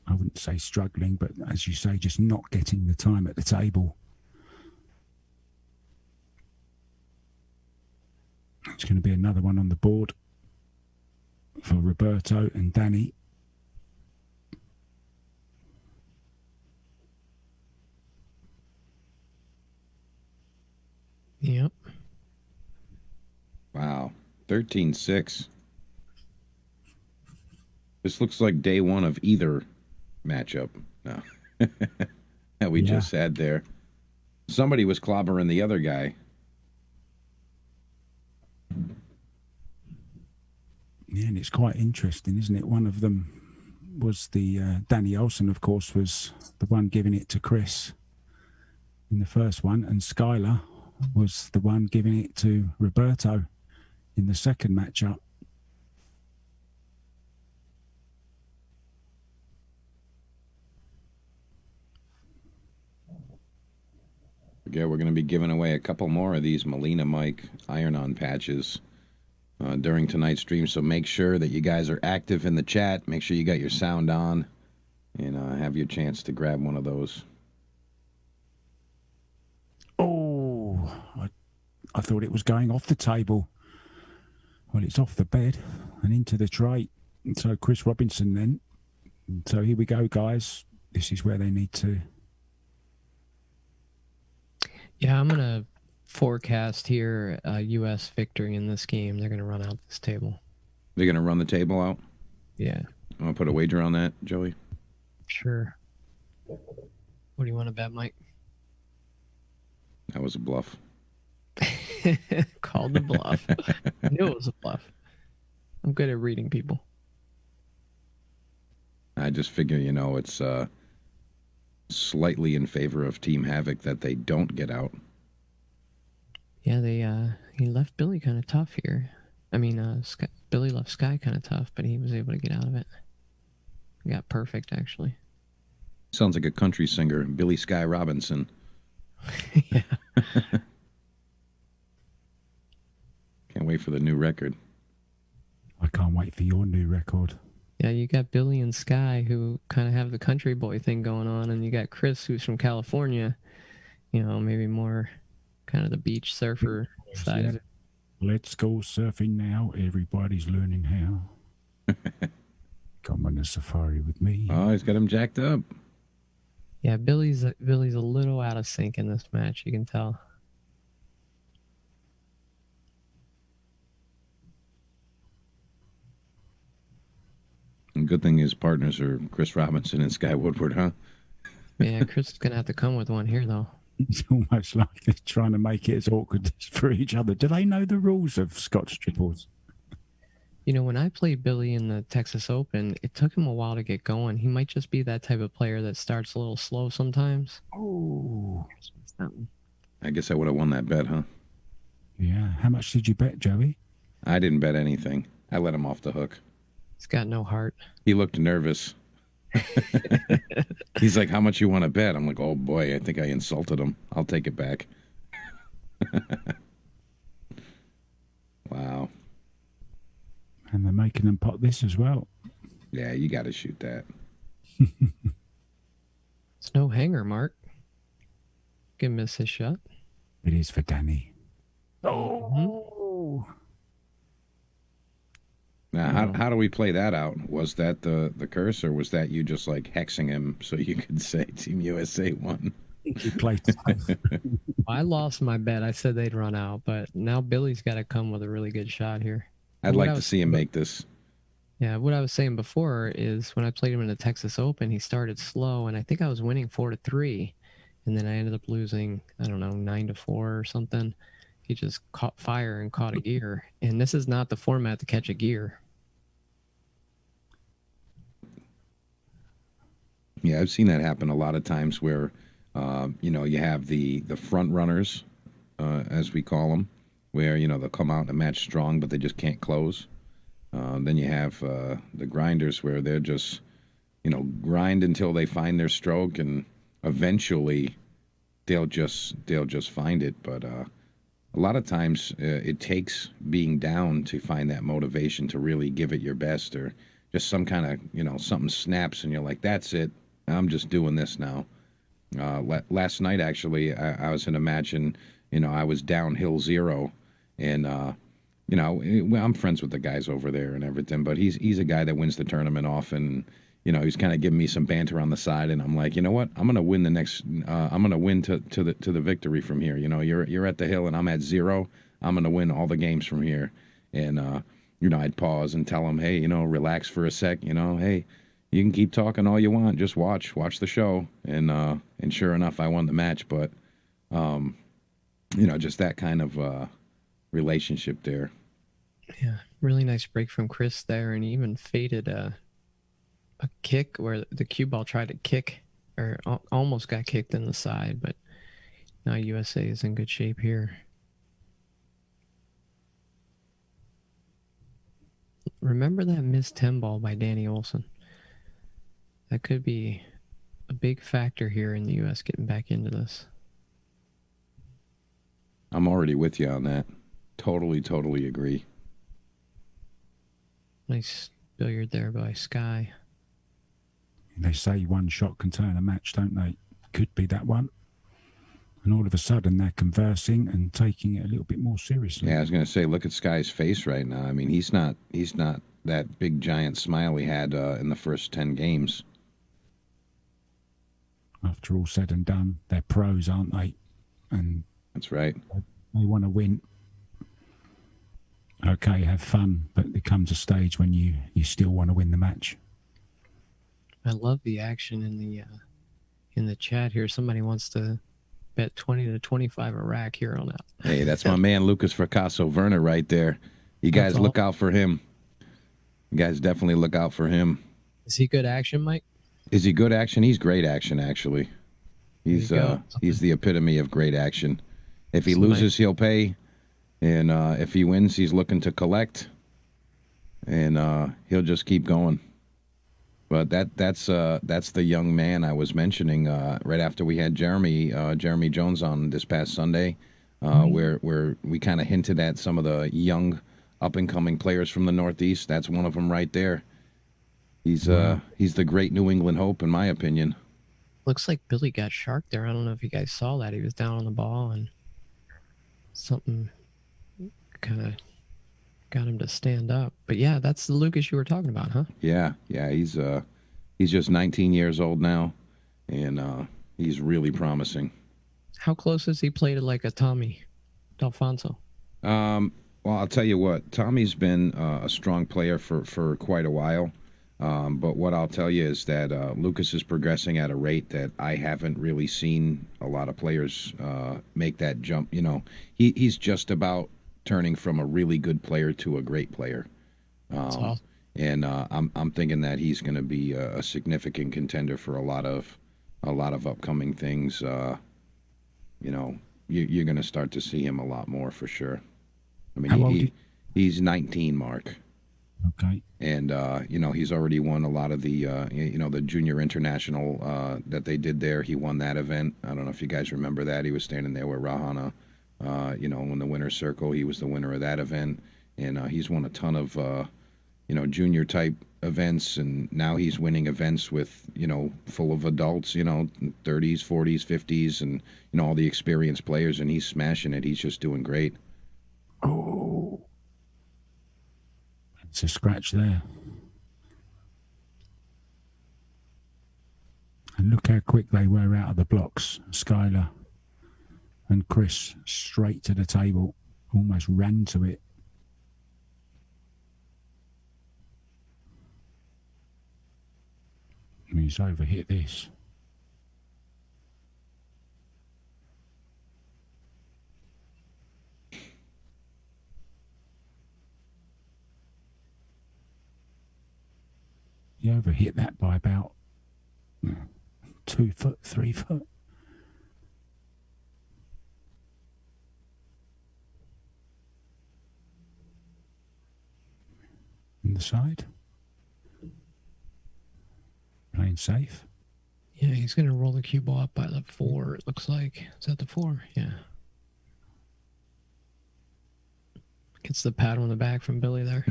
I wouldn't say struggling, but as you say, just not getting the time at the table. It's going to be another one on the board for Roberto and Danny. Yep. Wow. 13-6. This looks like day one of either matchup. No. That we just had there. Somebody was clobbering the other guy. Yeah, and it's quite interesting, isn't it? One of them was the Danny Olson, of course, was the one giving it to Chris in the first one, and Skylar was the one giving it to Roberto in the second matchup. Yeah, we're going to be giving away a couple more of these Molina Mike iron-on patches during tonight's stream, so make sure that you guys are active in the chat. Make sure you got your sound on, and have your chance to grab one of those. Oh, I thought it was going off the table. Well, it's off the bed and into the tray. And so Chris Robinson then. And so here we go, guys. This is where they need to. Yeah, I'm going to forecast here a U.S. victory in this game. They're going to run out this table. They're going to run the table out? Yeah. I'm going to put a wager on that, Joey. Sure. What do you want to bet, Mike? That was a bluff. Called the bluff. I knew it was a bluff. I'm good at reading people. I just figure, it's slightly in favor of Team Havoc that they don't get out. Yeah, he left Billy kind of tough here. I mean, Billy left Sky kind of tough, but he was able to get out of it. He got perfect, actually. Sounds like a country singer, Billy Sky Robinson. Yeah. Can't wait for the new record. I can't wait for your new record. Yeah, you got Billy and Sky who kind of have the country boy thing going on, and you got Chris who's from California, maybe more kind of the beach surfer side of it. Let's go surfing now. Everybody's learning how. Come on a safari with me. Oh, he's got him jacked up. Yeah, Billy's a little out of sync in this match. You can tell. And good thing his partners are Chris Robinson and Sky Woodward, huh? Yeah, Chris is gonna have to come with one here though. It's almost like they're trying to make it as awkward for each other. Do they know the rules of Scotch triples? You know, when I played Billy in the Texas Open, it took him a while to get going. He might just be that type of player that starts a little slow sometimes. Oh. I guess I would have won that bet, huh? Yeah. How much did you bet, Joey? I didn't bet anything. I let him off the hook. He's got no heart. He looked nervous. He's like, how much you want to bet? I'm like, oh boy, I think I insulted him. I'll take it back. Wow. And they're making them pot this as well. Yeah, you got to shoot that. It's no hanger, Mark. Can miss his shot. It is for Danny. Oh. Now, how do we play that out? Was that the curse, or was that you just like hexing him so you could say Team USA won? He played. I lost my bet. I said they'd run out, but now Billy's got to come with a really good shot here. I'd like to see him make this. Yeah, what I was saying before is when I played him in the Texas Open, he started slow, and I think I was winning 4-3, and then I ended up losing, I don't know, 9-4 or something. He just caught fire and caught a gear, and this is not the format to catch a gear. Yeah, I've seen that happen a lot of times where, you have the front runners, as we call them, where, they'll come out in a match strong, but they just can't close. Then you have the grinders where they're just, grind until they find their stroke, and eventually they'll just find it. But a lot of times it takes being down to find that motivation to really give it your best, or just some kind of, something snaps and you're like, that's it. I'm just doing this now. Last night, actually, I was in a match and, I was downhill 0. And, I'm friends with the guys over there and everything, but he's a guy that wins the tournament often. He's kind of giving me some banter on the side, and I'm like, you know what? I'm gonna win the next. I'm gonna win to the victory from here. You're at the hill and I'm at 0. I'm gonna win all the games from here. And I'd pause and tell him, hey, relax for a sec. Hey, you can keep talking all you want. Just watch the show. And sure enough, I won the match. But just that kind of relationship there. Yeah, really nice break from Chris there, and he even faded a kick where the cue ball tried to kick, or almost got kicked in the side, but now USA is in good shape here. Remember that missed 10 ball by Danny Olson? That could be a big factor here in the U.S. getting back into this. I'm already with you on that. Totally agree. Nice billiard there by Sky. They say one shot can turn a match, don't they? Could be that one. And all of a sudden they're conversing and taking it a little bit more seriously. Yeah, I was going to say, look at Sky's face right now. I mean, he's not that big giant smile he had in the first 10 games. After all said and done, they're pros, aren't they? And that's right. They want to win. Okay, have fun, but there comes a stage when you still want to win the match. I love the action in the chat here. Somebody wants to bet 20 to 25 a rack here on out. Hey, that's my man Lucas Fracasso Werner right there. You guys look out for him. You guys definitely look out for him. Is he good action, Mike? Is he good action? He's great action, actually. He's the epitome of great action. If he loses, he'll pay. And if he wins, he's looking to collect. And he'll just keep going. But that's the young man I was mentioning right after we had Jeremy Jones on this past Sunday, where we kind of hinted at some of the young up-and-coming players from the Northeast. That's one of them right there. He's the great New England hope, in my opinion. Looks like Billy got sharked there. I don't know if you guys saw that. He was down on the ball, and something kind of got him to stand up. But yeah, that's the Lucas you were talking about, huh? Yeah, he's just 19 years old now, and he's really promising. How close has he played to like a Tommy D'Alfonso? Well, I'll tell you what, Tommy's been a strong player for quite a while. But what I'll tell you is that Lucas is progressing at a rate that I haven't really seen a lot of players make that jump. You know, he's just about turning from a really good player to a great player. Awesome. And I'm thinking that he's going to be a significant contender for a lot of upcoming things. You know, you're going to start to see him a lot more for sure. I mean, he's 19, Mark. Okay. And you know, he's already won a lot of the the junior international that they did there. He won that event. I don't know if you guys remember that. He was standing there with Rahana, in the winner's circle. He was the winner of that event, and he's won a ton of junior type events, and now he's winning events with full of adults, 30s, 40s, 50s, and all the experienced players, and he's smashing it. He's just doing great. Oh, it's a scratch there. And look how quick they were out of the blocks. Skylar and Chris straight to the table, almost ran to it. He's overhit this. He overhit that by about 2 foot, 3 foot. On the side. Playing safe. Yeah, he's going to roll the cue ball up by the 4, it looks like. Is that the 4? Yeah. Gets the pat on the back from Billy there.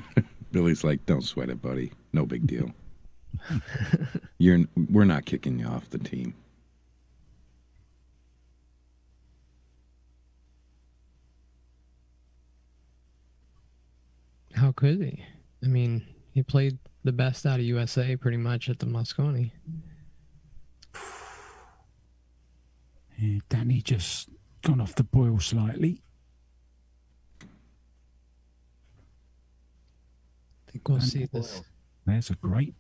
Billy's like, don't sweat it, buddy. No big deal. We're not kicking you off the team. How could he? I mean, he played the best out of USA pretty much at the Moscone. Yeah, Danny just gone off the boil slightly. I think we'll see this. There's a great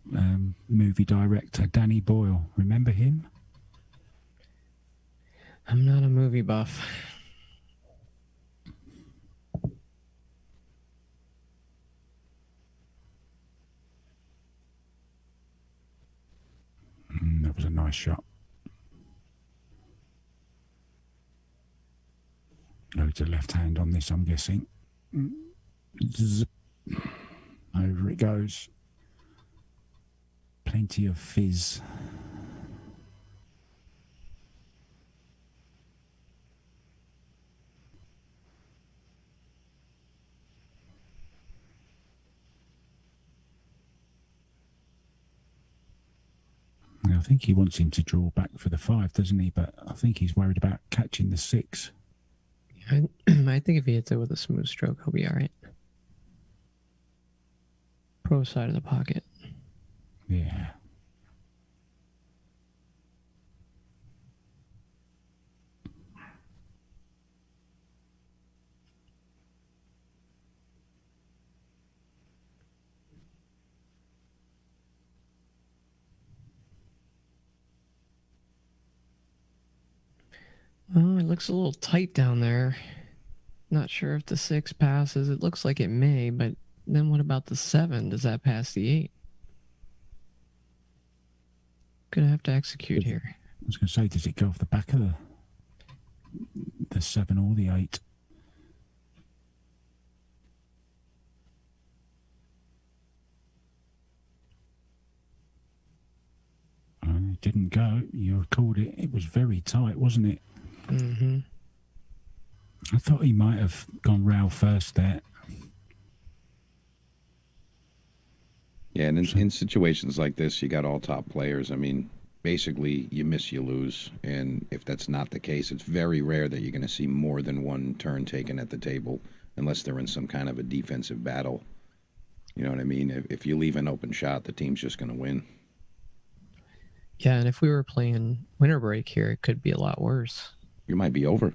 movie director, Danny Boyle. Remember him? I'm not a movie buff. That was a nice shot. Loads of left hand on this, I'm guessing. Zip. Over it goes. Plenty of fizz. I think he wants him to draw back for the 5, doesn't he? But I think he's worried about catching the 6. I think if he hits it with a smooth stroke, he'll be all right. Pro side of the pocket. Yeah. Oh, it looks a little tight down there. Not sure if the 6 passes. It looks like it may, but then what about the 7? Does that pass the 8? Gonna have to execute here. I was going to say, does it go off the back of the 7 or the 8? It didn't go. You called it. It was very tight, wasn't it? Mm-hmm. I thought he might have gone rail first there. Yeah, and in situations like this, you got all top players. I mean, basically you miss, you lose. And if that's not the case, it's very rare that you're going to see more than one turn taken at the table unless they're in some kind of a defensive battle. You know what I mean? If you leave an open shot, the team's just going to win. Yeah, and if we were playing winter break here, it could be a lot worse. You might be over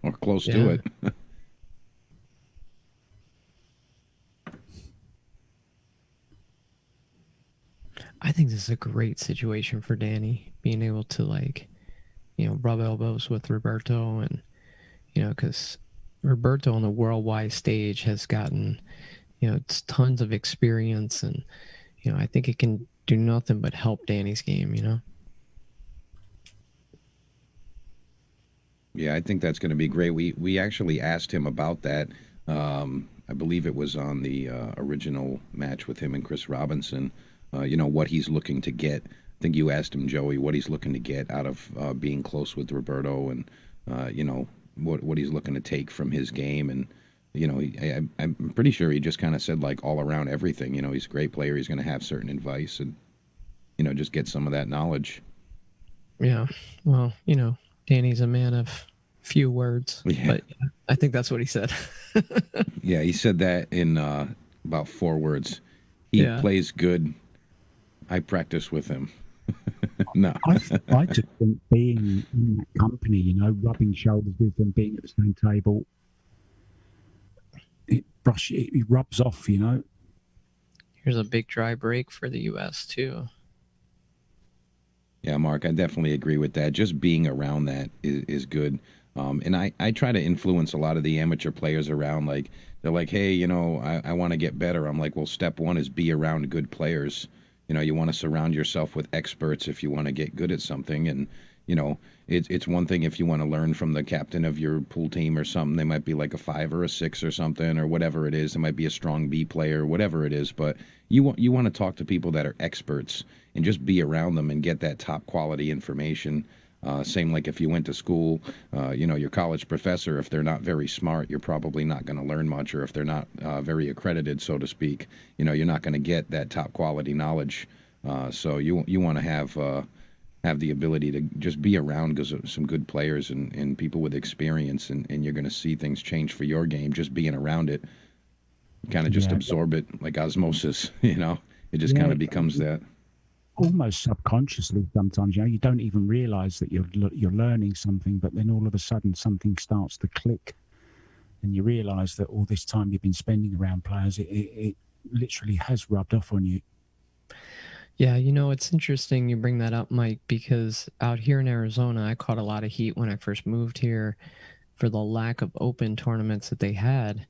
or close to it. I think this is a great situation for Danny, being able to, like, you know, rub elbows with Roberto, and, you know, because Roberto on the worldwide stage has gotten, you know, it's tons of experience, and, you know, I think it can do nothing but help Danny's game, you know? Yeah, I think that's going to be great. We actually asked him about that. I believe it was on the original match with him and Chris Robinson. You know, what he's looking to get. I think you asked him, Joey, what he's looking to get out of being close with Roberto, and, you know, what he's looking to take from his game. And, you know, I'm pretty sure he just kind of said, like, all around everything. You know, he's a great player. He's going to have certain advice and, you know, just get some of that knowledge. Yeah. Well, you know, Danny's a man of few words, but I think that's what he said. Yeah, he said that in about 4 words. He plays good. I practice with him. No. I just think being in that company, you know, rubbing shoulders with them, being at the same table, it rubs off, you know. Here's a big dry break for the U.S. too. Yeah, Mark, I definitely agree with that. Just being around that is good. And I try to influence a lot of the amateur players around. Like, they're like, hey, you know, I want to get better. I'm like, well, step one is be around good players. You know, you want to surround yourself with experts if you want to get good at something. And, you know, it's one thing if you want to learn from the captain of your pool team or something. They might be like a 5 or a 6 or something, or whatever it is. They might be a strong B player, whatever it is. But you want to talk to people that are experts and just be around them and get that top quality information. Same like if you went to school, you know, your college professor, if they're not very smart, you're probably not going to learn much. Or if they're not very accredited, so to speak, you know, you're not going to get that top quality knowledge. So you want to have the ability to just be around some good players and people with experience, and you're going to see things change for your game just being around it. Kind of just absorb it like osmosis, you know. It just kind of becomes that. Almost subconsciously sometimes, you know, you don't even realize that you're learning something, but then all of a sudden something starts to click, and you realize that all this time you've been spending around players, it literally has rubbed off on you. Yeah, you know, it's interesting you bring that up, Mike, because out here in Arizona, I caught a lot of heat when I first moved here for the lack of open tournaments that they had,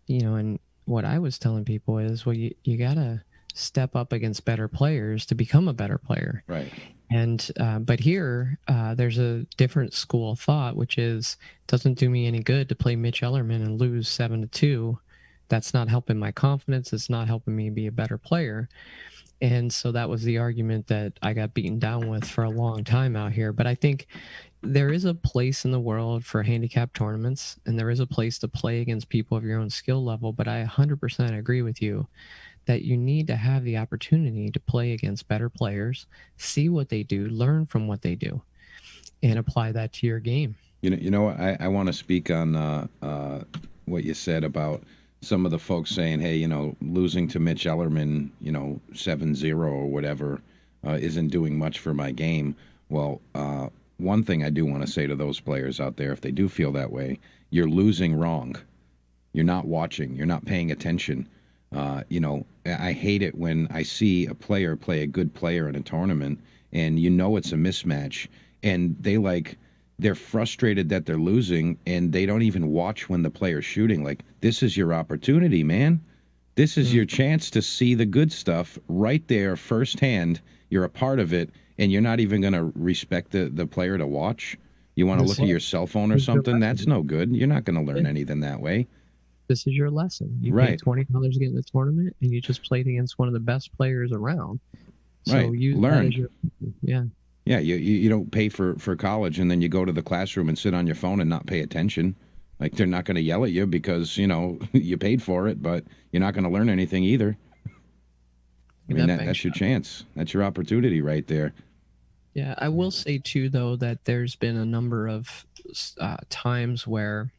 you know, and what I was telling people is, well, you gotta step up against better players to become a better player. Right. And but here there's a different school of thought, which is, it doesn't do me any good to play Mitch Ellerman and lose 7-2. That's not helping my confidence. It's not helping me be a better player. And so that was the argument that I got beaten down with for a long time out here. But I think there is a place in the world for handicap tournaments, and there is a place to play against people of your own skill level. But I 100% agree with you that you need to have the opportunity to play against better players, see what they do, learn from what they do, and apply that to your game. You know, I want to speak on what you said about some of the folks saying, hey, you know, losing to Mitch Ellerman, you know, 7-0 or whatever, isn't doing much for my game. Well, one thing I do want to say to those players out there, if they do feel that way, you're losing wrong. You're not watching. You're not paying attention. You know, I hate it when I see a player play a good player in a tournament and you know it's a mismatch, and they're frustrated that they're losing, and they don't even watch when the player's shooting. Like, this is your opportunity, man. This is your chance to see the good stuff right there firsthand. You're a part of it, and you're not even going to respect the player to watch. You want to look at your cell phone or something? That's no good. You're not going to learn anything that way. This is your lesson. You paid $20 to get in the tournament, and you just played against one of the best players around. So you learn. Yeah, you don't pay for college, and then you go to the classroom and sit on your phone and not pay attention. Like, they're not going to yell at you because, you know, you paid for it, but you're not going to learn anything either. I mean, that's your chance. That's your opportunity right there. Yeah, I will say too, though, that there's been a number of times where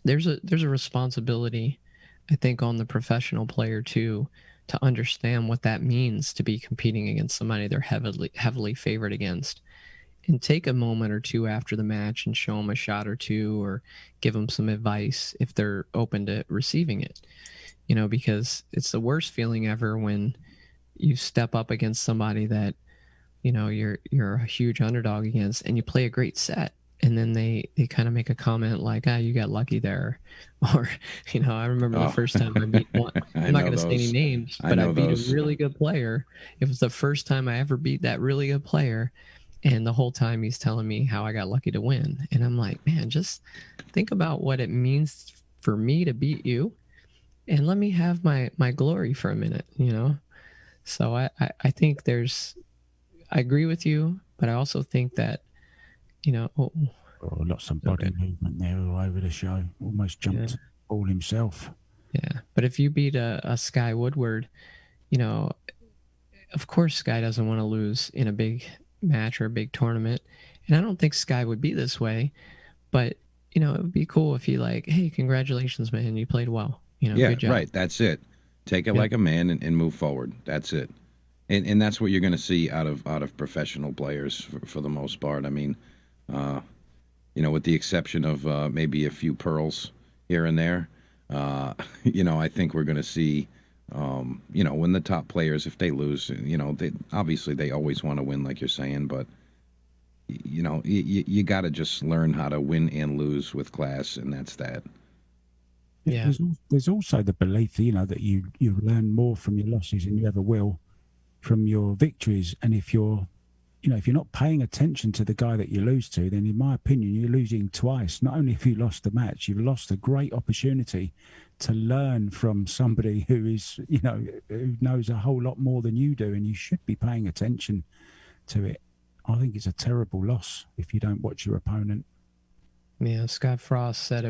there's a responsibility, I think, on the professional player too, to understand what that means to be competing against somebody they're heavily favored against, and take a moment or two after the match and show them a shot or two, or give them some advice if they're open to receiving it. Because it's the worst feeling ever when you step up against somebody that you're a huge underdog against, and you play a great set, and then they kind of make a comment like, you got lucky there. Or I remember the first time I beat one. I'm not going to say any names, but I beat a really good player. It was the first time I ever beat that really good player, and the whole time he's telling me how I got lucky to win, and I'm like, man, just think about what it means for me to beat you, and let me have my glory for a minute. So I think I agree with you, but I also think that, lots of body movement there all over the show. Almost jumped all himself. Yeah, but if you beat a Sky Woodward, of course Sky doesn't want to lose in a big match or a big tournament, and I don't think Sky would be this way, but it would be cool if he like, hey, congratulations, man, you played well. Good job. Right. That's it. Take it like a man and move forward. That's it. And that's what you're going to see out of professional players for the most part. I mean, with the exception of maybe a few pearls here and there, I think we're going to see, when the top players, if they lose, they always want to win, like you're saying, but you got to just learn how to win and lose with class, and that's that. Yeah. There's also the belief, that you learn more from your losses than you ever will from your victories. And if you're not paying attention to the guy that you lose to, then in my opinion, you're losing twice. Not only have you lost the match, you've lost a great opportunity to learn from somebody who is, who knows a whole lot more than you do, and you should be paying attention to it. I think it's a terrible loss if you don't watch your opponent. Yeah, Scott Frost said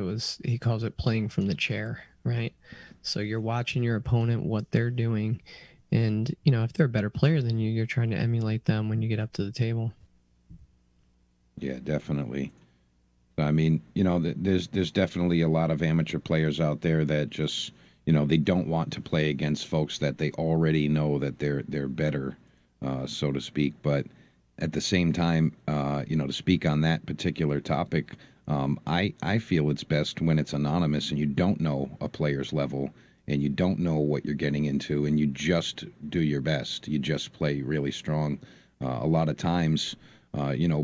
he calls it playing from the chair, right? So you're watching your opponent, what they're doing, and if they're a better player than you, you're trying to emulate them when you get up to the table. Yeah, definitely. I mean, there's definitely a lot of amateur players out there that just, they don't want to play against folks that they already know that they're better, so to speak. But at the same time, to speak on that particular topic, I feel it's best when it's anonymous and you don't know a player's level and you don't know what you're getting into, and you just do your best. You just play really strong. A lot of times,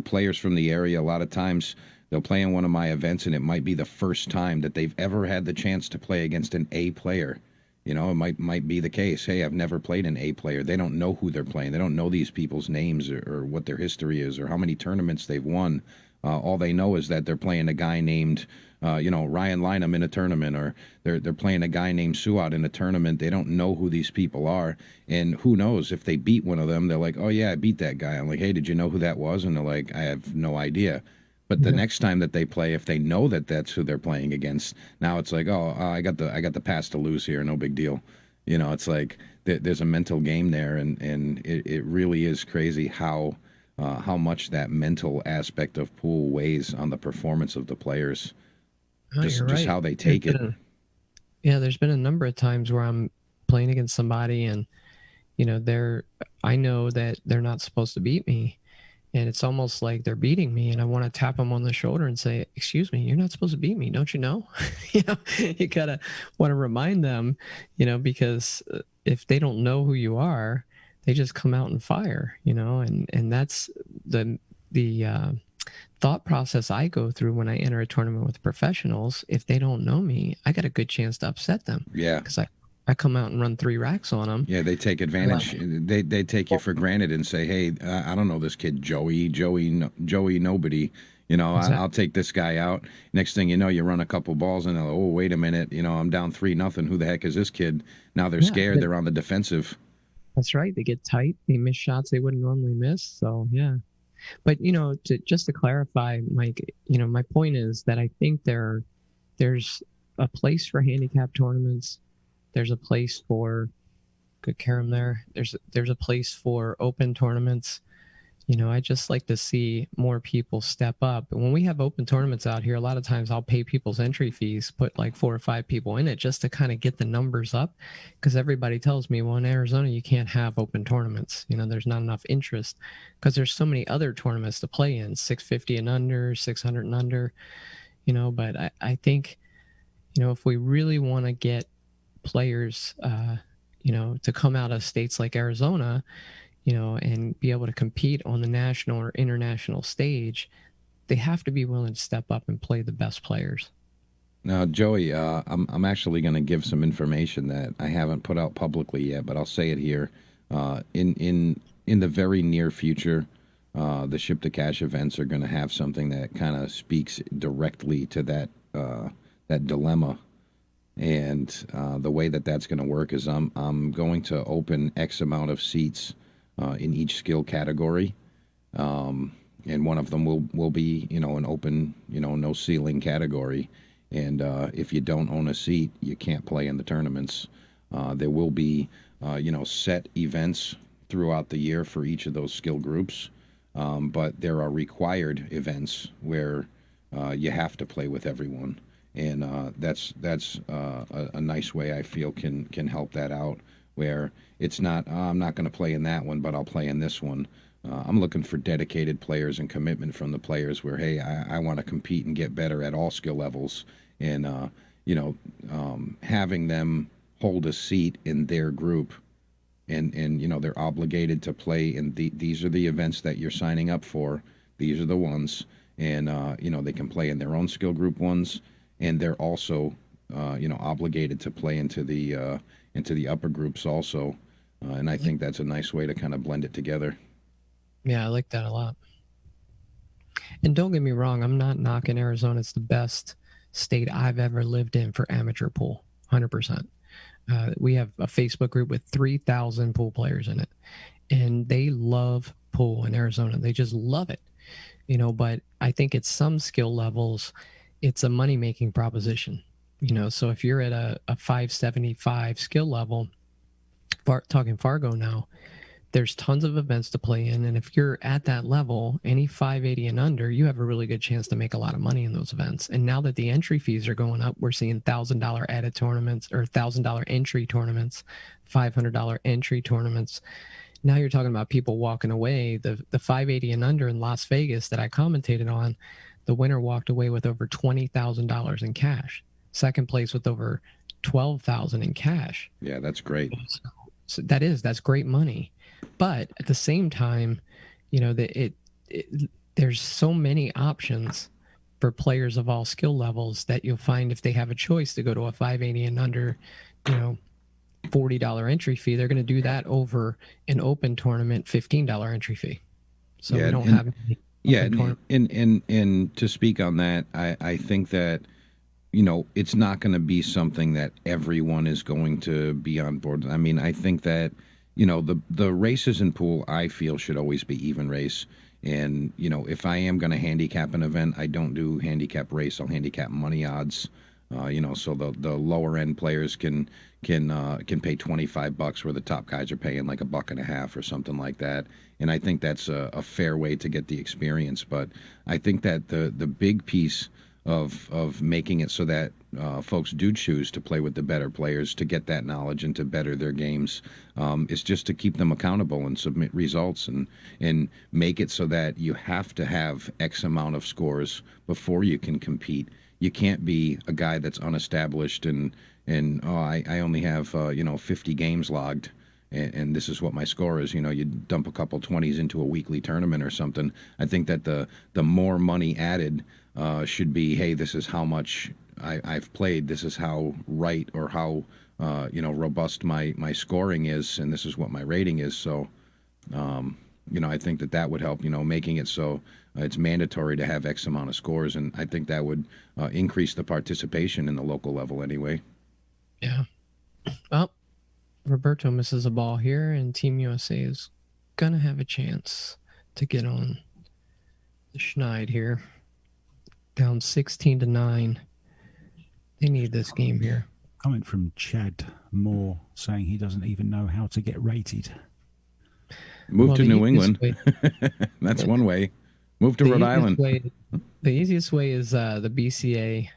players from the area, a lot of times they'll play in one of my events, and it might be the first time that they've ever had the chance to play against an A player. It might be the case. Hey, I've never played an A player. They don't know who they're playing. They don't know these people's names or what their history is or how many tournaments they've won. All they know is that they're playing a guy named, Ryan Lynham in a tournament, or they're playing a guy named Suat in a tournament. They don't know who these people are, and who knows if they beat one of them, they're like, oh yeah, I beat that guy. I'm like, hey, did you know who that was? And they're like, I have no idea. But the next time that they play, if they know that that's who they're playing against, now it's like, I got the pass to lose here, no big deal. It's like there's a mental game there, and it really is crazy how much that mental aspect of pool weighs on the performance of the players. Just how they take it. There's been a number of times where I'm playing against somebody, and I know that they're not supposed to beat me, and it's almost like they're beating me, and I want to tap them on the shoulder and say, excuse me, you're not supposed to beat me, don't you know? You gotta want to remind them, because if they don't know who you are, they just come out and fire, and that's the thought process I go through when I enter a tournament with professionals. If they don't know me, I got a good chance to upset them. Yeah, because I come out and run 3 racks on them. Yeah, they take advantage. They take you for granted and say, hey, I don't know this kid Joey nobody. Exactly. I'll take this guy out. Next thing you know, you run a couple balls and oh, wait a minute, I'm down 3-0. Who the heck is this kid? Now they're scared. They're on the defensive. That's right. They get tight. They miss shots they wouldn't normally miss. So yeah. But just to clarify, Mike, my point is that I think there's a place for handicap tournaments. There's a place for good Karam there. There's a place for open tournaments. I just like to see more people step up. And when we have open tournaments out here, a lot of times I'll pay people's entry fees, put like 4 or 5 people in it just to kind of get the numbers up. Because everybody tells me, well, in Arizona, you can't have open tournaments. There's not enough interest because there's so many other tournaments to play in, 650 and under, 600 and under, but I think, if we really want to get players, to come out of states like Arizona, and be able to compete on the national or international stage, they have to be willing to step up and play the best players. Now, Joey, I'm actually going to give some information that I haven't put out publicly yet, but I'll say it here. In the very near future, the Ship to Cash events are going to have something that kind of speaks directly to that dilemma. And the way that that's going to work is I'm going to open X amount of seats in each skill category, and one of them will be an open no ceiling category. And if you don't own a seat, you can't play in the tournaments. There will be set events throughout the year for each of those skill groups, but there are required events where you have to play with everyone. And that's a nice way I feel can help that out, where it's not, I'm not going to play in that one, but I'll play in this one. I'm looking for dedicated players and commitment from the players where, hey, I want to compete and get better at all skill levels. And, having them hold a seat in their group, and they're obligated to play in these are the events that you're signing up for. These are the ones. And, they can play in their own skill group ones. And they're also, obligated to play into the upper groups also. And I think that's a nice way to kind of blend it together. Yeah, I like that a lot. And don't get me wrong, I'm not knocking Arizona. It's the best state I've ever lived in for amateur pool, 100%. We have a Facebook group with 3,000 pool players in it, and they love pool in Arizona. They just love it, but I think at some skill levels, it's a money-making proposition, so if you're at a 575 skill level, talking Fargo now, there's tons of events to play in. And if you're at that level, any 580 and under, you have a really good chance to make a lot of money in those events. And now that the entry fees are going up, we're seeing $1,000 added tournaments or $1,000 entry tournaments, $500 entry tournaments. Now you're talking about people walking away. The 580 and under in Las Vegas that I commentated on, the winner walked away with over $20,000 in cash. Second place with over $12,000 in cash. Yeah, that's great. So that's great money. But at the same time, there's so many options for players of all skill levels that you'll find if they have a choice to go to a 580 and under, $40 entry fee, they're going to do that over an open tournament $15 entry fee. So we don't have any. Yeah, and to speak on that, I think that it's not going to be something that everyone is going to be on board. I mean, I think that the races in pool, I feel, should always be even race. And if I am going to handicap an event, I don't do handicap race. I'll handicap money odds. So the lower end players can pay $25 where the top guys are paying like $1.50 or something like that. And I think that's a fair way to get the experience. But I think that the big piece of making it so that folks do choose to play with the better players to get that knowledge and to better their games is just to keep them accountable and submit results and make it so that you have to have X amount of scores before you can compete. You can't be a guy that's unestablished and I only have 50 games logged and this is what my score is. You dump a couple 20s into a weekly tournament or something. I think that the more money added should be, hey, this is how much I've played. This is how right or how robust my scoring is, and this is what my rating is. So, I think that would help. Making it so it's mandatory to have X amount of scores, and I think that would increase the participation in the local level anyway. Yeah. Well, Roberto misses a ball here, and Team USA is gonna have a chance to get on the schneid here. Down 16-9. They need this game here. Comment from Chad Moore saying he doesn't even know how to get rated. Move Well, to the New easiest England. way- That's one way. Move to the Rhode easiest Island. way- the easiest way is the BCA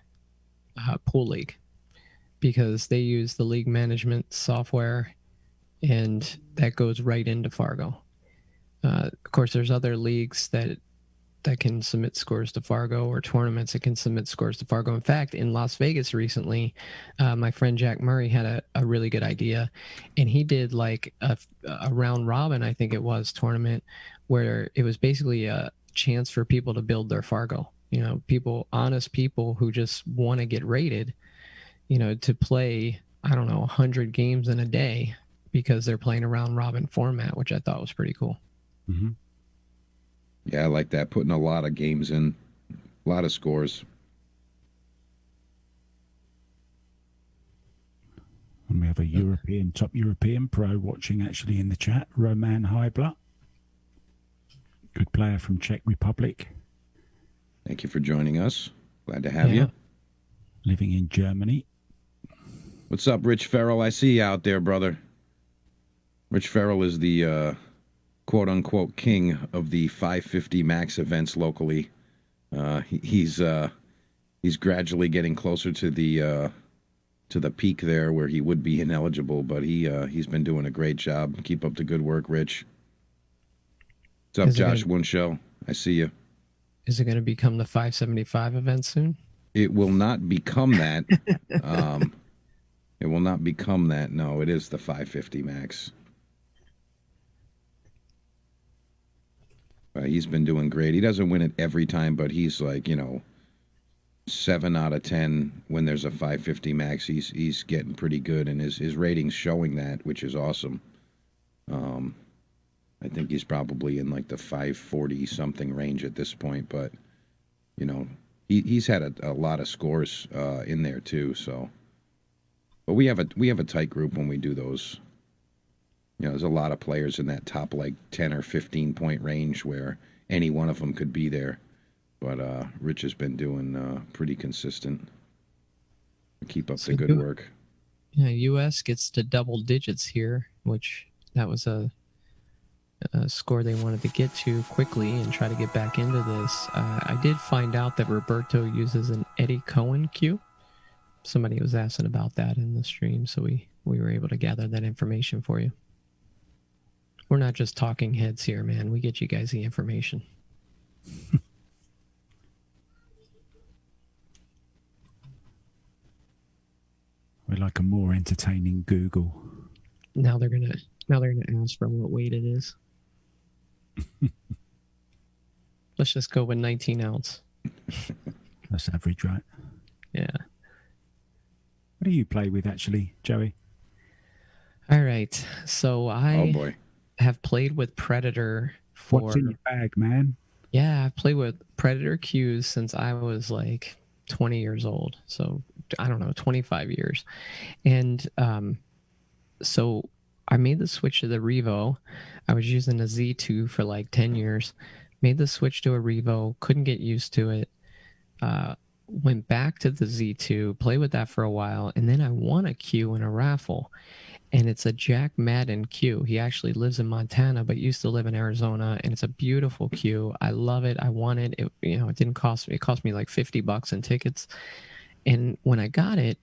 pool league, because they use the league management software, and that goes right into Fargo. Of course, there's other leagues that can submit scores to Fargo, or tournaments that can submit scores to Fargo. In fact, in Las Vegas recently, my friend Jack Murray had a really good idea, and he did like a round robin, I think it was, tournament where it was basically a chance for people to build their Fargo. Honest people who just want to get rated, to play, I don't know, 100 games in a day because they're playing a round robin format, which I thought was pretty cool. Mm-hmm. Yeah, I like that. Putting a lot of games in, a lot of scores. And we have a top European pro watching actually in the chat, Roman Heibler. Good player from Czech Republic. Thank you for joining us. Glad to have you. Living in Germany. What's up, Rich Farrell? I see you out there, brother. Rich Farrell is the quote-unquote king of the 550 max events locally. He's gradually getting closer to the peak there where he would be ineligible, but he's been doing a great job. Keep up the good work, Rich. What's up, Josh Winshow? I see you. Is it going to become the 575 event soon? It will not become that. It will not become that. No, it is the 550 max. He's been doing great. He doesn't win it every time, but he's like, 7 out of 10 when there's a 550 max. He's getting pretty good, and his rating's showing that, which is awesome. I think he's probably in like the 540 something range at this point, but he's had a lot of scores in there too. So, but we have a tight group when we do those. There's a lot of players in that top like 10 or 15 point range where any one of them could be there. But Rich has been doing pretty consistent. Keep up the good work. Yeah, U.S. gets to double digits here, which that was a score they wanted to get to quickly and try to get back into this. I did find out that Roberto uses an Eddie Cohen cue. Somebody was asking about that in the stream, so we were able to gather that information for you. We're not just talking heads here, man. We get you guys the information. We're like a more entertaining Google. Now they're gonna ask for what weight it is. Let's just go with 19 ounce. That's average, right? Yeah. What do you play with actually, Joey? All right. So I have played with Predator for... What's in your bag, man? Yeah, I've played with Predator cues since I was like 20 years old. So, I don't know, 25 years. And so I made the switch to the Revo. I was using a Z2 for like 10 years. Made the switch to a Revo. Couldn't get used to it. Went back to the Z2, played with that for a while, and then I won a cue in a raffle. And it's a Jack Madden cue. He actually lives in Montana, but used to live in Arizona, and it's a beautiful cue. I love it. I want it. It didn't cost me. It cost me like $50 in tickets. And when I got it,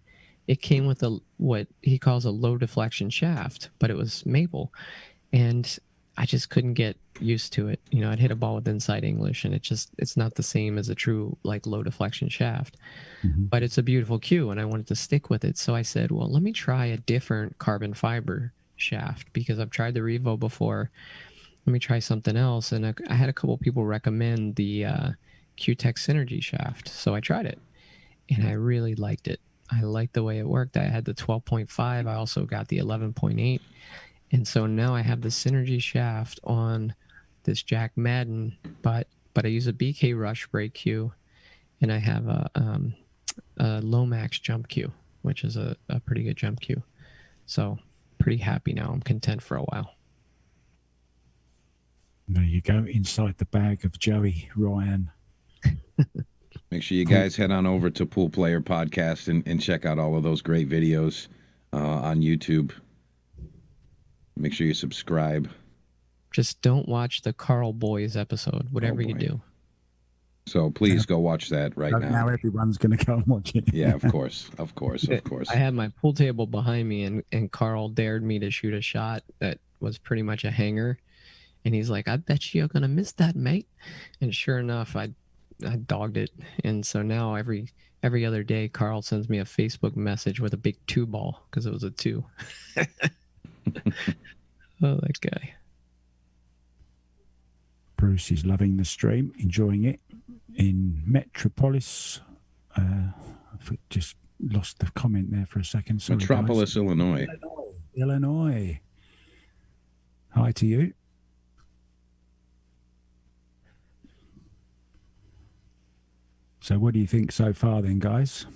it came with what he calls a low deflection shaft, but it was maple, and I just couldn't get used to it. I'd hit a ball with inside English, and it's not the same as a true like low deflection shaft. Mm-hmm. But it's a beautiful cue, and I wanted to stick with it. So I said, well, let me try a different carbon fiber shaft, because I've tried the Revo before. Let me try something else. And I had a couple people recommend the Q-Tech Synergy shaft. So I tried it, and I really liked it. I liked the way it worked. I had the 12.5. I also got the 11.8. And so now I have the Synergy shaft on this Jack Madden, but I use a BK Rush brake cue, and I have a Lomax jump cue, which is a pretty good jump cue. So pretty happy now. I'm content for a while. There you go, inside the bag of Joey Ryan. Make sure you guys head on over to Pool Player Podcast and check out all of those great videos on YouTube. Make sure you subscribe. Just don't watch the Carl Boys episode, whatever you boy. do. So please go watch that right now. Now everyone's going to go and watch it. Yeah, of course. I had my pool table behind me, and Carl dared me to shoot a shot that was pretty much a hanger. And he's like, I bet you're going to miss that, mate. And sure enough, I dogged it. And so now every other day, Carl sends me a Facebook message with a big 2 ball because it was a 2. Oh, that guy. Bruce is loving the stream, enjoying it. In Metropolis, I just lost the comment there for a second. Sorry, Metropolis, guys. Illinois. Illinois. Hi to you. So what do you think so far then, guys?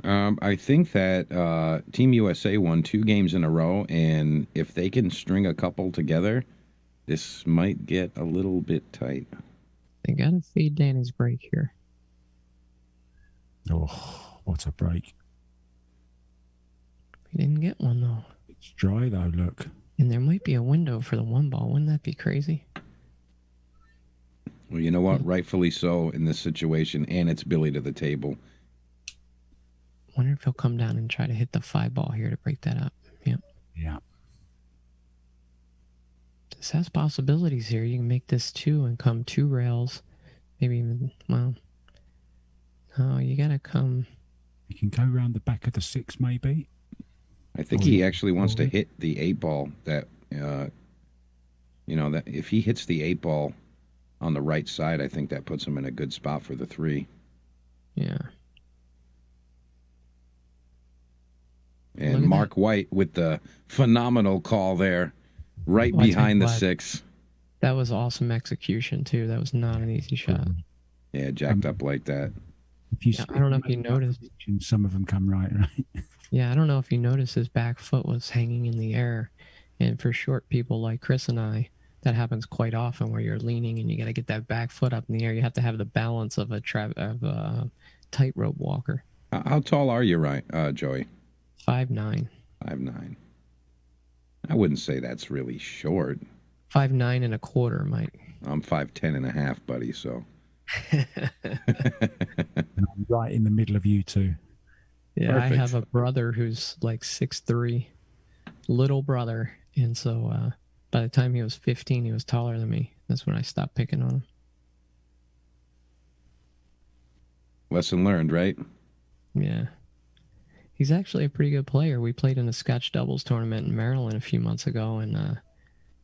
I think that Team USA won 2 games in a row, and if they can string a couple together, this might get a little bit tight. They got to feed Danny's break here. Oh, what a break. He didn't get one, though. It's dry, though, look. And there might be a window for the 1 ball. Wouldn't that be crazy? Well, you know what? Rightfully so in this situation, and it's Billy to the table. Wonder if he'll come down and try to hit the 5 ball here to break that up. Yep. Yeah. This has possibilities here. You can make this 2 and come 2 rails. Maybe even, well, no, you got to come. You can go around the back of the 6, maybe. I think he actually wants to hit the 8 ball. That that if he hits the 8 ball on the right side, I think that puts him in a good spot for the 3. Yeah. And Mark White with the phenomenal call there, right behind the 6. That was awesome execution, too. That was not an easy shot. Yeah, jacked up like that. I don't know if you noticed. Some of them come right. Yeah, I don't know if you noticed his back foot was hanging in the air. And for short people like Chris and I, that happens quite often where you're leaning and you got to get that back foot up in the air. You have to have the balance of a tightrope walker. How tall are you, Joey? 5'9". 5'9". I wouldn't say that's really short. 5'9" and a quarter, Mike. I'm 5'10" and a half, buddy. So. I'm right in the middle of you two. Yeah, Perfect. I have a brother who's like 6'3", little brother, and so by the time he was 15, he was taller than me. That's when I stopped picking on him. Lesson learned, right? Yeah. He's actually a pretty good player. We played in a Scotch doubles tournament in Maryland a few months ago and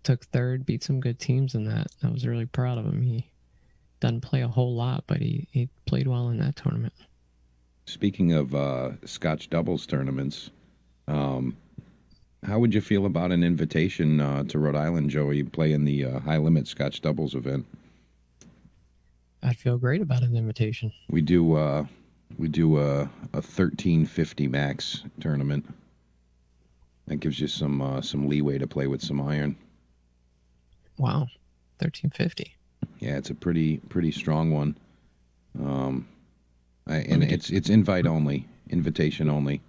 took 3rd, beat some good teams in that. I was really proud of him. He doesn't play a whole lot, but he played well in that tournament. Speaking of Scotch doubles tournaments, how would you feel about an invitation to Rhode Island, Joey, play in the high limit Scotch doubles event? I'd feel great about an invitation. We do a 1350 max tournament. That gives you some leeway to play with some iron. Wow, 1350. Yeah, it's a pretty strong one. And it's invite only, invitation only.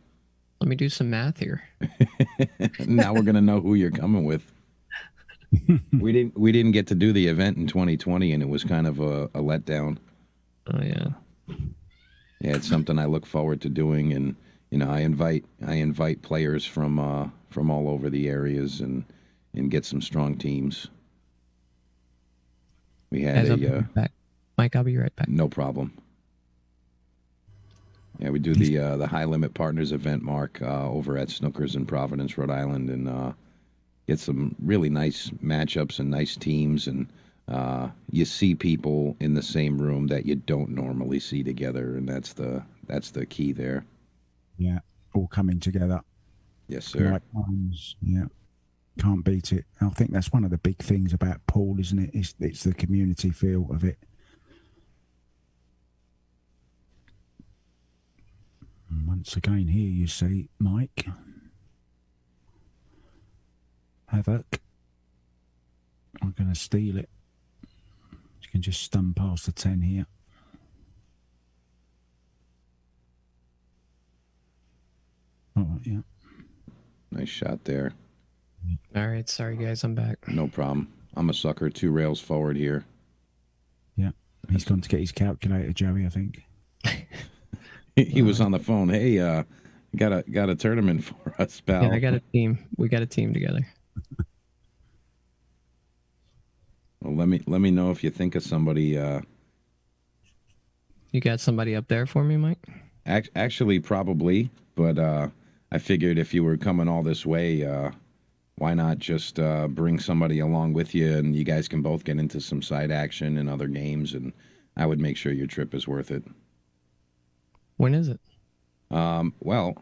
Let me do some math here. Now we're gonna know who you're coming with. We didn't get to do the event in 2020, and it was kind of a letdown. Oh yeah. Yeah, it's something I look forward to doing, and I invite players from all over the areas and get some strong teams. We had I'll be right back. Mike, I'll be right back. No problem. Yeah, we do the High Limit Partners event, Mark, over at Snookers in Providence, Rhode Island, and get some really nice matchups and nice teams, and you see people in the same room that you don't normally see together, and that's the key there. Yeah, all coming together. Yes, sir. Like ones, yeah. Can't beat it. I think that's one of the big things about pool, isn't it? It's the community feel of it. And once again, here you see Mike. Havoc. I'm going to steal it. You can just stun past the 10 here. Oh, yeah. Nice shot there. All right, sorry guys, I'm back. No problem. I'm a sucker. 2 rails forward here. Yeah. He's gone to get his calculator, Joey, I think. He was on the phone. Hey, got a tournament for us, pal. Yeah, I got a team. We got a team together. Well, let me know if you think of somebody. You got somebody up there for me, Mike? Actually, probably, but I figured if you were coming all this way, why not just bring somebody along with you, and you guys can both get into some side action and other games, and I would make sure your trip is worth it. When is it? Well,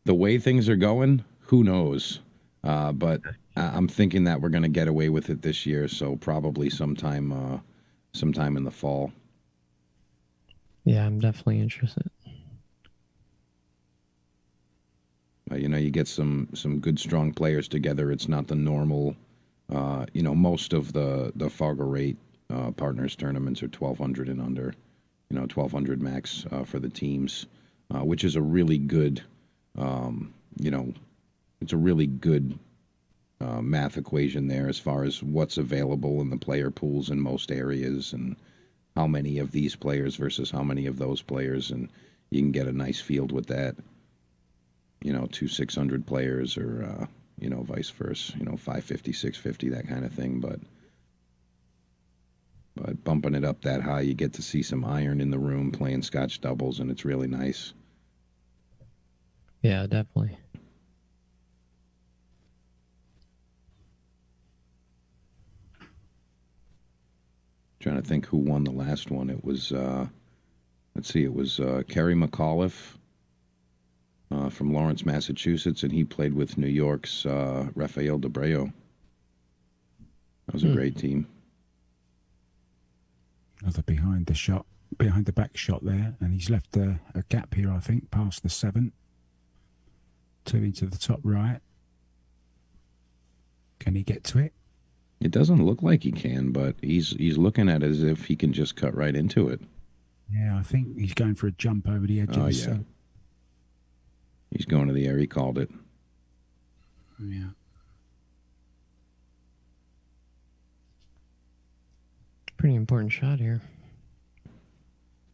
the way things are going, who knows? But I'm thinking that we're going to get away with it this year, so probably sometime in the fall. Yeah, I'm definitely interested. You get some good, strong players together. It's not the normal, most of the Fargo rate partners tournaments are 1,200 and under, 1,200 max for the teams, which is a really good, it's a really good math equation there as far as what's available in the player pools in most areas and how many of these players versus how many of those players, and you can get a nice field with that. 2 600 players or, vice versa, 550, 650, that kind of thing. But bumping it up that high, you get to see some iron in the room playing Scotch doubles, and it's really nice. Yeah, definitely. Trying to think who won the last one. It was, it was Kerry McAuliffe from Lawrence, Massachusetts, and he played with New York's Rafael DeBreo. That was a great team. Another behind the back shot there, and he's left a gap here, I think, past the 7. 2 into the top right. Can he get to it? It doesn't look like he can, but he's looking at it as if he can just cut right into it. Yeah, I think he's going for a jump over the edge of the 7. He's going to the air. He called it. Yeah. Pretty important shot here.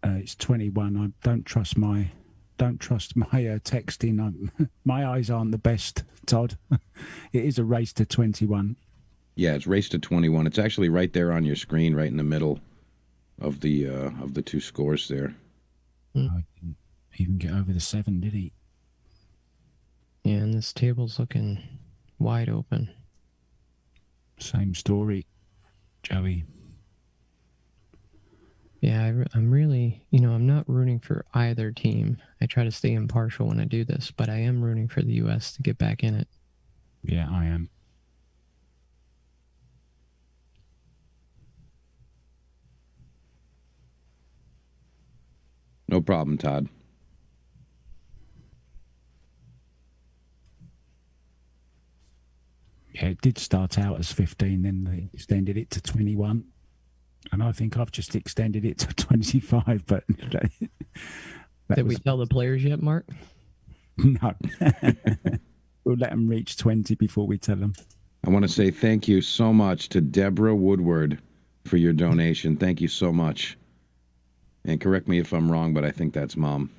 It's 21. I don't trust my texting. My eyes aren't the best, Todd. It is a race to 21. Yeah, it's race to 21. It's actually right there on your screen, right in the middle of the 2 scores there. I didn't even get over the 7, did he? Yeah, and this table's looking wide open. Same story, Joey. Yeah, I'm really, I'm not rooting for either team. I try to stay impartial when I do this, but I am rooting for the U.S. to get back in it. Yeah, I am. No problem, Todd. Yeah, it did start out as 15, then they extended it to 21. And I think I've just extended it to 25, but... Did we tell the players yet, Mark? No. We'll let them reach 20 before we tell them. I want to say thank you so much to Deborah Woodward for your donation. Thank you so much. And correct me if I'm wrong, but I think that's Mom.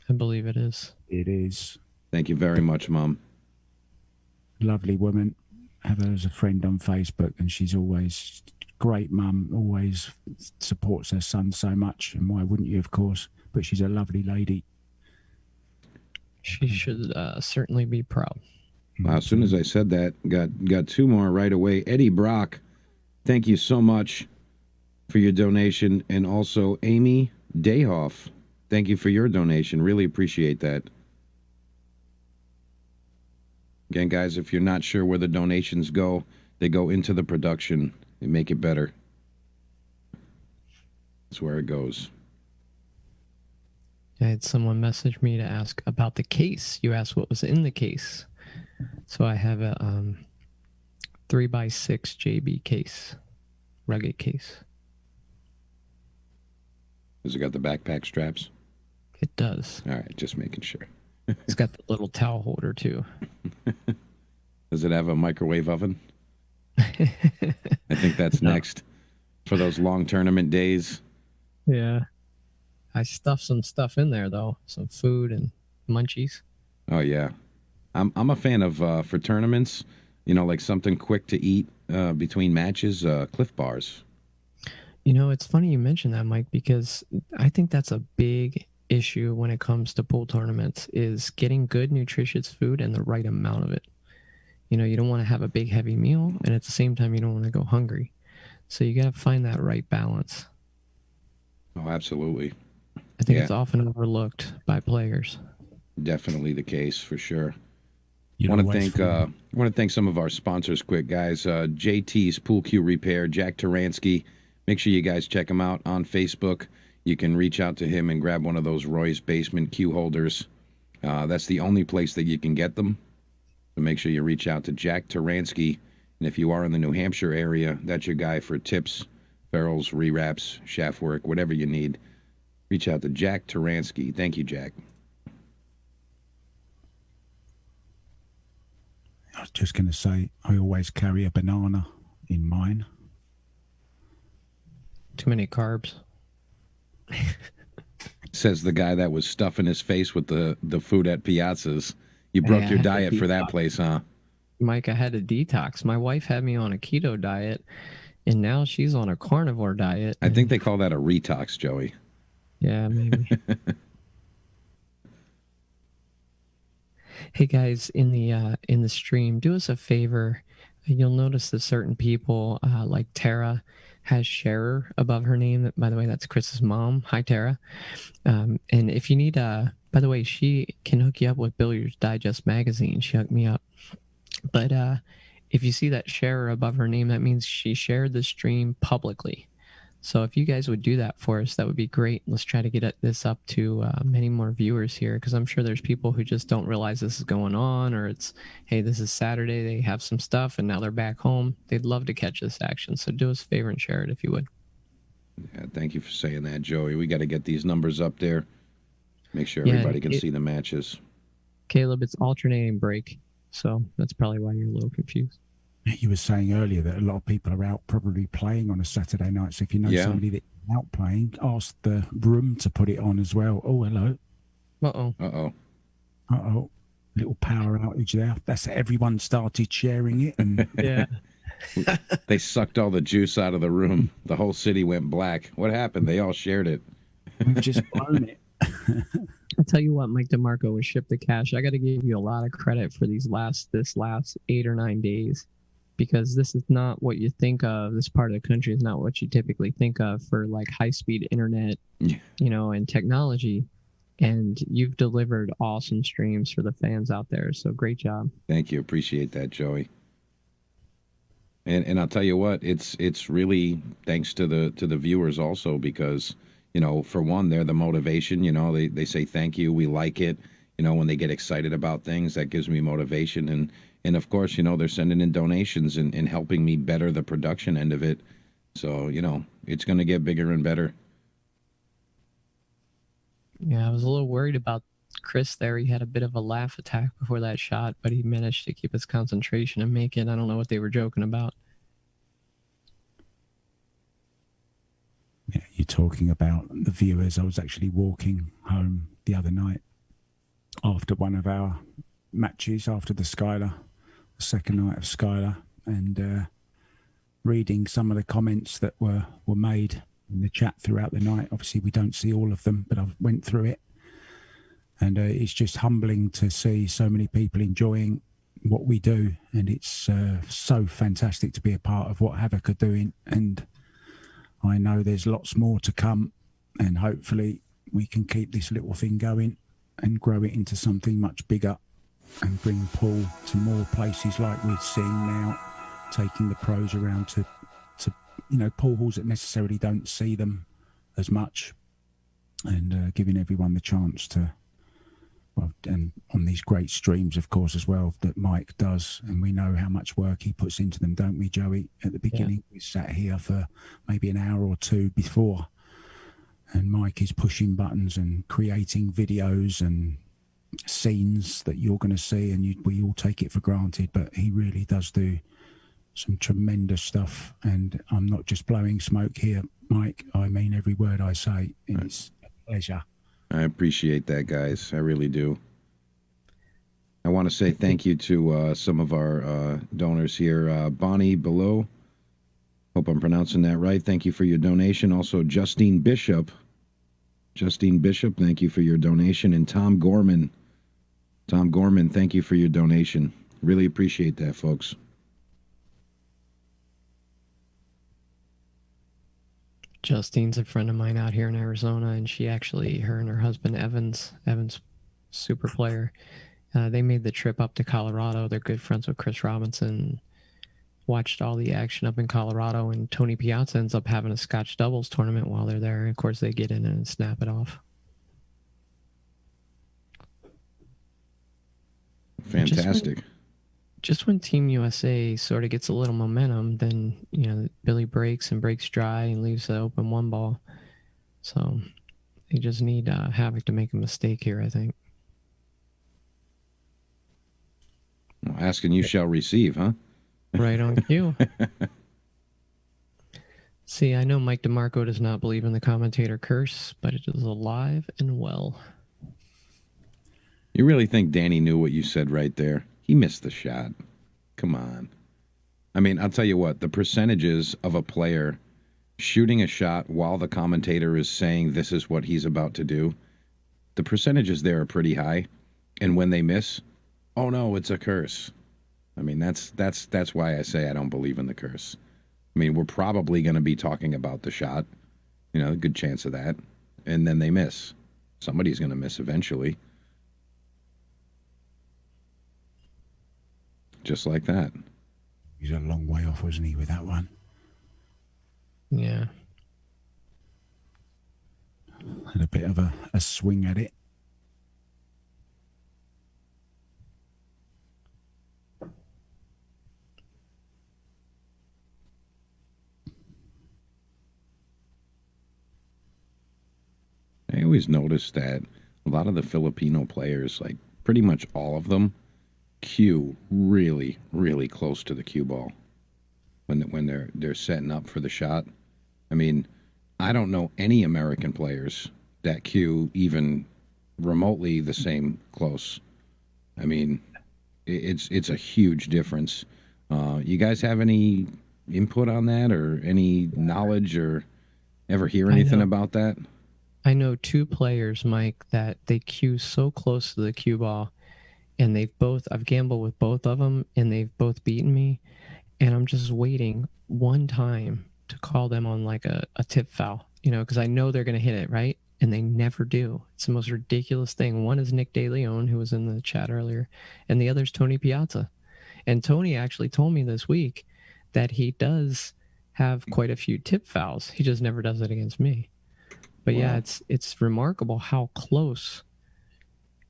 I believe it is. It is. Thank you very much, Mom. Lovely woman. Have her as a friend on Facebook, and she's always great mum, always supports her son so much, and why wouldn't you, of course? But she's a lovely lady. She should certainly be proud. Wow, as soon as I said that, got 2 more right away. Eddie Brock, thank you so much for your donation, and also Amy Dayhoff, thank you for your donation. Really appreciate that. Again, guys, if you're not sure where the donations go, they go into the production. They make it better. That's where it goes. I had someone message me to ask about the case. You asked what was in the case. So I have a 3x6 JB case, rugged case. Has it got the backpack straps? It does. All right, just making sure. It's got the little towel holder too. Does it have a microwave oven? I think that's next for those long tournament days. Yeah. I stuffed some stuff in there though, some food and munchies. Oh yeah, I'm a fan of for tournaments. You know, like something quick to eat between matches. Cliff Bars. You know, it's funny you mentioned that, Mike, because I think that's a big issue when it comes to pool tournaments is getting good, nutritious food and the right amount of it. You know, you don't want to have a big, heavy meal, and at the same time, you don't want to go hungry. So you got to find that right balance. Oh, absolutely. I think it's often overlooked by players. Definitely the case for sure. You want know, to thank some of our sponsors quick, guys. JT's Pool Cue Repair, Jack Taransky. Make sure you guys check him out on Facebook. You can reach out to him and grab one of those Roy's Basement cue holders. That's the only place that you can get them. So make sure you reach out to Jack Taransky. And if you are in the New Hampshire area, that's your guy for tips, ferrules, rewraps, shaft work, whatever you need. Reach out to Jack Taransky. Thank you, Jack. I was just going to say, I always carry a banana in mine. Too many carbs. Says the guy that was stuffing his face with the food at Piazza's. You broke your diet for that place, huh? Mike, I had a detox. My wife had me on a keto diet, and now she's on a carnivore diet. I think they call that a retox, Joey. Yeah, maybe. Hey guys, in the stream, do us a favor. You'll notice that certain people, like Tara, has Sharer above her name. By the way, that's Chris's mom. Hi, Tara. And if you need, by the way, she can hook you up with Billiards Digest magazine. She hooked me up. But if you see that Sharer above her name, that means she shared the stream publicly. So if you guys would do that for us, that would be great. Let's try to get this up to many more viewers here, because I'm sure there's people who just don't realize this is going on, or it's, hey, this is Saturday, they have some stuff, and now they're back home. They'd love to catch this action. So do us a favor and share it if you would. Yeah, thank you for saying that, Joey. We got to get these numbers up there. Make sure everybody can see the matches. Caleb, it's alternating break, so that's probably why you're a little confused. You were saying earlier that a lot of people are out probably playing on a Saturday night. So if you know somebody that's out playing, ask the room to put it on as well. Oh, hello. Uh-oh. Uh-oh. Uh-oh. Little power outage there. That's everyone started sharing it. And yeah. They sucked all the juice out of the room. The whole city went black. What happened? They all shared it. We've just blown it. I'll tell you what, Mike DeMarco with Ship the Cash. I got to give you a lot of credit for this last 8 or 9 days. Because this is not what you think of. This part of the country is not what you typically think of for like high-speed internet, and technology. And you've delivered awesome streams for the fans out there. So great job. Thank you. Appreciate that, Joey. And I'll tell you what, it's really thanks to the viewers also, because, for one, they're the motivation. They say thank you, we like it. When they get excited about things, that gives me motivation. And of course, they're sending in donations and helping me better the production end of it. So, it's going to get bigger and better. Yeah, I was a little worried about Chris there. He had a bit of a laugh attack before that shot, but he managed to keep his concentration and make it. I don't know what they were joking about. Yeah, you're talking about the viewers. I was actually walking home the other night after one of our matches, after the Skylar, the second night of Skylar, and reading some of the comments that were made in the chat throughout the night. Obviously, we don't see all of them, but I went through it. And it's just humbling to see so many people enjoying what we do. And it's so fantastic to be a part of what Havoc are doing. And I know there's lots more to come. And hopefully we can keep this little thing going and grow it into something much bigger and bring pool to more places like we're seeing now, taking the pros around to pool halls that necessarily don't see them as much, and giving everyone the chance to, and on these great streams, of course, as well, that Mike does. And we know how much work he puts into them, don't we, Joey? At the beginning, we sat here for maybe an hour or two before, and Mike is pushing buttons and creating videos and scenes that you're going to see, and we all take it for granted. But he really does do some tremendous stuff, and I'm not just blowing smoke here, Mike. I mean every word I say, and it's a pleasure. I appreciate that, guys. I really do. I want to say thank you to some of our donors here. Bonnie Below, hope I'm pronouncing that right. Thank you for your donation. Also, Justine Bishop, thank you for your donation. And Tom Gorman, thank you for your donation. Really appreciate that, folks. Justine's a friend of mine out here in Arizona, and her and her husband Evan's super player. They made the trip up to Colorado. They're good friends with Chris Robinson. Watched all the action up in Colorado, and Tony Piazza ends up having a Scotch doubles tournament while they're there. And of course, they get in and snap it off. Fantastic. Just when Team USA sort of gets a little momentum, then Billy breaks dry and leaves the open one ball. So they just need Havoc to make a mistake here, I think. Well, ask and you shall receive, huh? Right on cue. See, I know Mike DeMarco does not believe in the commentator curse, but it is alive and well. You really think Danny knew what you said right there? He missed the shot. Come on. I mean, I'll tell you what, the percentages of a player shooting a shot while the commentator is saying this is what he's about to do, the percentages there are pretty high. And when they miss, oh no, it's a curse. I mean, that's why I say I don't believe in the curse. I mean, we're probably going to be talking about the shot, a good chance of that, and then they miss. Somebody's going to miss eventually. Just like that. He's a long way off, wasn't he, with that one? Yeah. Had a bit of a swing at it. I always notice that a lot of the Filipino players, like pretty much all of them, cue really, really close to the cue ball when they're setting up for the shot. I mean, I don't know any American players that cue even remotely the same close. I mean, it's a huge difference. You guys have any input on that, or any knowledge, or ever hear anything about that? I know two players, Mike, that they cue so close to the cue ball, and I've gambled with both of them, and they've both beaten me, and I'm just waiting one time to call them on like a tip foul, because I know they're going to hit it, right? And they never do. It's the most ridiculous thing. One is Nick DeLeon, who was in the chat earlier, and the other is Tony Piazza. And Tony actually told me this week that he does have quite a few tip fouls. He just never does it against me. But wow. Yeah, it's remarkable how close,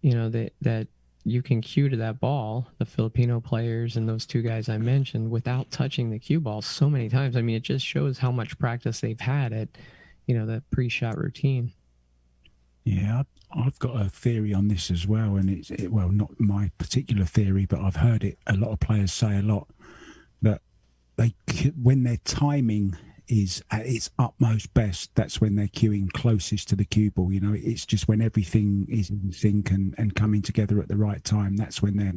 that you can cue to that ball, the Filipino players and those two guys I mentioned, without touching the cue ball so many times. I mean, it just shows how much practice they've had at, that pre-shot routine. Yeah, I've got a theory on this as well, and well, not my particular theory, but I've heard it. A lot of players say a lot that when their timing is at its utmost best, that's when they're cueing closest to the cue ball. It's just when everything is in sync and coming together at the right time. That's when they're,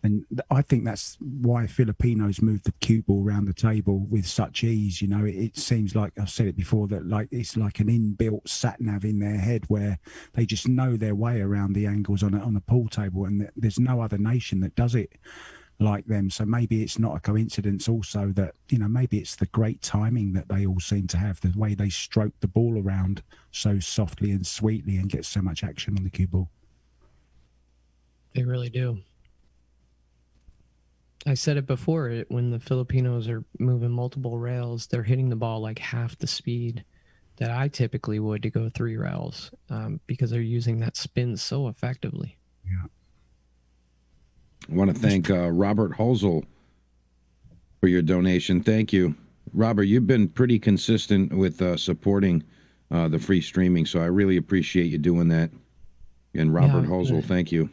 and I think that's why Filipinos move the cue ball around the table with such ease. It seems like, I've said it before, that it's like an inbuilt sat nav in their head where they just know their way around the angles on a pool table, and there's no other nation that does it like them. So maybe it's not a coincidence also that, maybe it's the great timing that they all seem to have, the way they stroke the ball around so softly and sweetly and get so much action on the cue ball. They really do. I said it before, when the Filipinos are moving multiple rails, they're hitting the ball like half the speed that I typically would to go 3 rails, because they're using that spin so effectively. Yeah. I want to thank Robert Hosel for your donation. Thank you. Robert, you've been pretty consistent with supporting the free streaming, so I really appreciate you doing that. And Robert Yeah, Hosel, thank you.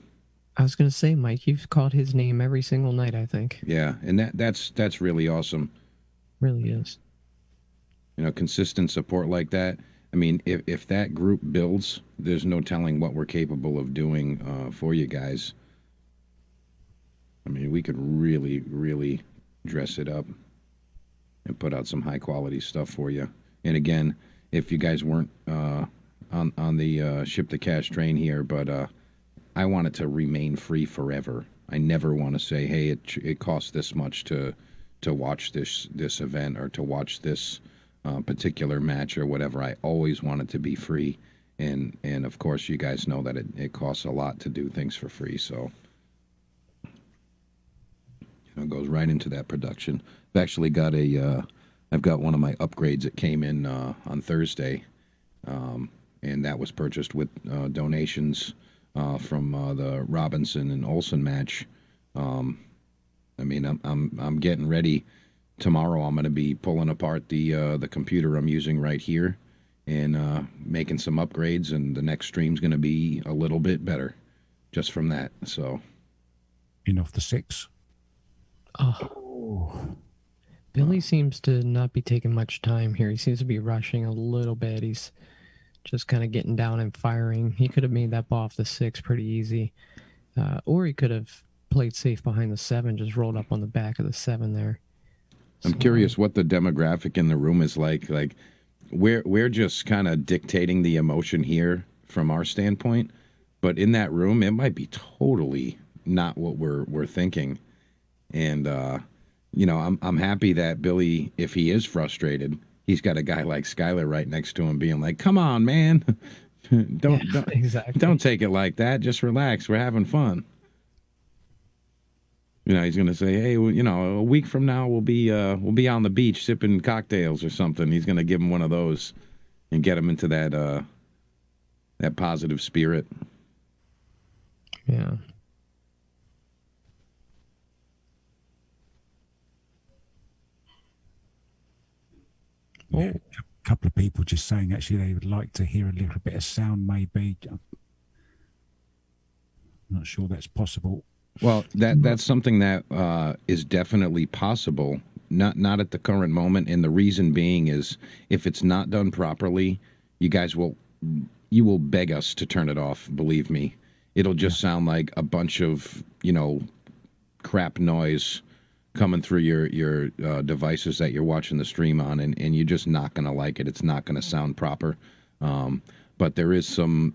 I was going to say, Mike, you've called his name every single night, I think. Yeah, and that's really awesome. Really is. You know, consistent support like that. I mean, if that group builds, there's no telling what we're capable of doing for you guys. I mean, we could really, really dress it up and put out some high quality stuff for you. And again, if you guys weren't on the ship the cash train here, but I want it to remain free forever. I never want to say, hey, it costs this much to watch this event or to watch this particular match or whatever. I always want it to be free, and of course, you guys know that it costs a lot to do things for free. So it goes right into that production. I've actually got I've got one of my upgrades that came in on Thursday, and that was purchased with donations from the Robinson and Olson match. I mean, I'm getting ready. Tomorrow, I'm going to be pulling apart the computer I'm using right here and making some upgrades, and the next stream's going to be a little bit better just from that. So, in off the 6. Oh. Billy seems to not be taking much time here. He seems to be rushing a little bit. He's just kind of getting down and firing. He could have made that ball off the 6 pretty easy. Or he could have played safe behind the 7, just rolled up on the back of the 7 there. I'm curious what the demographic in the room is like. Like, we're just kind of dictating the emotion here from our standpoint, but in that room, it might be totally not what we're thinking. And you know, I'm happy that Billy, if he is frustrated, he's got a guy like Skyler right next to him, being like, "Come on, man, don't exactly. Don't take it like that. Just relax. We're having fun." You know, he's going to say, "Hey, well, you know, a week from now we'll be on the beach sipping cocktails or something." He's going to give him one of those and get him into that positive spirit. Yeah. Oh. A couple of people just saying actually they would like to hear a little bit of sound, maybe. I'm not sure that's possible. Well, that's something that is definitely possible. Not at the current moment, and the reason being is if it's not done properly, you will beg us to turn it off. Believe me, it'll just sound like a bunch of crap noise coming through your devices that you're watching the stream on, and you're just not going to like it. It's not going to sound proper. But there is some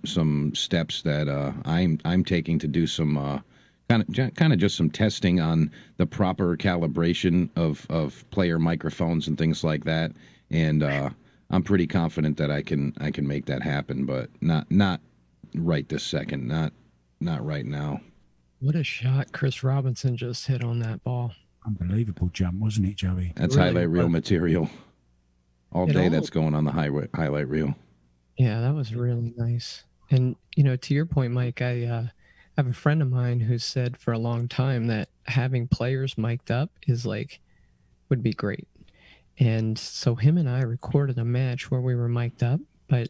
steps that I'm taking to do some kind of just some testing on the proper calibration of player microphones and things like that. And I'm pretty confident that I can make that happen, but not right this second, not right now. What a shot Chris Robinson just hit on that ball. Unbelievable jump, wasn't it, Joey? That's really highlight reel material. All day that's going on the highlight reel. Yeah, that was really nice. And, to your point, Mike, I have a friend of mine who said for a long time that having players mic'd up would be great. And so him and I recorded a match where we were mic'd up, but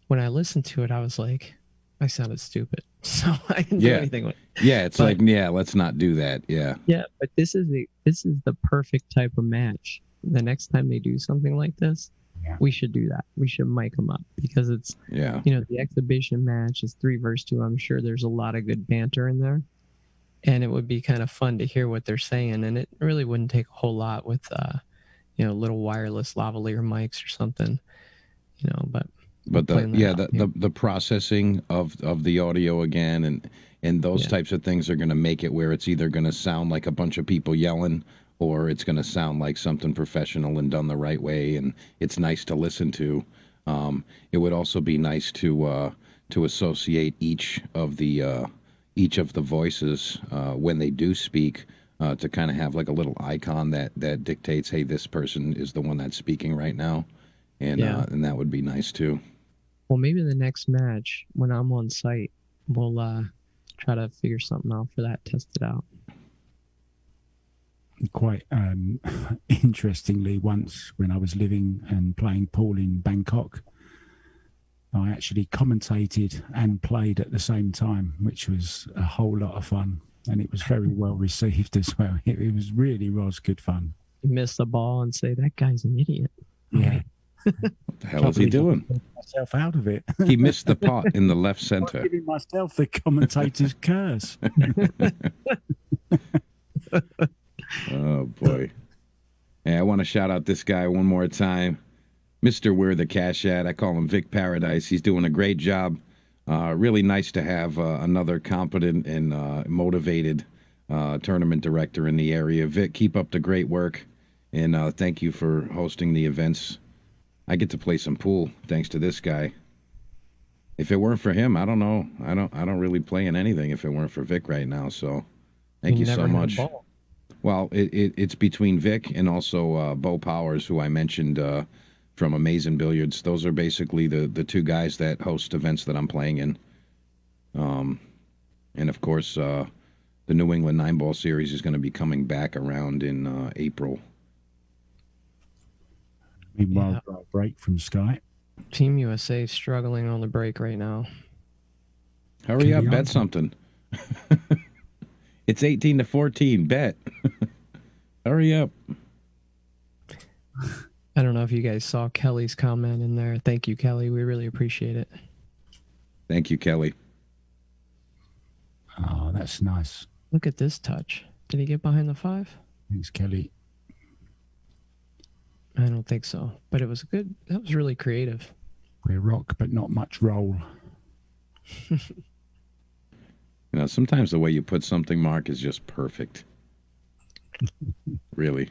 when I listened to it, I was like, I sounded stupid. So I didn't do anything with it. Yeah, let's not do that. Yeah. Yeah, but this is the perfect type of match. The next time they do something like this, we should do that. We should mic them up because it's the exhibition match is 3 versus 2. I'm sure there's a lot of good banter in there, and it would be kind of fun to hear what they're saying. And it really wouldn't take a whole lot with little wireless lavalier mics or something, But the processing of the audio again and those types of things are going to make it where it's either going to sound like a bunch of people yelling or it's going to sound like something professional and done the right way, and it's nice to listen to. It would also be nice to associate each of the voices when they do speak to kind of have like a little icon that dictates, hey, this person is the one that's speaking right now, and that would be nice too. Well, maybe the next match when I'm on site, we'll try to figure something out for that, test it out. Quite interestingly, once when I was living and playing pool in Bangkok, I actually commentated and played at the same time, which was a whole lot of fun. And it was very well received as well. It was good fun. You miss the ball and say, that guy's an idiot. Yeah. What the hell is he doing? Myself out of it. He missed the pot in the left center. I'm giving myself the commentator's curse. Oh boy. Hey, I want to shout out this guy one more time. Mr. Where the Cash At. I call him Vic Paradise. He's doing a great job. Really nice to have another competent and motivated tournament director in the area. Vic, keep up the great work, and thank you for hosting the events. I get to play some pool thanks to this guy. If it weren't for him, I don't know. I don't really play in anything if it weren't for Vic right now. So thank you so much. Well, it's between Vic and also Bo Powers, who I mentioned from Amazing Billiards. Those are basically the two guys that host events that I'm playing in. And of course, the New England 9-Ball Series is going to be coming back around in April. Meanwhile, got a break from Sky. Team USA is struggling on the break right now. Hurry up, bet something. It's 18-14. Bet. Hurry up. I don't know if you guys saw Kelly's comment in there. Thank you, Kelly. We really appreciate it. Thank you, Kelly. Oh, that's nice. Look at this touch. Did he get behind the 5? Thanks, Kelly. I don't think so, but it was good. That was really creative. We're rock, but not much roll. You know, sometimes the way you put something, Mark, is just perfect. Really.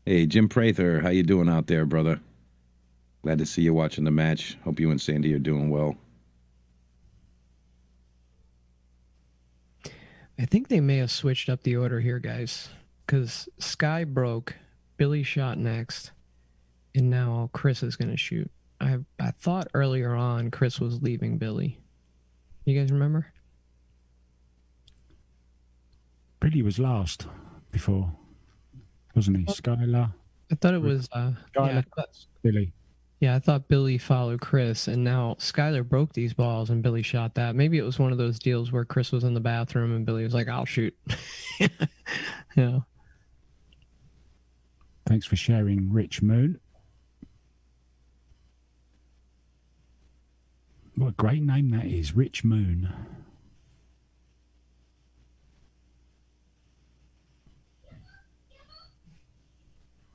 Hey, Jim Prather, how you doing out there, brother? Glad to see you watching the match. Hope you and Sandy are doing well. I think they may have switched up the order here, guys, because Sky broke, Billy shot next, and now Chris is going to shoot. I thought earlier on Chris was leaving Billy. You guys remember? Billy was last before, wasn't he? Skylar. I thought it was Billy. Yeah, I thought Billy followed Chris, and now Skylar broke these balls and Billy shot that. Maybe it was one of those deals where Chris was in the bathroom and Billy was like, I'll shoot. Yeah. Thanks for sharing, Rich Moon. What a great name that is, Rich Moon.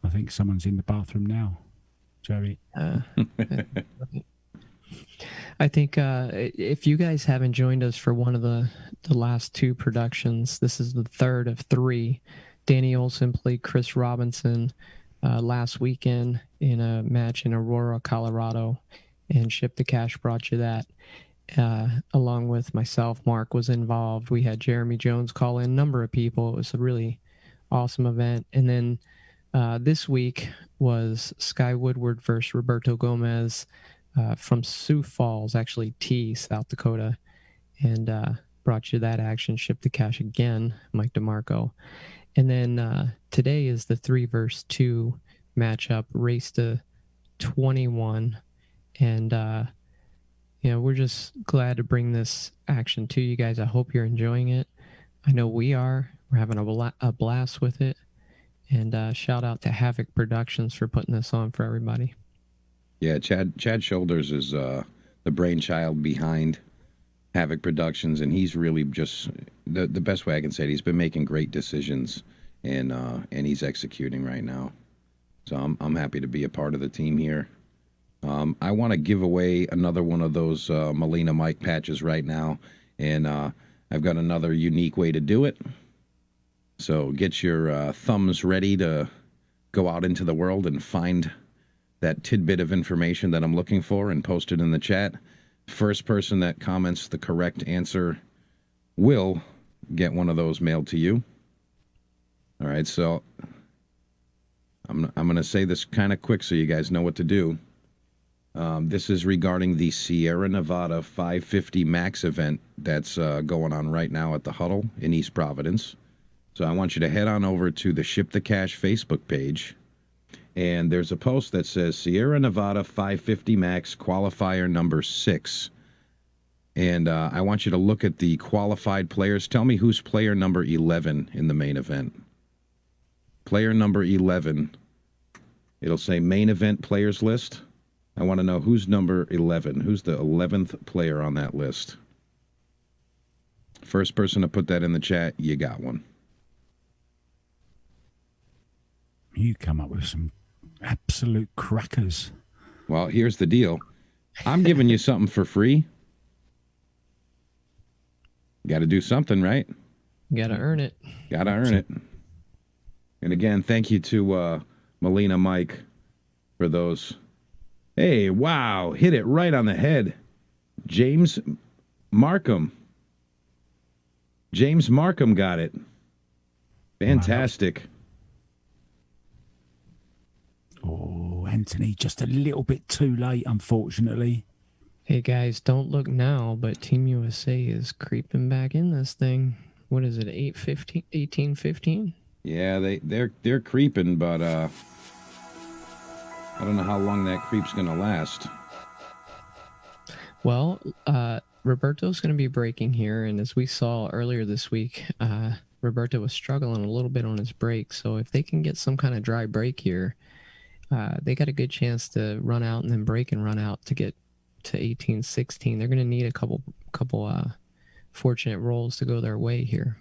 I think someone's in the bathroom now, Joey. I think if you guys haven't joined us for one of the last 2 productions, this is the third of 3. Danny Olson played Chris Robinson last weekend in a match in Aurora, Colorado, and Ship the Cash brought you that. Along with myself, Mark was involved. We had Jeremy Jones call in, a number of people. It was a really awesome event. And then this week was Sky Woodward versus Roberto Gomez from Sioux Falls, actually T, South Dakota, and brought you that action. Ship the Cash again, Mike DeMarco. And then today is the 3 versus 2 matchup, race to 21. And, we're just glad to bring this action to you guys. I hope you're enjoying it. I know we are. We're having a blast with it. And shout out to Havoc Productions for putting this on for everybody. Yeah, Chad Shoulders is the brainchild behind Havoc Productions, and he's really just the best way I can say it. He's been making great decisions, and he's executing right now. So I'm happy to be a part of the team here. I want to give away another one of those Molina mic patches right now, and I've got another unique way to do it. So get your thumbs ready to go out into the world and find that tidbit of information that I'm looking for and post it in the chat. First person that comments the correct answer will get one of those mailed to you. All right, so I'm going to say this kind of quick so you guys know what to do. This is regarding the Sierra Nevada 550 Max event that's going on right now at the Huddle in East Providence. So I want you to head on over to the Ship the Cash Facebook page, and there's a post that says Sierra Nevada 550 Max qualifier number 6. And I want you to look at the qualified players. Tell me who's player number 11 in the main event. Player number 11. It'll say main event players list. I want to know who's number 11. Who's the 11th player on that list? First person to put that in the chat, you got one. You come up with some absolute crackers. Well, here's the deal. I'm giving you something for free. You got to do something, right? You got to earn it. Got to earn it. And again, thank you to Melina Mike for those. Hey, wow, hit it right on the head. James Markham. James Markham got it. Fantastic. Oh, Anthony, just a little bit too late, unfortunately. Hey guys, don't look now, but Team USA is creeping back in this thing. What is it, 18-15? Yeah, they're creeping, but I don't know how long that creep's gonna last. Well, Roberto's going to be breaking here, and as we saw earlier this week, Roberto was struggling a little bit on his break. So if they can get some kind of dry break here, they got a good chance to run out and then break and run out to get to 18-16. They're going to need a couple fortunate rolls to go their way here.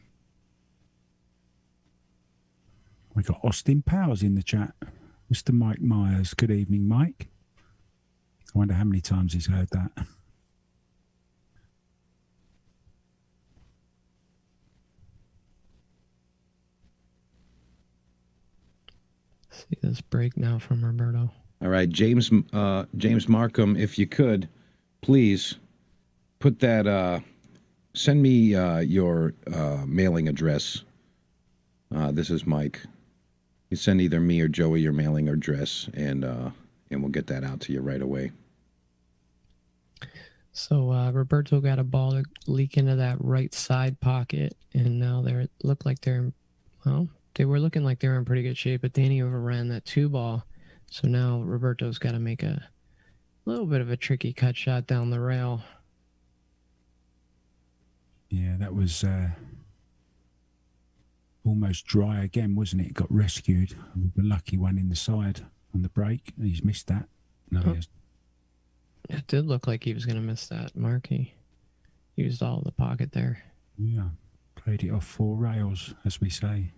We got Austin Powers in the chat. Mr. Mike Myers. Good evening, Mike. I wonder how many times he's heard that. See this break now from Roberto. All right, James Markham, if you could, please put that. Send me your mailing address. This is Mike. You send either me or Joey your mailing address, and we'll get that out to you right away. So Roberto got a ball to leak into that right side pocket, and now they look like they're they were looking like they were in pretty good shape, but Danny overran that 2-ball. So now Roberto's got to make a little bit of a tricky cut shot down the rail. Yeah, that was almost dry again, wasn't it? It got rescued. The lucky one in the side on the break. He's missed that. No, he hasn't. It did look like he was going to miss that mark. He used all of the pocket there. Yeah, played it off 4 rails, as we say.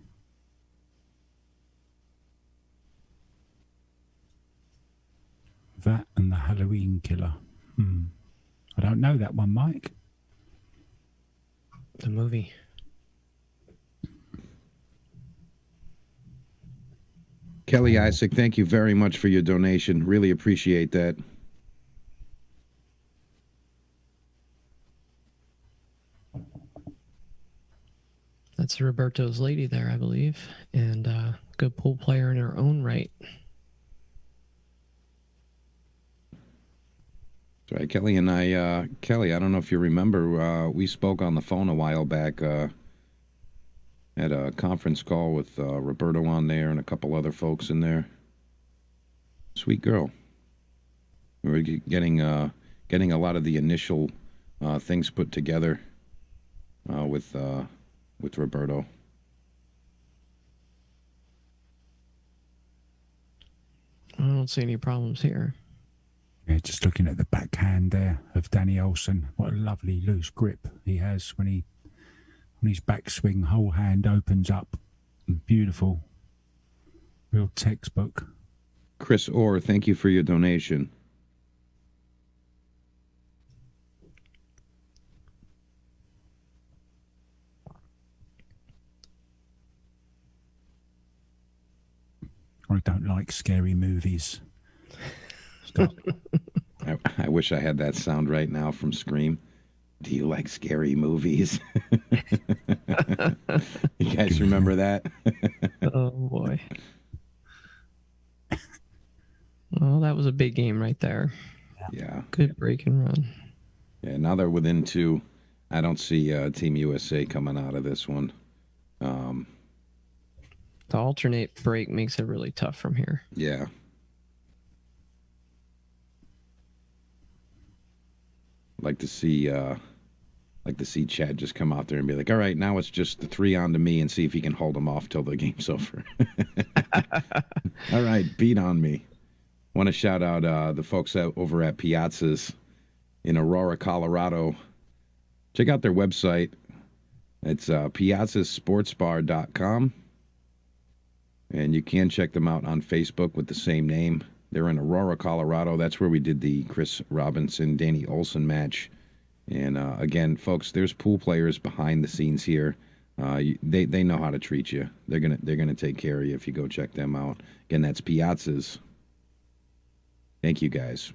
That and the Halloween Killer. I don't know that one, Mike. The movie. Kelly Isaac, thank you very much for your donation. Really appreciate that. That's Roberto's lady there, I believe, and good pool player in her own right. That's right, Kelly and I. Kelly, I don't know if you remember, we spoke on the phone a while back. Had a conference call with Roberto on there and a couple other folks in there. Sweet girl. We were getting a lot of the initial things put together with Roberto. I don't see any problems here. Yeah, just looking at the backhand there of Danny Olson. What a lovely loose grip he has when his backswing, whole hand opens up. Beautiful. Real textbook. Chris Orr, thank you for your donation. I don't like scary movies. I wish I had that sound right now from Scream. Do you like scary movies? You guys remember that? Oh, boy. Well, that was a big game right there. Yeah. Good break and run. Yeah, now they're within 2. I don't see Team USA coming out of this one. The alternate break makes it really tough from here. Yeah. Like to see Chad just come out there and be like, all right, now it's just the 3 on to me and see if he can hold them off till the game's over. All right, beat on me. Want to shout out the folks over at Piazza's in Aurora, Colorado. Check out their website. It's piazzasportsbar.com. And you can check them out on Facebook with the same name. They're in Aurora, Colorado. That's where we did the Chris Robinson, Danny Olson match. And again, folks, there's pool players behind the scenes here. They know how to treat you. They're gonna take care of you if you go check them out. Again, that's Piazza's. Thank you, guys.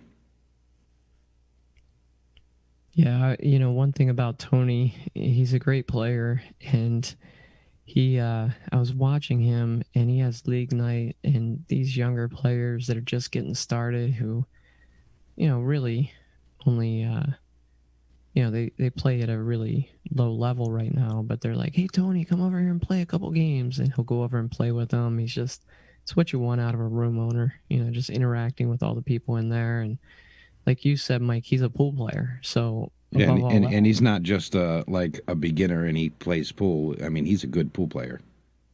Yeah, one thing about Tony, he's a great player, and I was watching him, and he has league night, and these younger players that are just getting started who, really only, they play at a really low level right now, but they're like, hey, Tony, come over here and play a couple games, and he'll go over and play with them. It's what you want out of a room owner, just interacting with all the people in there. And like you said, Mike, he's a pool player. So yeah, and he's not just like a beginner and he plays pool. I mean, he's a good pool player.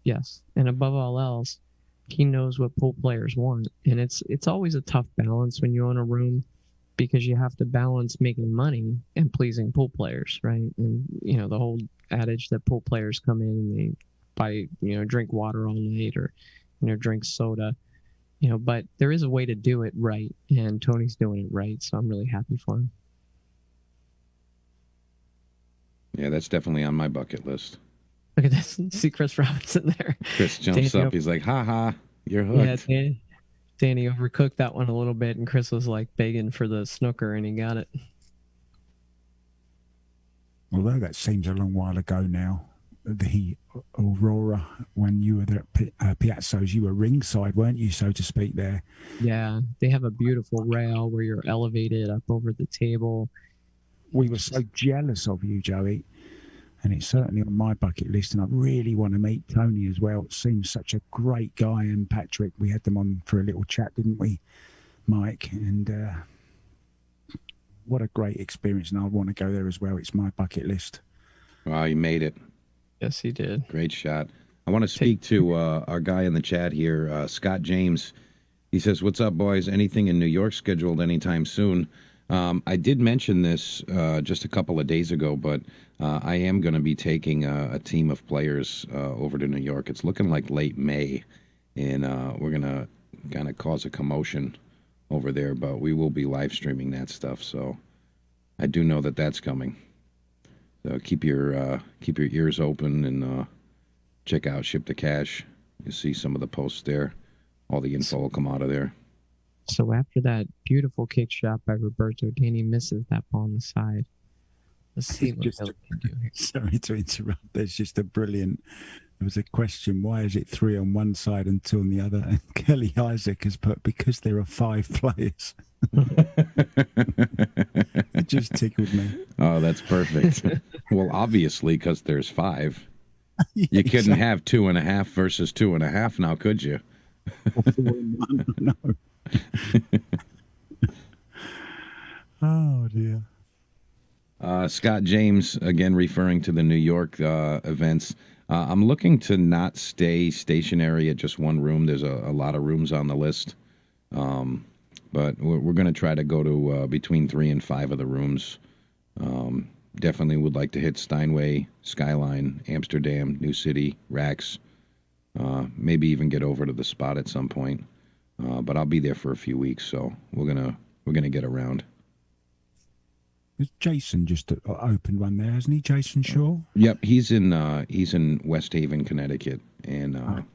Yes, and above all else, he knows what pool players want. And it's always a tough balance when you own a room, because you have to balance making money and pleasing pool players, right? And the whole adage that pool players come in and they buy, drink water all night or drink soda. But there is a way to do it right, and Tony's doing it right, so I'm really happy for him. Yeah, that's definitely on my bucket list. Look at this. See Chris Robinson there. Chris jumps up. He's like, ha ha, you're hooked. Yeah, Danny overcooked that one a little bit, and Chris was like begging for the snooker, and he got it. Although that seems a long while ago now, the Aurora, when you were there at Piazza's, you were ringside, weren't you, so to speak, there? Yeah, they have a beautiful rail where you're elevated up over the table. We were so jealous of you, Joey, and it's certainly on my bucket list, and I really want to meet Tony as well. It seems such a great guy, and Patrick, we had them on for a little chat, didn't we, Mike? And what a great experience, and I want to go there as well. It's my bucket list. Wow, you made it. Yes, he did. Great shot. I want to speak to our guy in the chat here, Scott James. He says, what's up, boys? Anything in New York scheduled anytime soon? I did mention this just a couple of days ago, but I am going to be taking a team of players over to New York. It's looking like late May, and we're going to kind of cause a commotion over there, but we will be live streaming that stuff, so I do know that that's coming. So keep your ears open and check out Ship to Cash. You see some of the posts there. All the info will come out of there. So after that beautiful kick shot by Roberto, Danny misses that ball on the side. Let's see what else we can do here. Sorry to interrupt. There's just a brilliant. There was a question: why is it 3 on one side and 2 on the other? And Kelly Isaac has put, because there are 5 players. It just tickled me. Oh, that's perfect. Well, obviously, because there's 5. Yeah, you couldn't exactly. have 2.5 versus 2.5 now, could you? 4 and 1. No. Oh dear. Scott James, again referring to the New York events. I'm looking to not stay stationary at just one room. There's a lot of rooms on the list. But we're going to try to go to between 3 and 5 of the rooms. Definitely would like to hit Steinway, Skyline, Amsterdam, New City, Rax. Maybe even get over to the Spot at some point. But I'll be there for a few weeks, so we're gonna get around. Jason just opened one there, hasn't he, Jason Shaw? Yep, he's in West Haven, Connecticut, and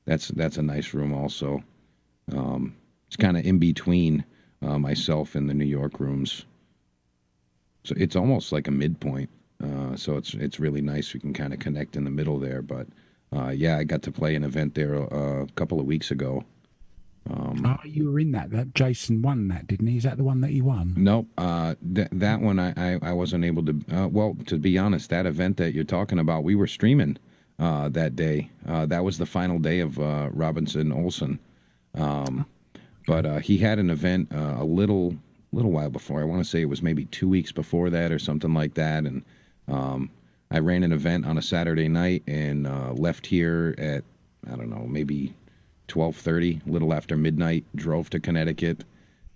that's a nice room also. It's kind of in between myself and the New York rooms, so it's almost like a midpoint. So it's really nice. We can kind of connect in the middle there. But yeah, I got to play an event there a couple of weeks ago. You were in that. That Jason won that, didn't he? Is that the one that he won? Nope. That one I wasn't able to. Well, to be honest, that event that you're talking about, we were streaming that day. That was the final day of Robinson Olson. But he had an event a little while before. I want to say it was maybe 2 weeks before that or something like that. And I ran an event on a Saturday night and left here at, I don't know, maybe 12:30, a little after midnight, drove to Connecticut,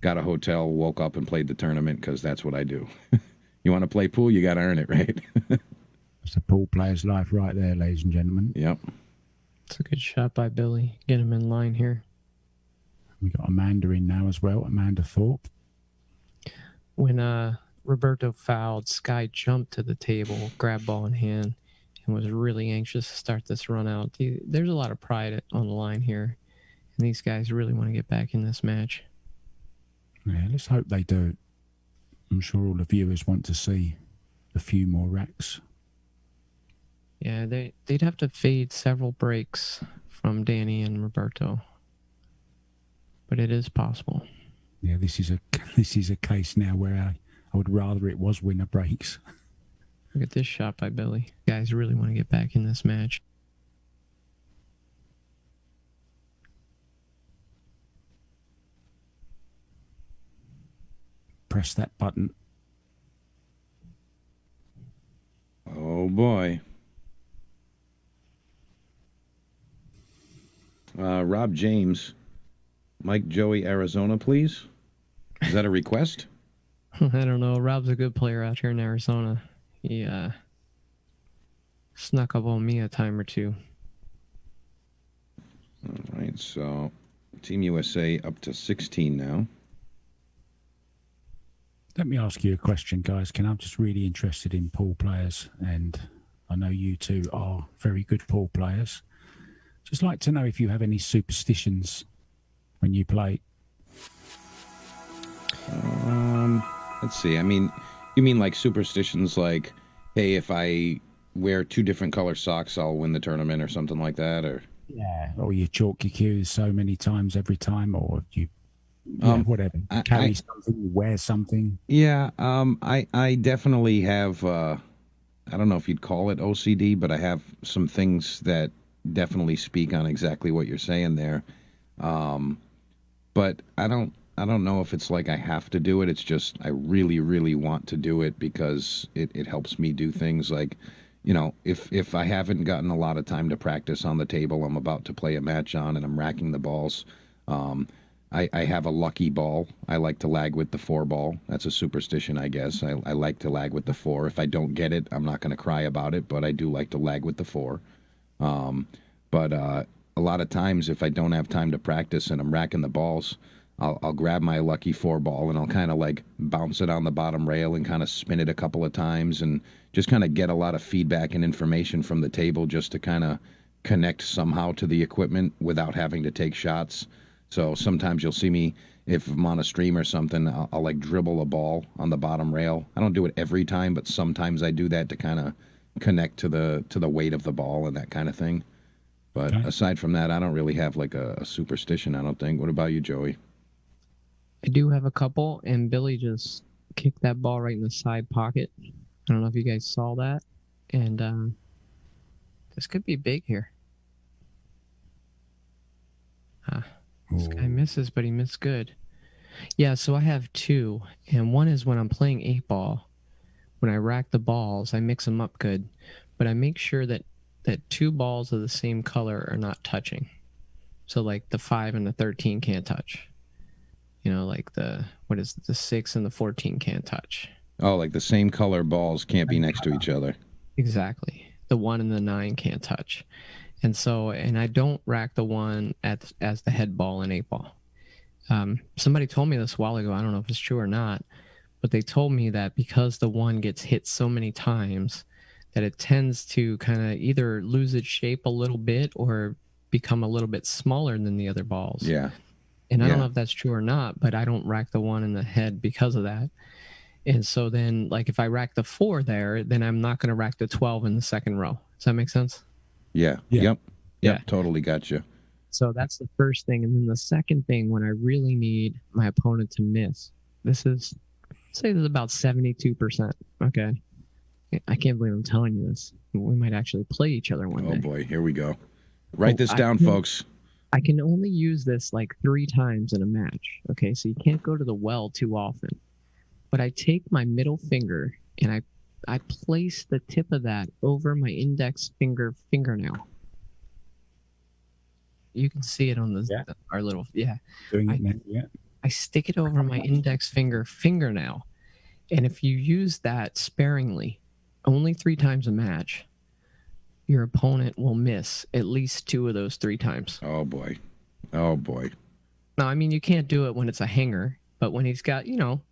got a hotel, woke up and played the tournament because that's what I do. You want to play pool, you got to earn it, right? It's a pool player's life right there, ladies and gentlemen. Yep. It's a good shot by Billy. Get him in line here. We got Amanda in now as well, Amanda Thorpe. When Roberto fouled, Sky jumped to the table, grabbed ball in hand, and was really anxious to start this run out. There's a lot of pride on the line here, and these guys really want to get back in this match. Yeah, let's hope they do. I'm sure all the viewers want to see a few more racks. Yeah, they'd have to fade several breaks from Danny and Roberto, but it is possible. Yeah, this is a case now where I would rather it was winner breaks. Look at this shot by Billy. Guys really want to get back in this match. Press that button. Oh, boy. Rob James, Mike Joey, Arizona, please. Is that a request? I don't know. Rob's a good player out here in Arizona. He snuck up on me a time or two. All right, so Team USA up to 16 now. Let me ask you a question, guys. I'm just really interested in pool players, and I know you two are very good pool players. Just like to know if you have any superstitions when you play. Let's see. I mean, you mean like superstitions like, hey, if I wear 2 different color socks, I'll win the tournament or something like that? Or yeah, or you chalk your cues so many times every time, or you whatever. Carry something, you wear something. Yeah, I definitely have, I don't know if you'd call it OCD, but I have some things that definitely speak on exactly what you're saying there. But I don't know if it's like I have to do it. It's just I really, really want to do it because it helps me do things like, you know, if I haven't gotten a lot of time to practice on the table I'm about to play a match on and I'm racking the balls, I have a lucky ball. I like to lag with the 4 ball. That's a superstition, I guess. I like to lag with the 4. If I don't get it, I'm not going to cry about it, but I do like to lag with the 4. But a lot of times if I don't have time to practice and I'm racking the balls, I'll grab my lucky 4 ball and I'll kind of like bounce it on the bottom rail and kind of spin it a couple of times and just kind of get a lot of feedback and information from the table just to kind of connect somehow to the equipment without having to take shots. So sometimes you'll see me, if I'm on a stream or something, I'll like dribble a ball on the bottom rail. I don't do it every time, but sometimes I do that to kind of connect to the weight of the ball and that kind of thing. But aside from that, I don't really have like a superstition, I don't think. What about you, Joey? I do have a couple, and Billy just kicked that ball right in the side pocket. I don't know if you guys saw that. And this could be big here. This guy misses, but he missed good. Yeah, so I have 2, and one is when I'm playing 8-ball. When I rack the balls, I mix them up good, but I make sure that 2 balls of the same color are not touching. So like the 5 and the 13 can't touch. You know, like the 6 and the 14 can't touch. Oh, like the same color balls can't be next to each other. Exactly. The 1 and the 9 can't touch. And I don't rack the 1 as the head ball in 8-ball. Somebody told me this a while ago. I don't know if it's true or not, but they told me that because the 1 gets hit so many times that it tends to kind of either lose its shape a little bit or become a little bit smaller than the other balls. Yeah. And I don't know if that's true or not, but I don't rack the 1 in the head because of that. And so then, like, if I rack the 4 there, then I'm not going to rack the 12 in the second row. Does that make sense? Yeah. Yep. Totally got you. So that's the first thing. And then the second thing, when I really need my opponent to miss, say this is about 72%. Okay. I can't believe I'm telling you this. We might actually play each other one Oh day. boy, here we go. Write this I down, can- folks. I can only use this like 3 times in a match. Okay, so you can't go to the well too often. But I take my middle finger and I place the tip of that over my index fingernail. You can see it on our little Doing it now, yeah. I stick it over my index fingernail. And if you use that sparingly, only 3 times a match, your opponent will miss at least 2 of those 3 times. Oh boy. Oh boy. No, I mean, you can't do it when it's a hanger, but when he's got,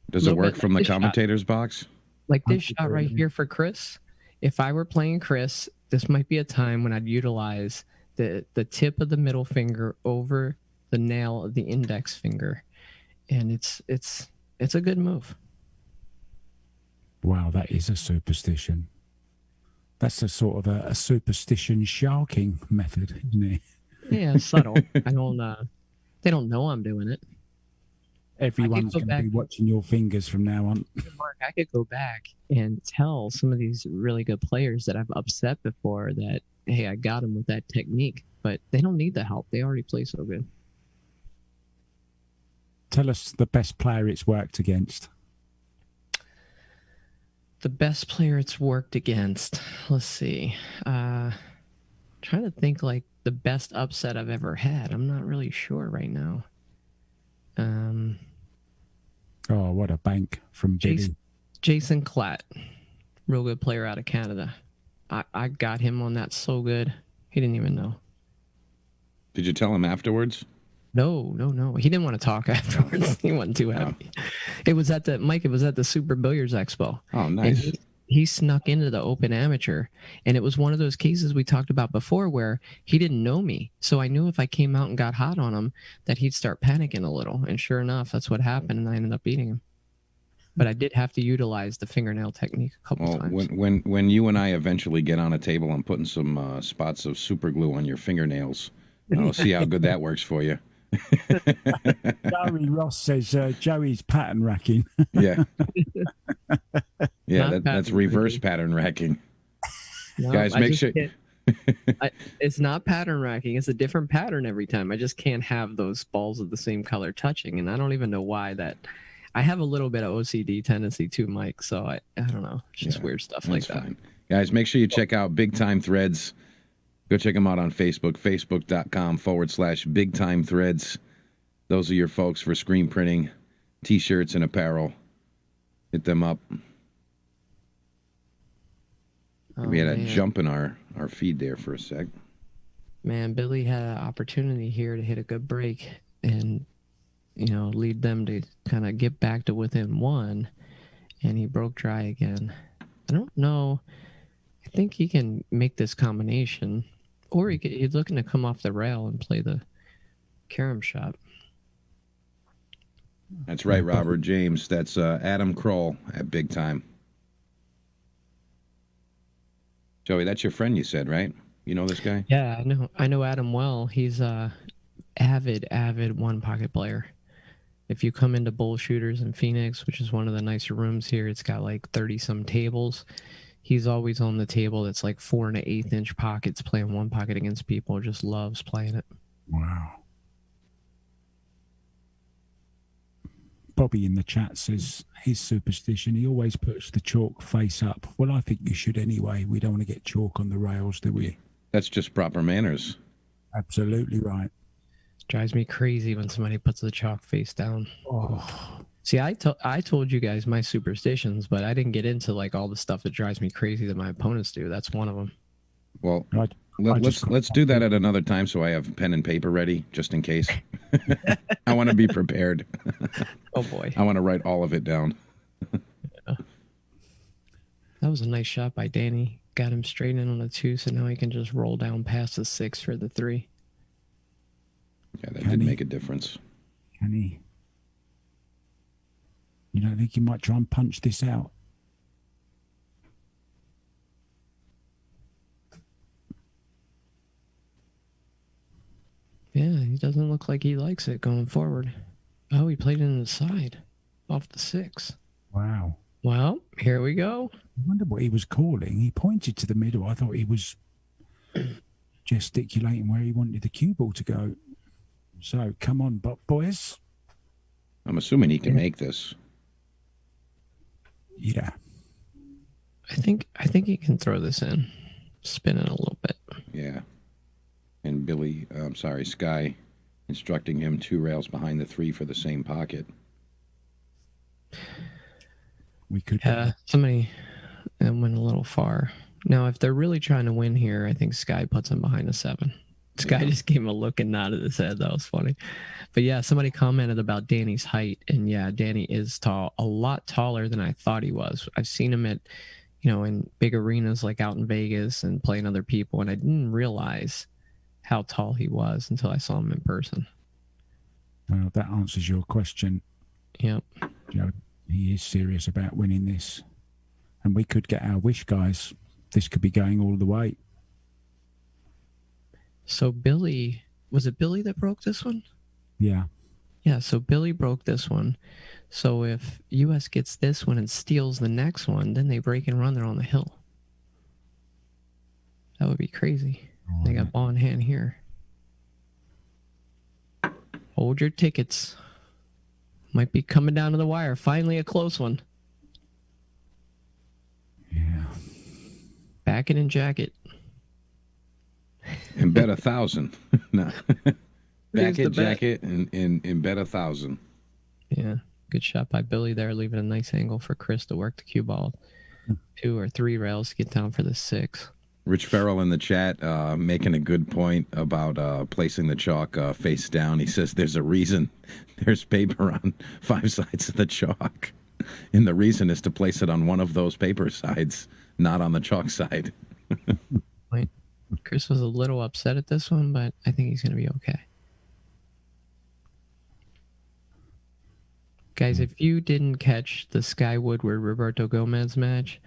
Does it work from the this shot. commentator's box? Like this shot right here for Chris, if I were playing Chris, this might be a time when I'd utilize the tip of the middle finger over the nail of the index finger. And it's a good move. Wow, that is a superstition. That's a sort of a superstition sharking method, isn't it? Yeah, subtle. I don't. They don't know I'm doing it. Everyone's go going to back- be watching your fingers from now on. Mark, I could go back and tell some of these really good players that I've upset before that, hey, I got them with that technique, but they don't need the help. They already play so good. Tell us the best player it's worked against. The best player it's worked against. Let's see. Trying to think like the best upset I've ever had. I'm not really sure right now. Oh, what a bank from Billy. Jason Klatt, real good player out of Canada. I got him on that so good. He didn't even know. Did you tell him afterwards? No. He didn't want to talk afterwards. He wasn't too happy. It was at the Super Billiards Expo. Oh, And nice. he snuck into the open amateur, and it was one of those cases we talked about before where he didn't know me. So I knew if I came out and got hot on him that he'd start panicking a little. And sure enough, that's what happened, and I ended up beating him. But I did have to utilize the fingernail technique a couple Well, times. when you and I eventually get on a table, I'm putting some spots of super glue on your fingernails. I'll see how good that works for you. Gary Ross says Joey's pattern racking. Yeah. Yeah, Not that's pattern reverse racking. pattern racking. No, Guys, I make just sure- can't- it's not pattern racking. It's a different pattern every time. I just can't have those balls of the same color touching, and I don't even know why that. I have a little bit of OCD tendency too, Mike. So I don't know. It's just Yeah, weird stuff like That's that. fine. Guys, make sure you check out Big Time Threads. Go check them out on Facebook, facebook.com/Big Time Threads. Those are your folks for screen printing, T-shirts, and apparel. Hit them up. Oh, We had a man. jump in our feed there for a sec. Man, Billy had an opportunity here to hit a good break and, lead them to kind of get back to within 1, and he broke dry again. I don't know. I think he can make this combination, or he's looking to come off the rail and play the carom shot. That's right, Robert James. That's Adam Kroll at Big Time. Joey, that's your friend you said, right? You know this guy? Yeah, I know Adam well. He's a avid one pocket player. If you come into Bull Shooters in Phoenix, which is one of the nicer rooms here, it's got like 30 some tables. He's always on the table that's like 4 1/8 inch pockets, playing one pocket against people. Just loves playing it. Wow. Bobby in the chat says his superstition, he always puts the chalk face up. Well, I think you should anyway. We don't want to get chalk on the rails, do we? That's just proper manners. Absolutely right. Drives me crazy when somebody puts the chalk face down. Oh, See, I told you guys my superstitions, but I didn't get into like all the stuff that drives me crazy that my opponents do. That's one of them. Well, I let's do that at another time so I have pen and paper ready just in case. I want to be prepared. Oh boy, I want to write all of it down. that was a nice shot by Danny. Got him straight in on a 2, so now he can just roll down past the 6 for the 3. Yeah, that Can did he? make a difference. can he? You don't think he might try and punch this out? Yeah, he doesn't look like he likes it going forward. Oh, he played it in the side, off the 6. Wow. Well, here we go. I wonder what he was calling. He pointed to the middle. I thought he was gesticulating where he wanted the cue ball to go. So come on, boys. I'm assuming he can make this. Yeah. I think he can throw this in, spin it a little bit. Yeah. And Sky instructing him 2 rails behind the 3 for the same pocket. We could. Somebody went a little far. Now, if they're really trying to win here, I think Sky puts him behind a 7. Sky just gave him a look and nodded his head. That was funny. But yeah, somebody commented about Danny's height, and yeah, Danny is tall, a lot taller than I thought he was. I've seen him at, in big arenas like out in Vegas and playing other people, and I didn't realize how tall he was until I saw him in person. Well, that answers your question. Yep. Joe, he is serious about winning this, and we could get our wish, guys. This could be going all the way. So was it Billy that broke this one? Yeah. Yeah, so Billy broke this one. So if US gets this one and steals the next one, then they break and run. They're on the hill. That would be crazy. Oh, they got ball in hand here. Hold your tickets. Might be coming down to the wire. Finally a close one. Yeah. Back it in jacket. And bet 1,000. No. Back it, jacket, and bet 1,000. Yeah. Good shot by Billy there, leaving a nice angle for Chris to work the cue ball. 2 or 3 rails to get down for the 6. Rich Farrell in the chat making a good point about placing the chalk face down. He says there's a reason there's paper on 5 sides of the chalk. And the reason is to place it on one of those paper sides, not on the chalk side. Right. Chris was a little upset at this one, but I think he's going to be okay. Guys, if you didn't catch the Sky Woodward Roberto Gomez match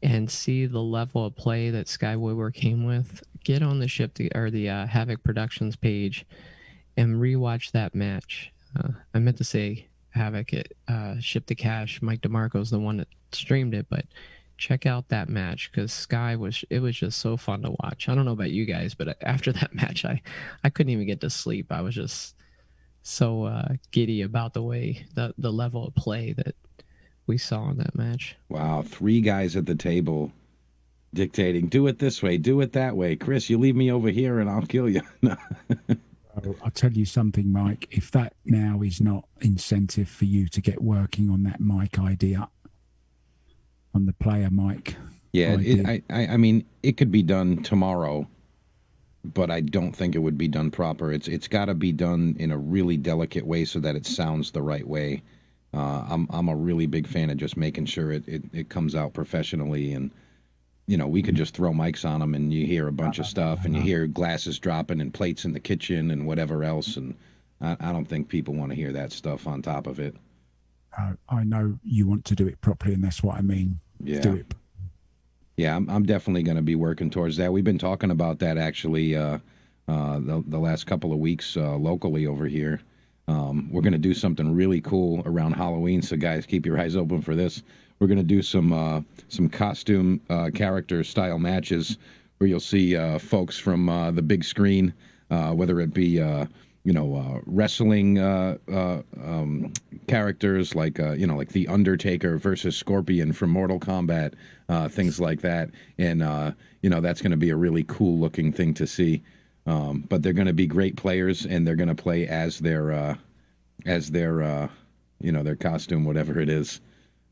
and see the level of play that Sky Woodward came with, get on the Havoc Productions page and rewatch that match. I meant to say Havoc, Ship the Cash. Mike DeMarco's the one that streamed it, but check out that match because it was just so fun to watch. I don't know about you guys, but after that match, I couldn't even get to sleep. I was just so giddy about the way the level of play that we saw in that match. Wow, 3 guys at the table dictating, do it this way, do it that way. Chris, you leave me over here and I'll kill you. I'll tell you something, Mike. If that now is not incentive for you to get working on that mic idea, on the player mic. Yeah, I mean, it could be done tomorrow, but I don't think it would be done proper. It's got to be done in a really delicate way so that it sounds the right way. I'm a really big fan of just making sure it comes out professionally, and we could just throw mics on them and you hear a bunch of stuff and you hear glasses dropping and plates in the kitchen and whatever else, and I don't think people want to hear that stuff on top of it. I know you want to do it properly, and that's what I mean. Yeah. Do it. Yeah, I'm definitely going to be working towards that. We've been talking about that actually the last couple of weeks locally over here. We're going to do something really cool around Halloween, so guys, keep your eyes open for this. We're going to do some costume character style matches where you'll see folks from the big screen, whether it be wrestling characters like like the Undertaker versus Scorpion from Mortal Kombat, things like that, and that's going to be a really cool looking thing to see. But they're going to be great players, and they're going to play as their their costume, whatever it is.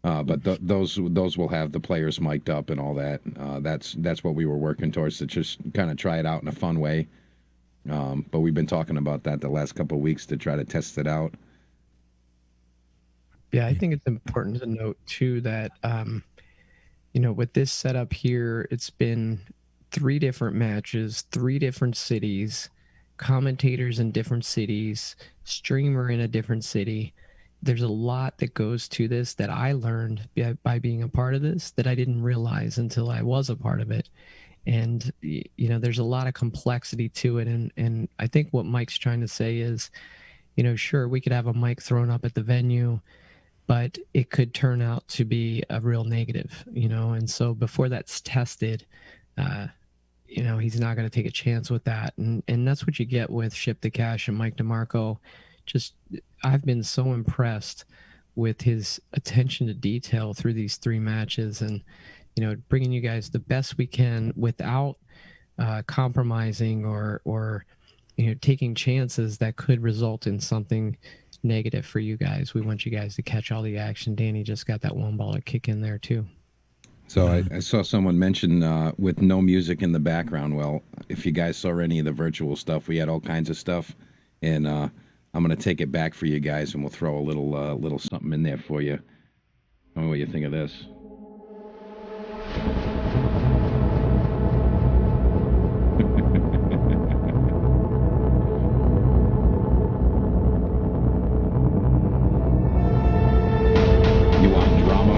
But those will have the players mic'd up and all that. That's what we were working towards, to just kind of try it out in a fun way. But we've been talking about that the last couple of weeks to try to test it out. Yeah, I think it's important to note too that with this setup here, it's been 3 different matches, 3 different cities, commentators in different cities, streamer in a different city. There's a lot that goes to this that I learned by being a part of this that I didn't realize until I was a part of it. And, there's a lot of complexity to it. And I think what Mike's trying to say is, sure, we could have a mic thrown up at the venue, but it could turn out to be a real negative, and so before that's tested, he's not going to take a chance with that. And that's what you get with Ship the Cash and Mike DeMarco. Just, I've been so impressed with his attention to detail through these 3 matches, and, bringing you guys the best we can without compromising or taking chances that could result in something negative for you guys. We want you guys to catch all the action. Danny just got that 1-baller kick in there too. So I saw someone mention with no music in the background. Well, if you guys saw any of the virtual stuff, we had all kinds of stuff, and I'm going to take it back for you guys, and we'll throw a little something in there for you. Tell me what you think of this. You want drama?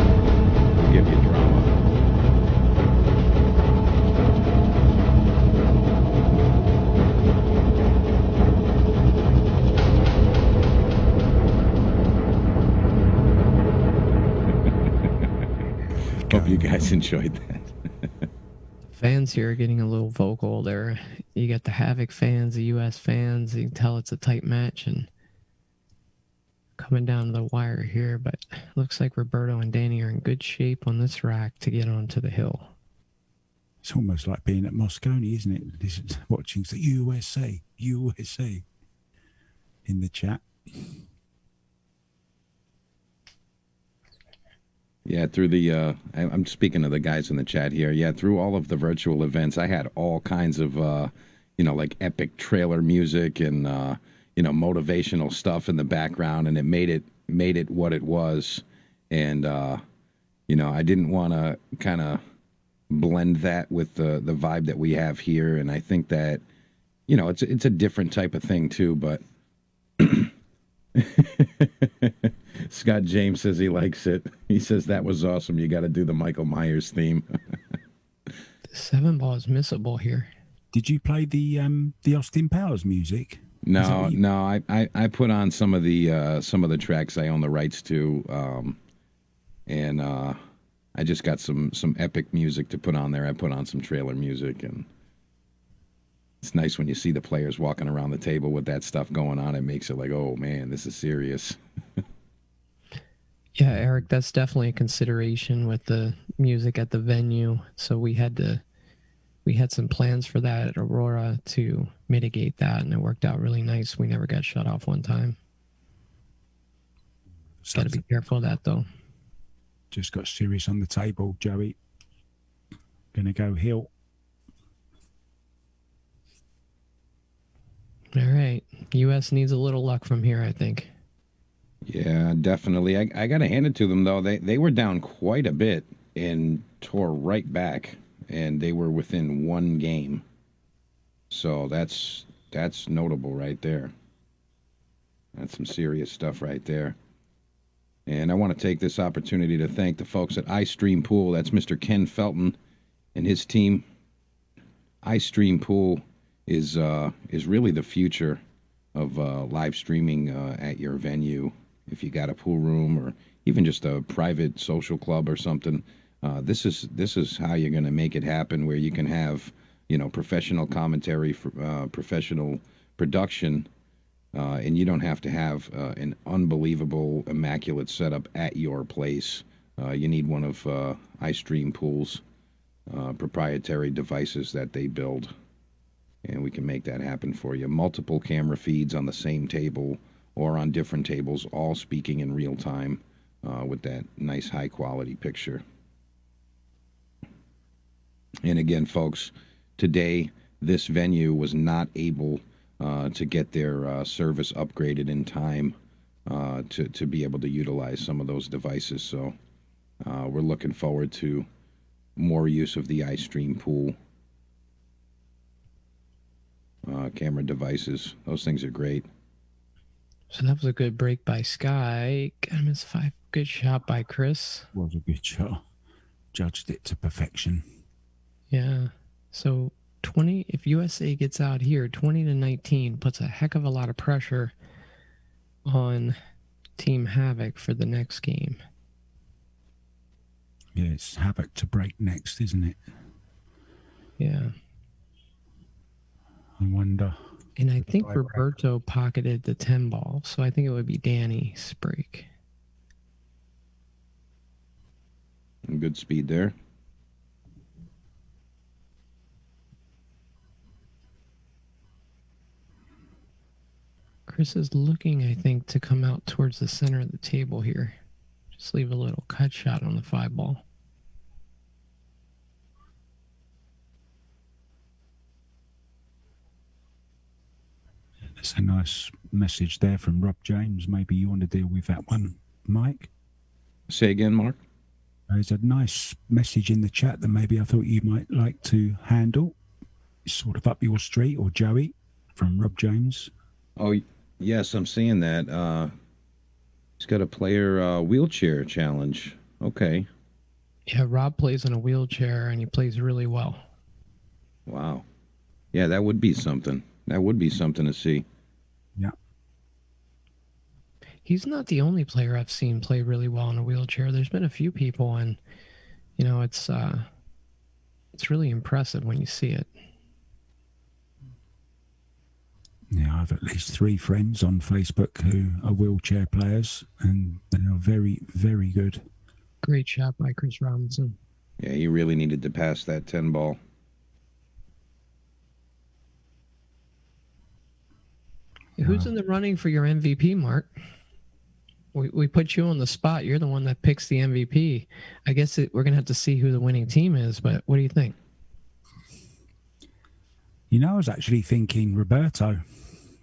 We'll give you drama. Hope you guys enjoyed that. Fans here are getting a little vocal there. You got the Havoc fans, the US fans. You can tell it's a tight match and coming down to the wire here, but looks like Roberto and Danny are in good shape on this rack to get onto the hill. It's almost like being at Moscone, isn't it? This is watching the USA in the chat. Yeah, through the I'm speaking of the guys in the chat here. Yeah, through all of the virtual events, I had all kinds of like epic trailer music and motivational stuff in the background, and it made it what it was. And I didn't want to kind of blend that with the vibe that we have here, and I think that it's a different type of thing too, but Scott James says he likes it. He says that was awesome. You got to do the Michael Myers theme. The 7-ball is missable here. Did you play the Austin Powers music? No. I put on some of the tracks I own the rights to, and I just got some epic music to put on there. I put on some trailer music, and it's nice when you see the players walking around the table with that stuff going on. It makes it like, oh man, this is serious. Yeah, Eric, that's definitely a consideration with the music at the venue. So we had some plans for that at Aurora to mitigate that, and it worked out really nice. We never got shut off one time. Got to be careful of that, though. Just got serious on the table, Joey. Gonna go hill. All right. U.S. needs a little luck from here, I think. Yeah, definitely. I got to hand it to them, though. They were down quite a bit and tore right back, and they were within 1 game. So that's notable right there. That's some serious stuff right there. And I want to take this opportunity to thank the folks at iStream Pool. That's Mr. Ken Felton and his team. iStream Pool is really the future of live streaming at your venue. If you got a pool room or even just a private social club or something, this is how you're going to make it happen, where you can have professional commentary, professional production, and you don't have to have an unbelievable, immaculate setup at your place. You need one of iStream Pool's proprietary devices that they build, and we can make that happen for you. Multiple camera feeds on the same table or on different tables, all speaking in real time with that nice high-quality picture. And again, folks, today this venue was not able to get their service upgraded in time to be able to utilize some of those devices. So we're looking forward to more use of the iStream Pool camera devices. Those things are great. So that was a good break by Sky. Got him as 5. Good shot by Chris. Was a good shot. Judged it to perfection. Yeah. So 20. If USA gets out here, 20-19 puts a heck of a lot of pressure on Team Havoc for the next game. Yeah, it's Havoc to break next, isn't it? Yeah. I wonder. And I think Right. Roberto pocketed the 10 ball, so I think it would be Danny's break. Good speed there. Chris is looking, I think, to come out towards the center of the table here. Just leave a little cut shot on the 5 ball. There's a nice message there from Rob James. Maybe you want to deal with that one, Mike? Say again, Mark? There's a nice message in the chat that maybe I thought you might like to handle. It's sort of up your street, or Joey, from Rob James. Oh, yes, I'm seeing that. He's got a player wheelchair challenge. Okay. Yeah, Rob plays in a wheelchair, and he plays really well. Wow. Yeah, that would be something. That would be something to see. Yeah. He's not the only player I've seen play really well in a wheelchair. There's been a few people, and you know, it's really impressive when you see it. Yeah, I have at least 3 friends on Facebook who are wheelchair players, and they are very, very good. Great shot by Chris Robinson. Yeah, he really needed to pass that 10 ball. Who's in the running for your MVP, Mark? We put you on the spot. You're the one that picks the MVP. I guess we're going to have to see who the winning team is, but what do you think? You know, I was actually thinking Roberto.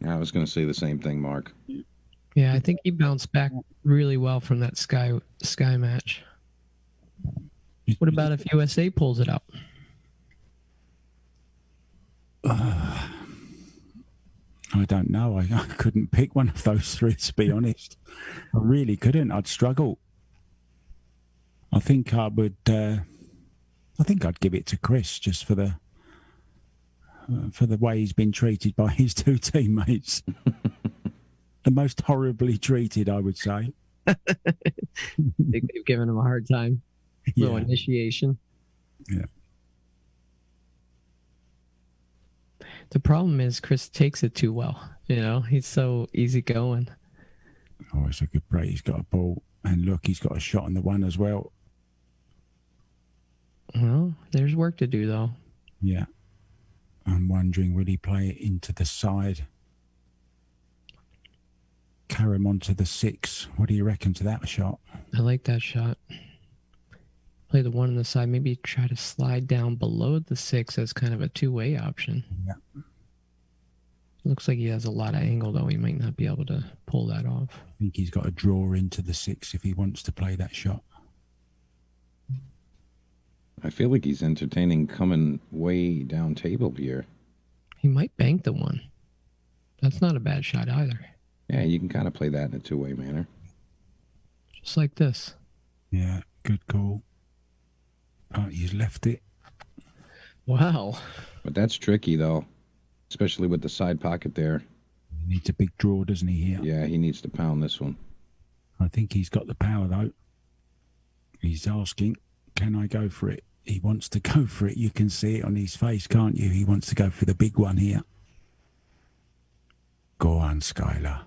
I was going to say the same thing, Mark. Yeah, I think he bounced back really well from that Sky match. What about if USA pulls it up? I don't know. I couldn't pick one of those 3, to be honest. I really couldn't. I'd struggle. I think I would. I think I'd give it to Chris just for the way he's been treated by his 2 teammates. The most horribly treated, I would say. I think they've given him a hard time. Little initiation. Yeah. The problem is Chris takes it too well. You know, he's so easygoing. Oh, it's a good break. He's got a ball. And look, he's got a shot on the 1 as well. Well, there's work to do, though. Yeah. I'm wondering, will he play it into the side? Carry him onto the 6. What do you reckon to that shot? I like that shot. Play the 1 on the side. Maybe try to slide down below the 6 as kind of a 2-way option. Yeah. Looks like he has a lot of angle, though. He might not be able to pull that off. I think he's got to draw into the 6 if he wants to play that shot. I feel like he's entertaining coming way down table here. He might bank the 1. That's not a bad shot either. Yeah, you can kind of play that in a 2-way manner. Just like this. Yeah, good call. Oh, he's left it. Wow. But that's tricky, though, especially with the side pocket there. He needs a big draw, doesn't he, here? Yeah, he needs to pound this one. I think he's got the power, though. He's asking, can I go for it? He wants to go for it. You can see it on his face, can't you? He wants to go for the big one here. Go on, Skylar.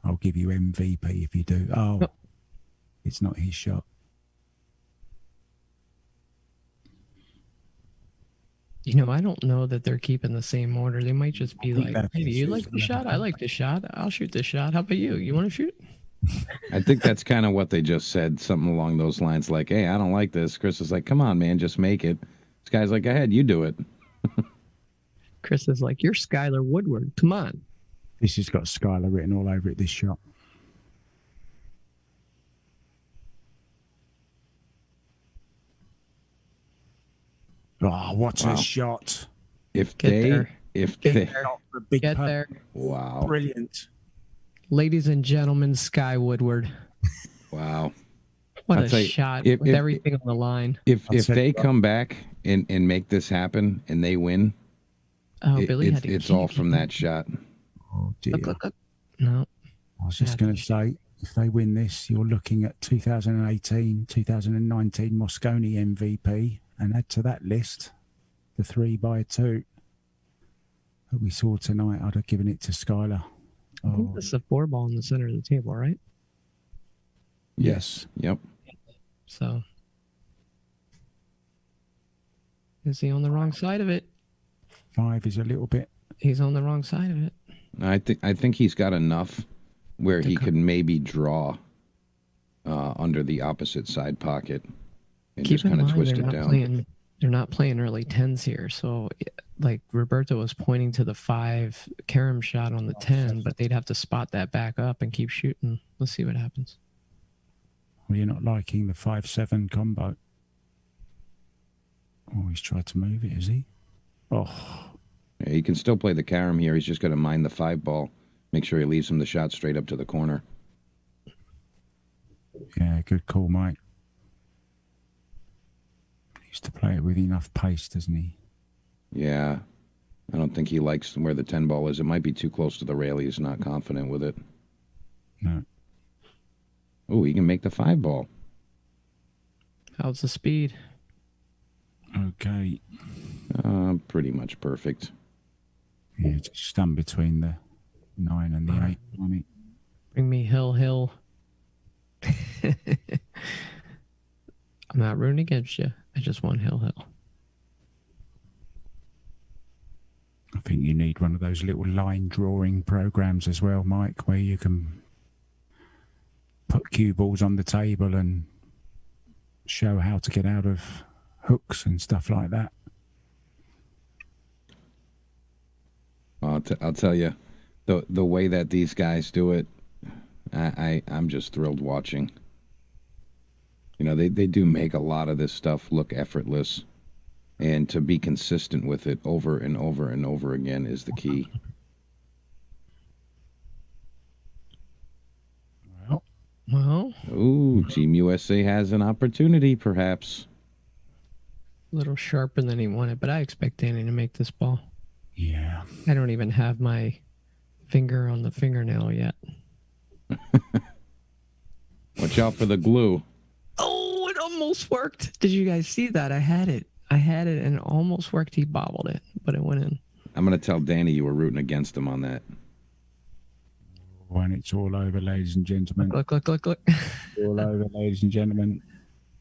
I'll give you MVP if you do. Oh, it's not his shot. You know, I don't know that they're keeping the same order. They might just be like, hey, do you like the shot? I like the shot. I'll shoot the shot. How about you? You want to shoot? I think that's kind of what they just said, something along those lines, like, hey, I don't like this. Chris is like, come on, man, just make it. This guy's like, go ahead, you do it. Chris is like, you're Skylar Woodward. Come on. This has got Skylar written all over it, this shot. Oh, what a shot. If Get they, there. if Get they, there. The big Get putt. there. wow, Brilliant. Ladies and gentlemen, Sky Woodward. wow. What I'll a tell you, shot if- with if- everything on the line. If I'll say they it. come back and make this happen and they win, Oh, Billy it's all from that shot. Oh, dear. Look. No. I was just going to say, If they win this, you're looking at 2018, 2019 Mosconi MVP, and add to that list the 3x2 that we saw tonight. I'd have given it to Skylar. I think that's the 4-ball in the center of the table, right? Yes. Yep. So, is he on the wrong side of it? 5 is a little bit. He's on the wrong side of it. I think he's got enough where he could maybe draw under the opposite side pocket and Keep just in kind of mind, twist it down. They're not playing early 10s here. So, like Roberto was pointing to the 5 carom shot on the 10, but they'd have to spot that back up and keep shooting. Let's see what happens. Well, you're not liking the 5-7 combo. Oh, he's tried to move it, is he? Oh. Yeah, he can still play the carom here. He's just got to mind the 5-ball. Make sure he leaves him the shot straight up to the corner. Yeah, good call, Mike. He used to play it with enough pace, doesn't he? Yeah. I don't think he likes where the 10-ball is. It might be too close to the rail. He's not confident with it. No. Oh, he can make the 5-ball. How's the speed? Okay. Pretty much perfect. Yeah, just stunned between the 9 and the 8. Money. Bring me Hill. I'm not rooting against you. I just want Hill. I think you need one of those little line drawing programs as well, Mike, where you can put cue balls on the table and show how to get out of hooks and stuff like that. I'll tell you, the way that these guys do it, I'm just thrilled watching. You know, they do make a lot of this stuff look effortless, and to be consistent with it over and over and over again is the key. Well. Ooh, Team USA has an opportunity, perhaps. A little sharper than he wanted, but I expect Danny to make this ball. Yeah. I don't even have my finger on the fingernail yet. Watch out for the glue. Oh, it almost worked. Did you guys see that? I had it and it almost worked. He bobbled it, but it went in. I'm going to tell Danny you were rooting against him on that. When it's all over, ladies and gentlemen. Look. All over, ladies and gentlemen.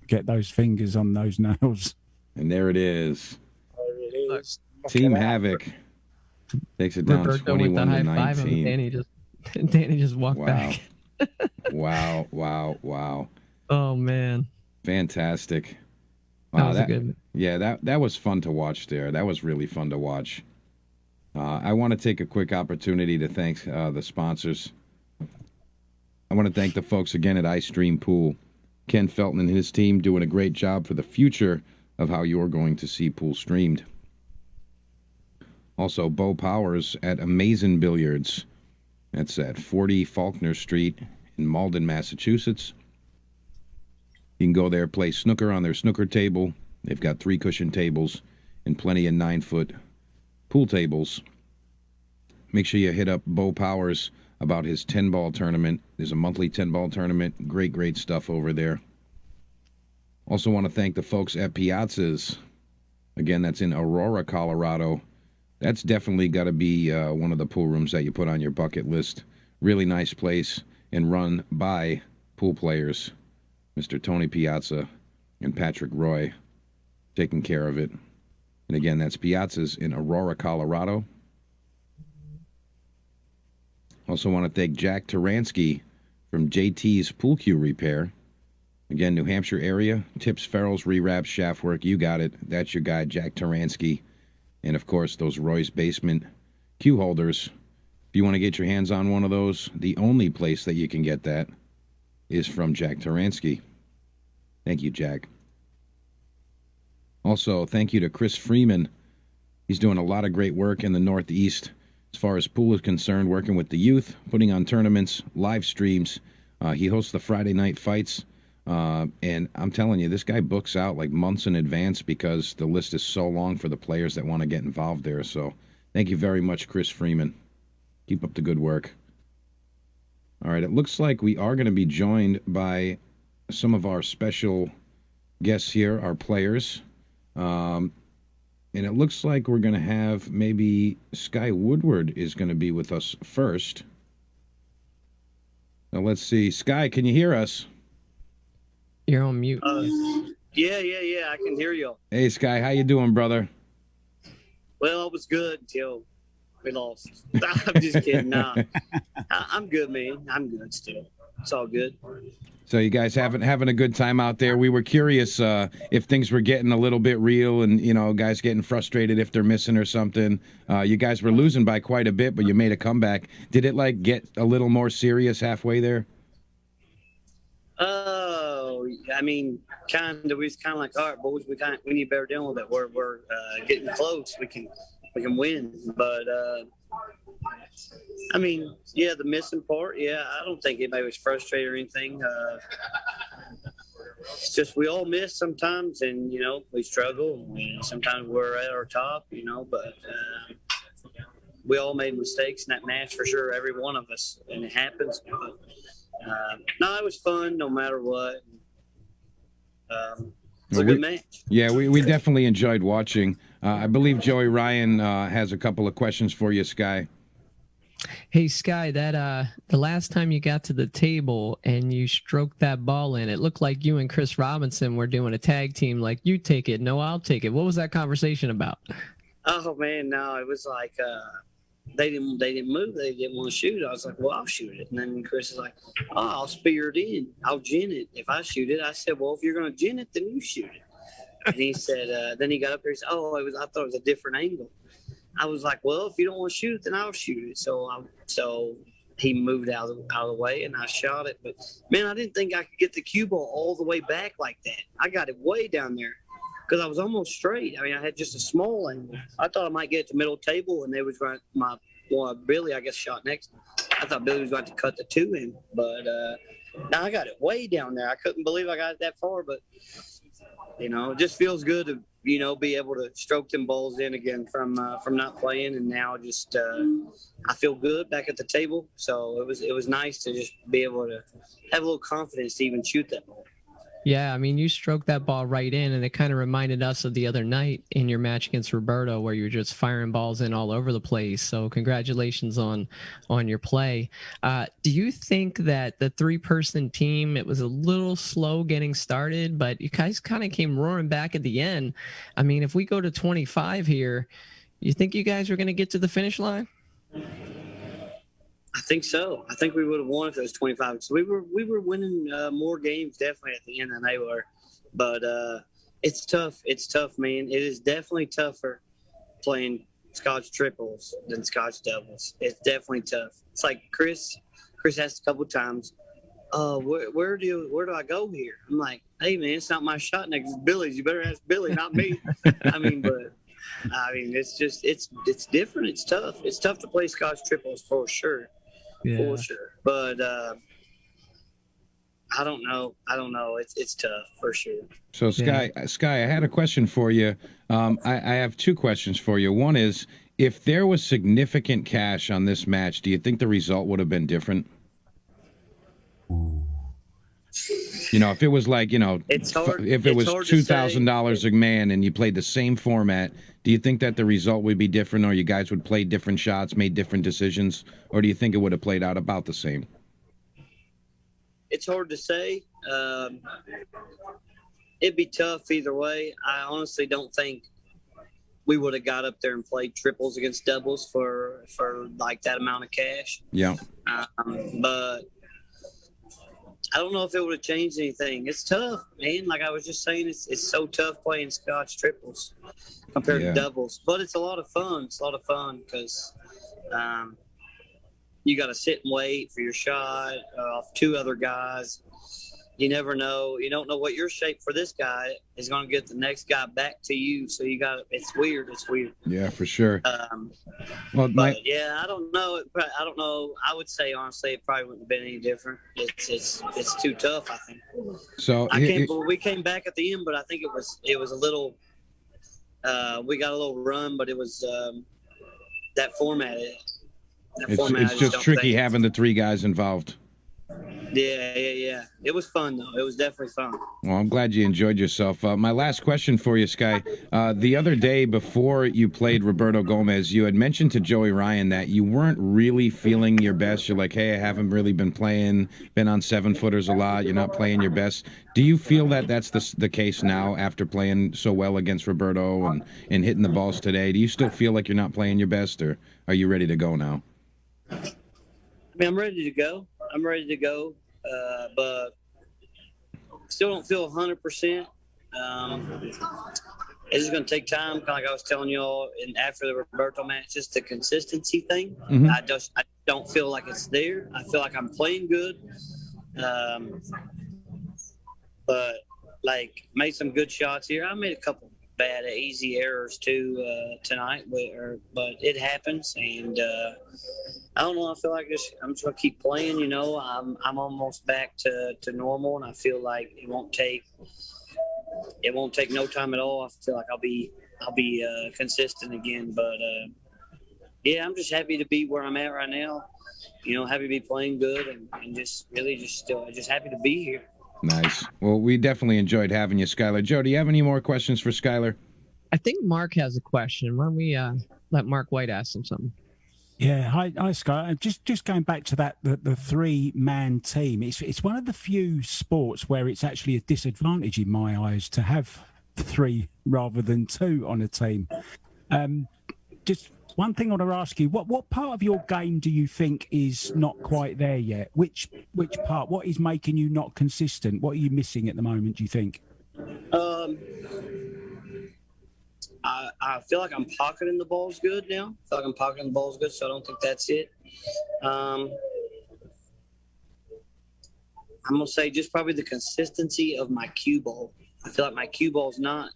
Get those fingers on those nails. And there it is. Look. Team Havoc takes it down Roberto 21 with the to high five 19. And Danny just walked back. Wow. Oh man. Fantastic. That was good. Yeah, that was fun to watch there. That was really fun to watch. I want to take a quick opportunity to thank the sponsors. I want to thank the folks again at iStream Pool. Ken Felton and his team doing a great job for the future of how you're going to see pool streamed. Also, Bo Powers at Amazin' Billiards. That's at 40 Faulkner Street in Malden, Massachusetts. You can go there, play snooker on their snooker table. They've got 3 cushion tables and plenty of 9-foot pool tables. Make sure you hit up Bo Powers about his 10-ball tournament. There's a monthly 10-ball tournament. Great stuff over there. Also want to thank the folks at Piazza's. Again, that's in Aurora, Colorado. That's definitely got to be one of the pool rooms that you put on your bucket list. Really nice place and run by pool players. Mr. Tony Piazza and Patrick Roy taking care of it. And again, that's Piazza's in Aurora, Colorado. Also want to thank Jack Taransky from JT's Pool Cue Repair. Again, New Hampshire area, tips, ferrules, rewraps, shaft work. You got it. That's your guy, Jack Taransky. And, of course, those Roy's Basement cue holders. If you want to get your hands on one of those, the only place that you can get that is from Jack Taransky. Thank you, Jack. Also, thank you to Chris Freeman. He's doing a lot of great work in the Northeast as far as pool is concerned, working with the youth, putting on tournaments, live streams. He hosts the Friday night fights. And I'm telling you, this guy books out like months in advance because the list is so long for the players that want to get involved there. So thank you very much, Chris Freeman. Keep up the good work. All right, it looks like we are going to be joined by some of our special guests here, our players. And it looks like we're going to have maybe Sky Woodward is going to be with us first. Now, let's see. Sky, can you hear us? You're on mute. Yeah. I can hear you. Hey, Sky, how you doing, brother? Well, it was good until we lost. I'm just kidding. Nah, I'm good, man. I'm good still. It's all good. So you guys having a good time out there? We were curious if things were getting a little bit real and, guys getting frustrated if they're missing or something. You guys were losing by quite a bit, but you made a comeback. Did it, get a little more serious halfway there? Oh, I mean, kind of. We was kind of like, all right, boys, we need better deal with it. We're getting close. We can win, but I mean, yeah, the missing part. Yeah, I don't think anybody was frustrated or anything. It's just we all miss sometimes, and we struggle. And sometimes we're at our top, but we all made mistakes in that match for sure. Every one of us, and it happens. But, no, it was fun no matter what. It's a good match. Yeah, we definitely enjoyed watching. I believe Joey Ryan has a couple of questions for you, Sky. Hey, Sky, that the last time you got to the table and you stroked that ball in, it looked like you and Chris Robinson were doing a tag team, like you take it, no, I'll take it. What was that conversation about? Oh man, no, it was like they didn't move, they didn't want to shoot. I was like, well, I'll shoot it. And then Chris is like, oh, I'll spear it in, I'll gin it if I shoot it. I said, well, if you're gonna gin it, then you shoot it. And he said, then he got up there, he said, oh, I thought it was a different angle. I was like, well, if you don't want to shoot it, then I'll shoot it. So he moved out of the way, and I shot it. But, man, I didn't think I could get the cue ball all the way back like that. I got it way down there because I was almost straight. I mean, I had just a small angle. I thought I might get it to middle table, and they was going Billy, I guess, shot next. I thought Billy was going to cut the two in. But now I got it way down there. I couldn't believe I got it that far, but, it just feels good to be able to stroke them balls in again from not playing, and now just I feel good back at the table. So it was nice to just be able to have a little confidence to even shoot that ball. Yeah, I mean, you stroked that ball right in, and it kind of reminded us of the other night in your match against Roberto, where you were just firing balls in all over the place. So congratulations on your play. Do you think that the three-person team, it was a little slow getting started, but you guys kind of came roaring back at the end? I mean, if we go to 25 here, you think you guys are going to get to the finish line? I think so. I think we would have won if it was 25. So we were winning more games definitely at the end than they were. But it's tough. It's tough, man. It is definitely tougher playing Scotch triples than Scotch doubles. It's definitely tough. It's like Chris asked a couple times, where do I go here? I'm like, hey man, it's not my shot next to Billy's. You better ask Billy, not me. It's different. It's tough. It's tough to play Scotch triples for sure. Yeah. For sure. But I don't know. It's tough for sure. So Sky, I had a question for you. I have two questions for you. One is, if there was significant cash on this match, do you think the result would have been different? If it was like, it's hard, if it was $2,000 a man and you played the same format, do you think that the result would be different, or you guys would play different shots, made different decisions, or do you think it would have played out about the same? It's hard to say. It'd be tough either way. I honestly don't think we would have got up there and played triples against doubles for like that amount of cash. Yeah. But I don't know if it would have changed anything. It's tough, man. Like I was just saying, it's so tough playing Scotch triples compared to doubles. But it's a lot of fun. It's a lot of fun because you got to sit and wait for your shot off two other guys. You never know. You don't know what your shape for this guy is going to get the next guy back to you. So you got it's weird. It's weird. Yeah, for sure. I don't know. I don't know. I would say honestly, it probably wouldn't have been any different. It's too tough, I think. So we came back at the end, but I think it was a little. We got a little run, but it was that format. It's just tricky having the three guys involved. Yeah. It was fun though. It was definitely fun. Well, I'm glad you enjoyed yourself. My last question for you, Sky. The other day before you played Roberto Gomez, you had mentioned to Joey Ryan that you weren't really feeling your best. You're like, hey, I haven't really been playing, been on 7-footers a lot. You're not playing your best. Do you feel that that's the case now after playing so well against Roberto and hitting the balls today? Do you still feel like you're not playing your best, or are you ready to go now? I mean, I'm ready to go. But still don't feel 100%. It's just going to take time, kind of like I was telling y'all. And after the Roberto match, just the consistency thing. Mm-hmm. I don't feel like it's there. I feel like I'm playing good, but like made some good shots here. I made a couple bad, easy errors too tonight, but it happens. And I don't know. I feel like I'm just gonna keep playing. You know, I'm almost back to normal, and I feel like it won't take no time at all. I feel like I'll be consistent again. But yeah, I'm just happy to be where I'm at right now. You know, happy to be playing good, and just really just happy to be here. Nice. Well, we definitely enjoyed having you, Skylar. Joe, do you have any more questions for Skylar? I think Mark has a question. Why don't we let Mark White ask him something? Yeah, hi Scott. Just going back to that, the 3-man team. It's one of the few sports where it's actually a disadvantage in my eyes to have 3 rather than 2 on a team. Just one thing I want to ask you: what part of your game do you think is not quite there yet? Which part? What is making you not consistent? What are you missing at the moment, do you think? I feel like I'm pocketing the balls good now. I feel like I'm pocketing the balls good, so I don't think that's it. I'm gonna say just probably the consistency of my cue ball. I feel like my cue ball's not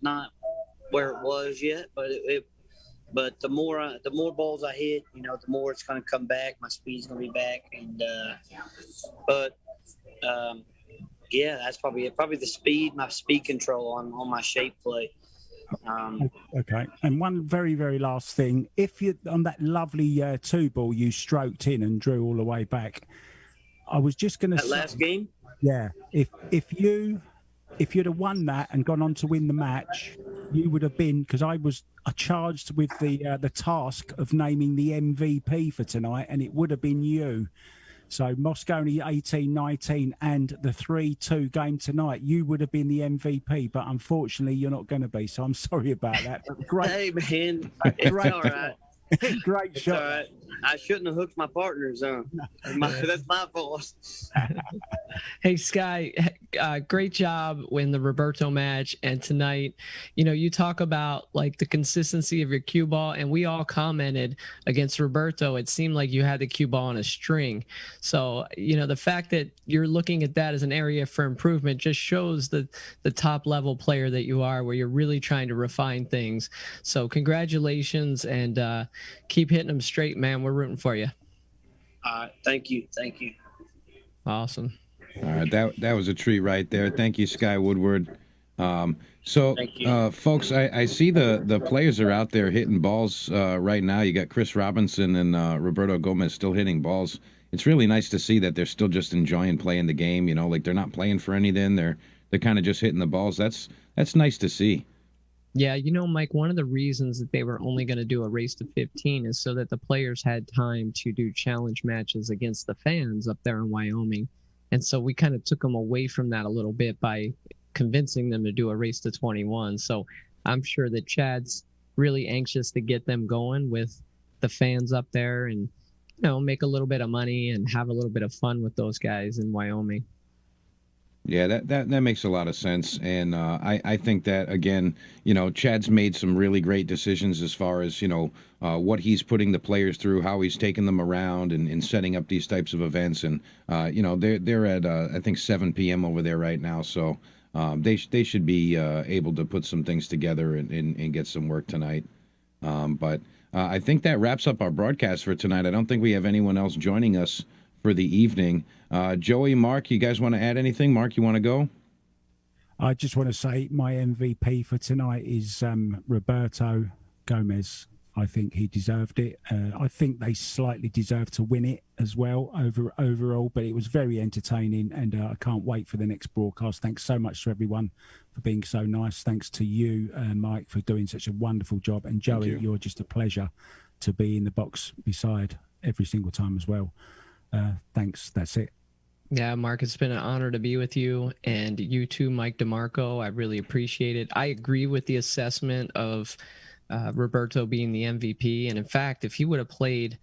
where it was yet, but the more balls I hit, you know, the more it's gonna come back. My speed's gonna be back, and yeah, that's probably it. Probably the speed, my speed control on my shape play. Okay, and one very, very last thing: if you on that lovely 2 ball you stroked in and drew all the way back, I was just going to say, last game. Yeah, if you'd have won that and gone on to win the match, you would have been, because I was charged with the task of naming the MVP for tonight, and it would have been you. So Moscone 18-19 and the 3-2 game tonight, you would have been the MVP, but unfortunately you're not going to be. So I'm sorry about that. But great. Hey man, it's right, all right. Great shot. All right. I shouldn't have hooked my partners, huh? That's my fault. Hey, Sky, great job in the Roberto match. And tonight, you know, you talk about like the consistency of your cue ball, and we all commented against Roberto. It seemed like you had the cue ball on a string. So, you know, the fact that you're looking at that as an area for improvement just shows the top level player that you are, where you're really trying to refine things. So congratulations, and keep hitting them straight, man. We're rooting for you. Thank you. Awesome. All right, that was a treat right there. Thank you, Sky Woodward. So, folks, I see the players are out there hitting balls right now. You got Chris Robinson and Roberto Gomez still hitting balls. It's really nice to see that they're still just enjoying playing the game. You know, like they're not playing for anything. They're kind of just hitting the balls. That's nice to see. Yeah, you know, Mike, one of the reasons that they were only going to do a race to 15 is so that the players had time to do challenge matches against the fans up there in Wyoming. And so we kind of took them away from that a little bit by convincing them to do a race to 21. So I'm sure that Chad's really anxious to get them going with the fans up there and, you know, make a little bit of money and have a little bit of fun with those guys in Wyoming. Yeah, that makes a lot of sense. And I think that, again, you know, Chad's made some really great decisions as far as, you know, what he's putting the players through, how he's taking them around and setting up these types of events. And, you know, they're at, I think, 7 p.m. over there right now. So they should be able to put some things together and get some work tonight. But I think that wraps up our broadcast for tonight. I don't think we have anyone else joining us for the evening. Joey, Mark, you guys want to add anything? Mark, you want to go? I just want to say my MVP for tonight is Roberto Gomez. I think he deserved it. I think they slightly deserved to win it as well overall, but it was very entertaining, and I can't wait for the next broadcast. Thanks so much to everyone for being so nice. Thanks to you, Mike, for doing such a wonderful job. And Joey, you're just a pleasure to be in the box beside every single time as well. Thanks. That's it. Yeah, Mark, it's been an honor to be with you, and you too, Mike DeMarco. I really appreciate it. I agree with the assessment of Roberto being the MVP, and in fact, if he would have played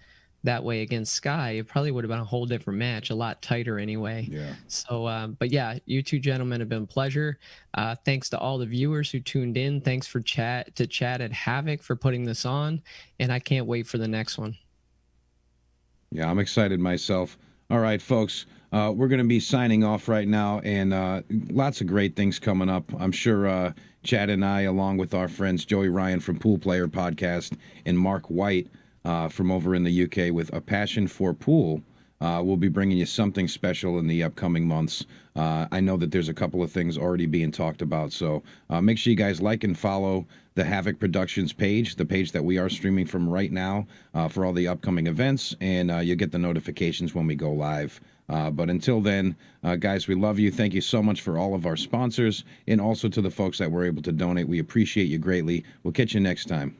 that way against Sky, it probably would have been a whole different match, a lot tighter anyway. Yeah. So, but yeah, you two gentlemen have been a pleasure. Thanks to all the viewers who tuned in. Thanks for Chad at Havoc for putting this on, and I can't wait for the next one. Yeah, I'm excited myself. All right, folks, we're going to be signing off right now, and lots of great things coming up. I'm sure Chad and I, along with our friends Joey Ryan from Pool Player Podcast and Mark White from over in the UK with A Passion for Pool, we'll be bringing you something special in the upcoming months. I know that there's a couple of things already being talked about, so make sure you guys like and follow the Havoc Productions page, the page that we are streaming from right now for all the upcoming events, and you'll get the notifications when we go live. But until then, guys, we love you. Thank you so much for all of our sponsors, and also to the folks that were able to donate. We appreciate you greatly. We'll catch you next time.